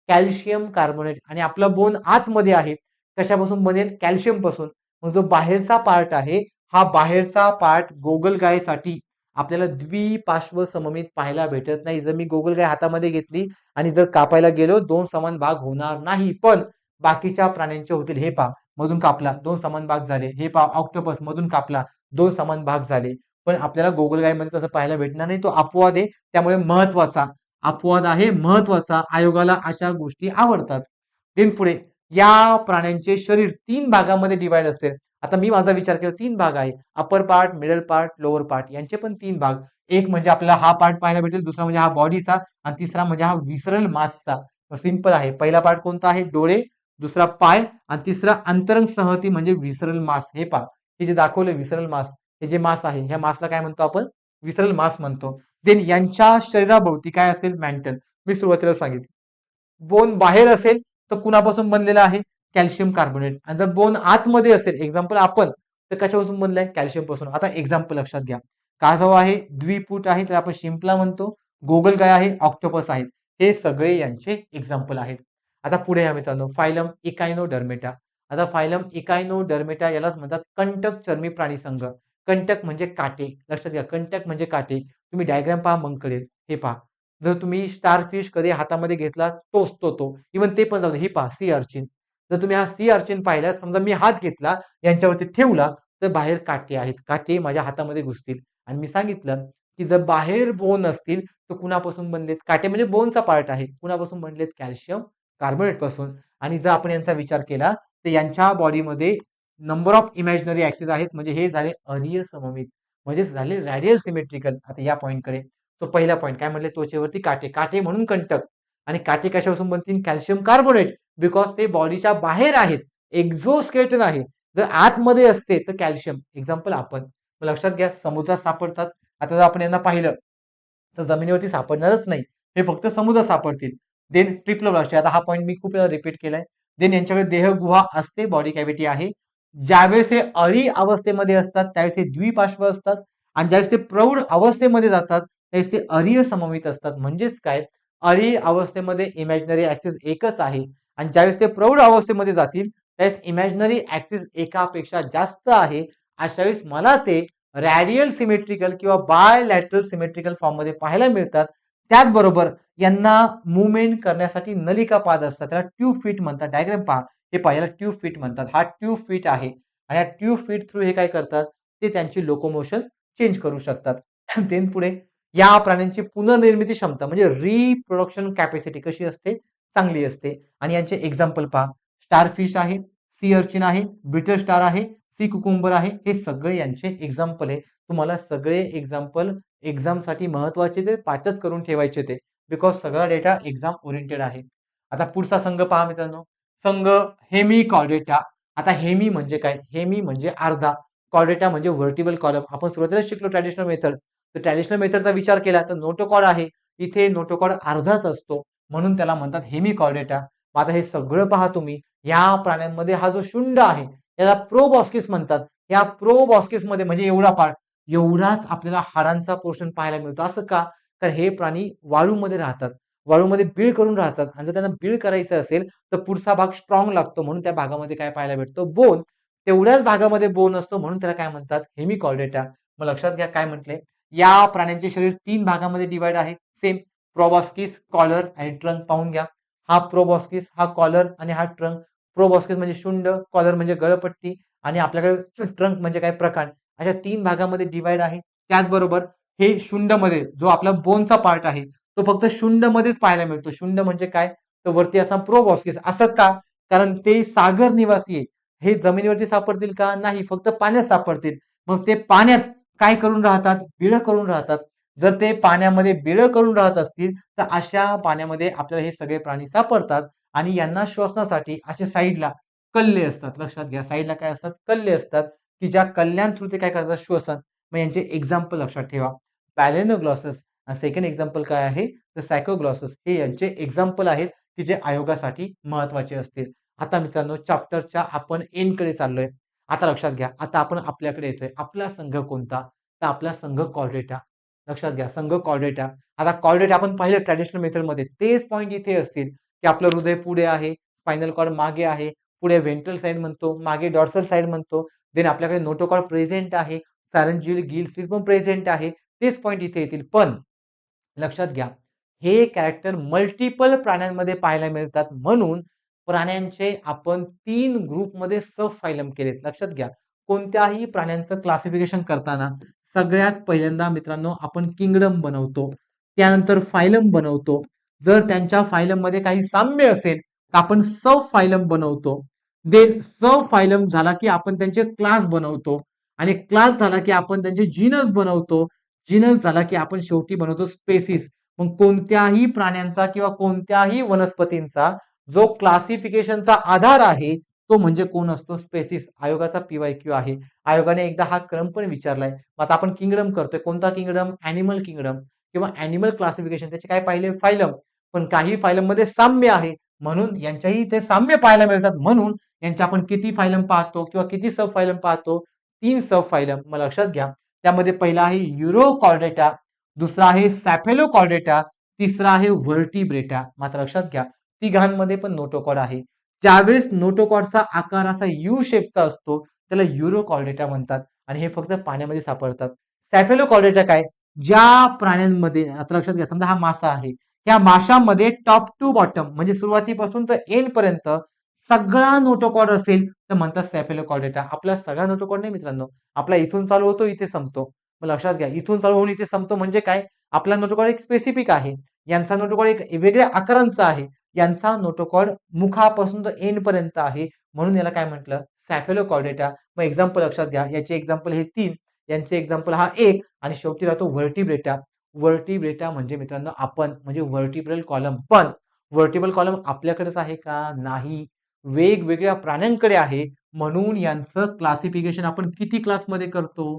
कॅल्शियम कार्बोनेट. आणि आपला बोन आतमध्ये आहे, कशापासून बनेल, कॅल्शियम पासून. मग जो बाहेरचा पार्ट आहे, हा बाहेरचा पार्ट गोगलगायसाठी आपल्याला द्विपार्श्व सममित पाहायला भेटत नाही. जर मी गोगलगाय हातामध्ये घेतली आणि जर कापायला गेलो, दोन समान भाग होणार नाही. पण बाकीच्या प्राण्यांचे होतील. हे पहा, मधून कापला, दोन समान भाग झाले. हे पहा, ऑक्टोपस मधून कापला, दोन समान भाग झाले. पण आपल्याला गोगलगायमध्ये तसं पाहायला भेटणार नाही. तो अपवाद आहे, त्यामुळे महत्वाचा अपवाद आहे, महत्वाचा. आयोगाला अशा गोष्टी आवडतात. देन पुढे, या प्राण्यांचे शरीर तीन भागामध्ये डिवाइड असते. आता मी माझा विचार केला, तीन भाग आहे, upper part, middle part, lower part, यांचे पण तीन भाग. एक म्हणजे आपल्याला हा पार्ट पाहायला भेटेल, दुसरा म्हणजे हा बॉडीचा, आणि तिसरा म्हणजे हा विसरल मासचा. सिंपल आहे. पहिला पार्ट कोणता आहे, डोळे, दुसरा पाय, आणि तिसरा अंतरंग संहती म्हणजे विसरल मास. हे पहा, हे जे दाखवलं विसरल मास, हे जे मास आहे, ह्या मासला काय म्हणतो आपण, विसरल मास म्हणतो. देन यांच्या शरीराभोवती काय असेल, मॅन्टल. मी सुरुवातीला सांगितलं, बोन बाहेर असेल तर कुणापासून बनलेला आहे, कॅल्शियम कार्बोनेट. आणि जर बोन आतमध्ये असेल, एक्झाम्पल आपण, तर कशापासून बनलाय, कॅल्शियम पासून. आता एक्झाम्पल लक्षात घ्या. कासव आहे, द्विपूट आहे, तर आपण शिंपला म्हणतो. गोगलगाय आहे, ऑक्टोपस आहेत. हे सगळे यांचे एक्झाम्पल आहेत. आता पुढे या मित्रांनो, फायलम इकायनोडर्मेटा. आता फायलम इकायनोडर्मेटा यालाच म्हणतात कंटक चर्मी प्राणी संघ. कंटक म्हणजे काटे, लक्षात घ्या, कंटक म्हणजे काटे. तुम्ही डायग्राम पहा, मग कळेल. हे पहा, जर तुम्ही स्टारफिश कधी हातामध्ये घेतला, टोचतो तो. इव्हन ते पण जाऊ दे. हे पहा, सी अर्चिन. जर तुम्ही हा सी अर्चिन पाहिला, समजा मी हात घेतला, यांच्यावरती ठेवला, तर बाहेर काटे आहेत. काटे माझ्या हातामध्ये घुसतील. आणि मी सांगितलं की जर बाहेर बोन असतील तर कुणापासून बनलेत, काटे म्हणजे बोनचा पार्ट आहे, कुणापासून बनलेत, कॅल्शियम कार्बोनेट पासून. आणि जर आपण यांचा विचार केला तर यांच्या बॉडीमध्ये नंबर ऑफ इमॅजिनरी ऍक्सिस आहेत, म्हणजे हे झाले अरीय सममित, म्हणजे झाले रॅडियल सिमेट्रिकल. आता या पॉईंटकडे, तो पहिला पॉईंट काय म्हणले, त्वचेवरती काटे, काटे म्हणून कंटक. आणि काटे कशापासून बनतील, कॅल्शियम कार्बोनेट, बिकॉज ते बॉडीच्या बाहेर आहेत, एक्झोस्केलेटन आहे. जर आतमध्ये असते तर कॅल्शियम. एक्झाम्पल आपण, लक्षात घ्या, समुद्रात सापडतात. आता जर आपण यांना पाहिलं तर जमिनीवरती सापडणारच नाही, हे फक्त समुद्रात सापडतील. देन ट्रिप्लोब्लास्ट, आता हा पॉईंट मी खूप वेळा रिपीट केलाय. देन यांच्याकडे देहगुहा असते, बॉडी कॅव्हिटी आहे. ज्यावेळेस हे अळी अवस्थेमध्ये असतात त्यावेळेस हे द्विपार्श्व असतात, आणि ज्यावेळेस ते प्रौढ अवस्थेमध्ये जातात त्यावेळेस ते अरीय सममित असतात. म्हणजेच काय, अळी अवस्थेमध्ये इमॅजिनरी ऍक्सिस एकच आहे, आणि ज्यावेळेस ते प्रौढ अवस्थेमध्ये जातील त्यावेळेस इमॅजिनरी ऍक्सिस एकापेक्षा जास्त आहे. अशा वेळेस मला ते रॅडियल सिमेट्रिकल किंवा बायलॅटरल सिमेट्रिकल फॉर्म मध्ये पाहायला मिळतात. त्याचबरोबर यांना मुवमेंट करण्यासाठी नलिका पाद असतात, त्याला ट्यूब फीट म्हणतात. डायग्राम पहा, हे पहा, याला ट्यूब फीट म्हणतात. हा ट्यूब फीट आहे, आणि या ट्यूब फीट थ्रू हे काय करतात, ते त्यांची लोकोमोशन चेंज करू शकतात. देन पुढे, या प्राण्यांची पुनर्निर्मिती क्षमता म्हणजे रिप्रोडक्शन कॅपॅसिटी कशी असते, चांगली असते. आणि यांचे एक्झाम्पल पहा, स्टारफिश आहे, सी अर्चिन आहे, ब्रिटल स्टार आहे, सी कुकुंबर आहे. हे सगळे यांचे एक्झाम्पल आहे. तुम्हाला सगळे एक्झाम्पल एक्झाम साठी महत्वाचे, ते पाठच करून ठेवायचे ते, बिकॉज सगळा डेटा एक्झाम ओरिएंटेड आहे. आता पुढचा संघ पहा मित्रांनो, संघ हेमी कॉर्डेटा. आता हेमी म्हणजे काय, हेमी म्हणजे अर्धा, कॉर्डेटा म्हणजे व्हर्टिबल कॉलम. आपण सुरुवातीला शिकलो ट्रॅडिशनल मेथड, तर ट्रॅडिशनल मेथडचा विचार केला तर नोटोकॉड आहे, इथे नोटोकॉड अर्धाच असतो, म्हणून त्याला म्हणतात हेमी कॉर्डेटा. आता हे सगळं पहा तुम्ही, या प्राण्यांमध्ये हा जो शुंड आहे याला प्रोबॉस्किस म्हणतात. या प्रोबॉस्किस मध्ये म्हणजे एवढा पार्ट, एवढाच आपल्याला हाडांचा पोर्शन पाहायला मिळतो. असं का, तर हे प्राणी वाळूमध्ये राहतात, वाळूमध्ये बीळ करून राहतात, आणि जर त्यांना बीळ करायचं असेल तर पुढचा भाग स्ट्रॉंग लागतो, म्हणून त्या भागामध्ये काय पाहायला भेटतं, बोन. तेवढ्याच भागामध्ये बोन असतो, म्हणून त्याला काय म्हणतात, हेमिकॉर्डेटा. मग लक्षात घ्या काय म्हटले, या प्राण्यांचे शरीर तीन भागामध्ये डिवाइड आहे. सेम, प्रोबॉस्किस, कॉलर आणि ट्रंक. पाहून घ्या, हा प्रोबॉस्किस, हा कॉलर आणि हा ट्रंक. प्रोबॉस्किस म्हणजे शुंड, कॉलर म्हणजे गळपट्टी, आणि आपल्याकडे ट्रंक म्हणजे काय, प्रकांड. अशा तीन भागामध्ये डिवाइड आहे. त्याचबरोबर हे शुंड मध्ये जो आपला बोनचा पार्ट आहे तो फक्त शुंड मध्येच पाहायला मिळतो. शुंड म्हणजे काय, तर वरती असा प्रोबॉस्किस. असं का, कारण ते सागर निवासी आहे. हे जमिनीवरती सापडतील का, नाही, फक्त पाण्यात सापडतील. मग ते पाण्यात काय करून राहतात, बिळ करून राहतात. जर ते पाण्यामध्ये बिळं करून राहत असतील तर अशा पाण्यामध्ये आपल्याला हे सगळे प्राणी सापडतात आणि यांना श्वसनासाठी असे साईडला कल्ले असतात. लक्षात घ्या, साईडला काय असतात? कल्ले असतात, की ज्या कल्ल्यां थ्रू ते काय करतात? श्वसन. मग यांचे एक्झाम्पल लक्षात ठेवा. बॅलेनोग्लॉसस सेकंड एक्झाम्पल काय आहे? तर सायकोग्लॉसस हे यांचे एक्झाम्पल आहेत, की जे आयोगासाठी महत्त्वाचे असतील. आता मित्रांनो चॅप्टरच्या आपण एंडकडे चाललोय. आता लक्षात घ्या, आता आपण आपल्याकडे येतोय. आपला संघ कोणता? तर आपला संघ कॉर्डेटा. लक्षात घ्या, संघ कॉर्डेटा. आता कॉर्डेटा आपण पाहिलं ट्रॅडिशनल मेथडमध्ये. तेच पॉइंट इथे असतील, की आपलं हृदय पुढे आहे, स्पायनल कॉर्ड मागे आहे, पुढे व्हेंट्रल साइड म्हणतो, मागे डॉर्सल साइड म्हणतो. देन आपल्याकडे नोटोकॉर्ड प्रेझेंट आहे, फॅरेंजियल गिल स्लिट पण प्रेझेंट आहे. तेच पॉइंट इथे येतील. पण लक्षात घ्या, हे कॅरेक्टर मल्टिपल प्राण्यांमध्ये पाहायला मिळतात. म्हणून प्राण्यांचे आपण 3 ग्रुपमध्ये सब फायलम केलेत. लक्षात घ्या, कोणत्याही प्राण्यांचं क्लासिफिकेशन करताना सगळ्यात पहिल्यांदा मित्रांनो आपण किंगडम बनवतो. त्यानंतर फायलम बनवतो. जर त्यांच्या फायलममध्ये काही साम्य असेल, तर आपण सब फायलम बनवतो. देन सब फायलम झाला, की आपण त्यांचे क्लास बनवतो आणि क्लास झाला, की आपण त्यांचे जीनस बनवतो. जीनस झाला, की आपण शेवटी बनवतो स्पेसिस. मग कोणत्याही प्राण्यांचा किंवा कोणत्याही वनस्पतींचा जो क्लासिफिकेशनचा आधार आहे, तो म्हणजे कोण असतो? स्पेसिस. आयोगाचा PYQ आहे. आयोगाने एकदा हा क्रम पण विचारलाय. मग आता आपण किंगडम करतोय. कोणता किंगडम? ॲनिमल किंगडम किंवा ॲनिमल क्लासिफिकेशन. त्याचे काय पाहिले? फायलम. पण काही फायलममध्ये साम्य आहे. म्हणून यांच्याही इथे साम्य पाहायला मिळतात. म्हणून यांचे आपण किती फायलम पाहतो किंवा किती सब फायलम पाहतो? 3 सब फायलम. मग लक्षात घ्या, त्यामध्ये पहिला आहे युरोकॉर्डेटा, दुसरा आहे सॅफेलोकॉर्डेटा, तिसरा आहे व्हर्टिब्रेटा. मात्र लक्षात घ्या, तिघांमध्ये पण नोटोकॉर्ड आहे. ज्यावेळेस नोटोकॉर्डचा आकार असा यू शेपचा असतो, त्याला युरोकॉर्डेटा म्हणतात आणि हे फक्त पाण्यामध्ये सापडतात. सॅफेलोकॉर्डेटा काय? ज्या प्राण्यांमध्ये आता लक्षात घ्या, समजा हा मासा आहे. या माशामध्ये टॉप टू बॉटम म्हणजे सुरुवातीपासून तर एंड पर्यंत सगळा नोटोकॉर्ड असेल तर म्हणतात सॅफेलोकॉर्डेटा. आपला सगळा नोटोकॉर्ड नाही मित्रांनो. आपला इथून चालू होतो, इथे संपतो. मग लक्षात घ्या, इथून चालू होऊन इथे संपतो म्हणजे काय? आपला नोटोकॉर्ड एक स्पेसिफिक आहे. यांचा नोटोकॉर्ड एक वेगळ्या आकारांचा आहे. यांचा नोटोकॉर्ड मुखापासून तर एंड पर्यंत आहे. म्हणून याला काय म्हटलं? सॅफेलोकॉर्डेटा. मग एक्झाम्पल लक्षात घ्या. याचे एक्झाम्पल हे 3, यांचे एक्झाम्पल हा 1 आणि शेवटी राहतो व्हर्टिब्रेटा. व्हर्टिब्रेटा म्हणजे मित्रांनो आपण म्हणजे व्हर्टिब्रल कॉलम. पण व्हर्टिब्रल कॉलम आपल्याकडेच आहे का? नाही. वेगवेगळ्या प्राण्यांकडे आहे. म्हणून यांचं क्लासिफिकेशन आपण किती क्लासमध्ये करतो?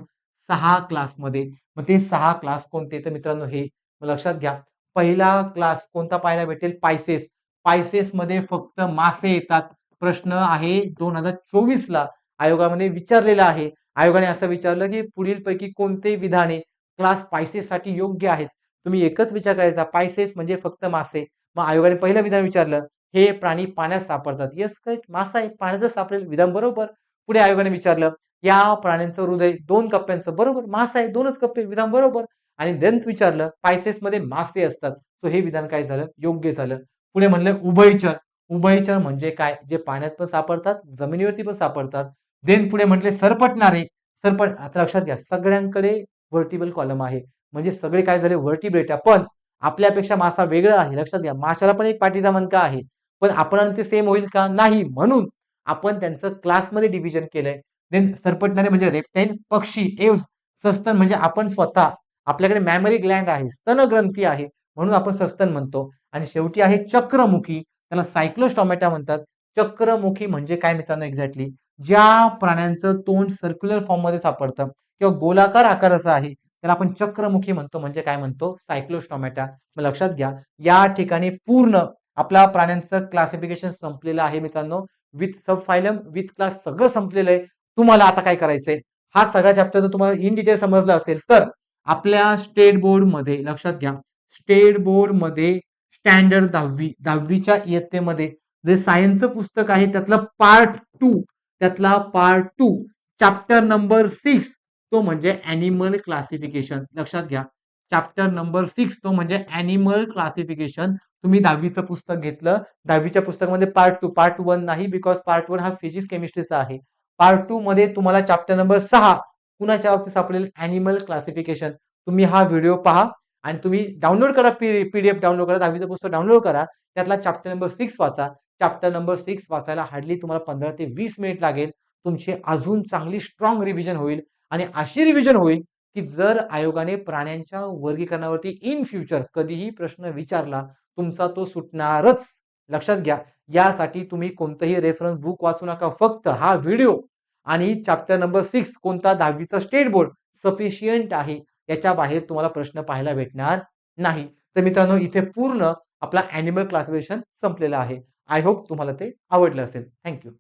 6 क्लासमध्ये. मग ते 6 क्लास कोणते? तर मित्रांनो हे लक्षात घ्या. पहिला क्लास कोणता पाहायला भेटेल? पायसेस. पायसेसमध्ये फक्त मासे येतात. प्रश्न आहे 2024 ला आयोगामध्ये विचारलेला आहे. आयोगाने असं विचारलं, की पुढीलपैकी कोणते विधाने क्लास पायसेससाठी योग्य आहेत? तुम्ही एकच विचार करायचा, पायसेस म्हणजे फक्त मासे. मग आयोगाने पहिलं विधान विचारलं, हे प्राणी पाण्यात सापडतात. येस करेक्ट, मासा आहे, पाण्यातच सापडेल. विधान बरोबर. पुढे आयोगाने विचारलं, या प्राण्यांचं हृदय 2 कप्प्यांचं. बरोबर. मासा आहे, 2च कप्पे. विधान बरोबर. आणि देन विचारलं, पायसेसमध्ये मासे असतात. सो हे विधान काय झालं? योग्य झालं. पुढे म्हणलं उभयचर. उभयचर म्हणजे काय? जे पाण्यात पण सापडतात, जमिनीवरती पण सापडतात. देन पुढे म्हटले सरपटणारे. आता लक्षात घ्या, सगळ्यांकडे व्हर्टिबल कॉलम आहे. म्हणजे सगळे काय झाले? व्हर्टिब्रेटा. पण आपल्यापेक्षा मासा वेगळा आहे. लक्षात घ्या, माशाला पण एक पाठीचा मणका आहे. पण आपण ते सेम होईल का? नाही. म्हणून आपण त्यांचं क्लासमध्ये डिव्हिजन केलंय. देन सरपटणारे म्हणजे रेप्टाईल, पक्षी, एव्हज, सस्तन म्हणजे आपण स्वतः. आपल्याकडे मॅमरी ग्लँड आहे, स्तनग्रंथी आहे. म्हणून आपण सस्तन म्हणतो. आणि शेवटी आहे चक्रमुखी. त्याला सायक्लोस्टोमॅटा म्हणतात. चक्रमुखी म्हणजे काय मित्रांनो एक्झॅक्टली? ज्या प्राण्यांचं तोंड सर्क्युलर फॉर्ममध्ये सापडतं किंवा गोलाकार आकाराचं आहे, त्याला आपण चक्रमुखी म्हणतो. म्हणजे काय म्हणतो? सायक्लोस्टोमॅटा. मग लक्षात घ्या, या ठिकाणी पूर्ण आपल्या प्राण्यांचं क्लासिफिकेशन संपलेलं आहे मित्रांनो. With sub phylum, with class सगळं संपलेलं आहे. तुम्हाला आता काय करायचंय? हा सगळा चॅप्टर जर तुम्हाला इन डिटेल समजला असेल तर आपल्या स्टेट बोर्डमध्ये लक्षात घ्या, स्टेट बोर्डमध्ये स्टँडर्ड 10वीच्या इयत्तेमध्ये जे सायन्सचं पुस्तक आहे त्यातलं पार्ट 2 चॅप्टर नंबर 6 तो म्हणजे ॲनिमल क्लासिफिकेशन. लक्षात घ्या, चॅप्टर नंबर 6 तो म्हणजे ॲनिमल क्लासिफिकेशन. तुम्ही 10वीचं पुस्तक घेतलं, 10वीच्या पुस्तकामध्ये पार्ट 1 नाही, बिकॉज पार्ट 1 हा फिजिक्स केमिस्ट्रीचा आहे. पार्ट 2 मध्ये तुम्हाला चॅप्टर नंबर 6 कुणाच्या बाबतीत सापडेल? Animal classification. तुम्ही हा व्हिडिओ पहा आणि तुम्ही डाउनलोड करा, पीडीएफ डाउनलोड करा, 10वीचं पुस्तक डाउनलोड करा. त्यातला चॅप्टर नंबर 6 वाचा. चॅप्टर नंबर 6 वाचायला हार्डली तुम्हाला 15 ते 20 मिनिट लागेल. तुमची अजून चांगली स्ट्रॉंग रिव्हिजन होईल आणि अशी रिव्हिजन होईल की जर आयोगाने प्राण्यांच्या वर्गीकरणावरती इन फ्युचर कधीही प्रश्न विचारला, तुमचा तो सुटणारच. लक्षात घ्या. यासाठी तुम्ही कोणतंही रेफरन्स बुक वाचू नका. फक्त हा व्हिडिओ आणि चॅप्टर नंबर 6 कोणता 10वीचा स्टेट बोर्ड सफिशियंट आहे. याच्या बाहेर तुम्हाला प्रश्न पाहायला भेटणार नाही. तर मित्रांनो, इथे पूर्ण आपला ॲनिमल क्लासिफिकेशन संपलेला आहे. आय होप तुम्हाला ते आवडलं असेल. Thank you.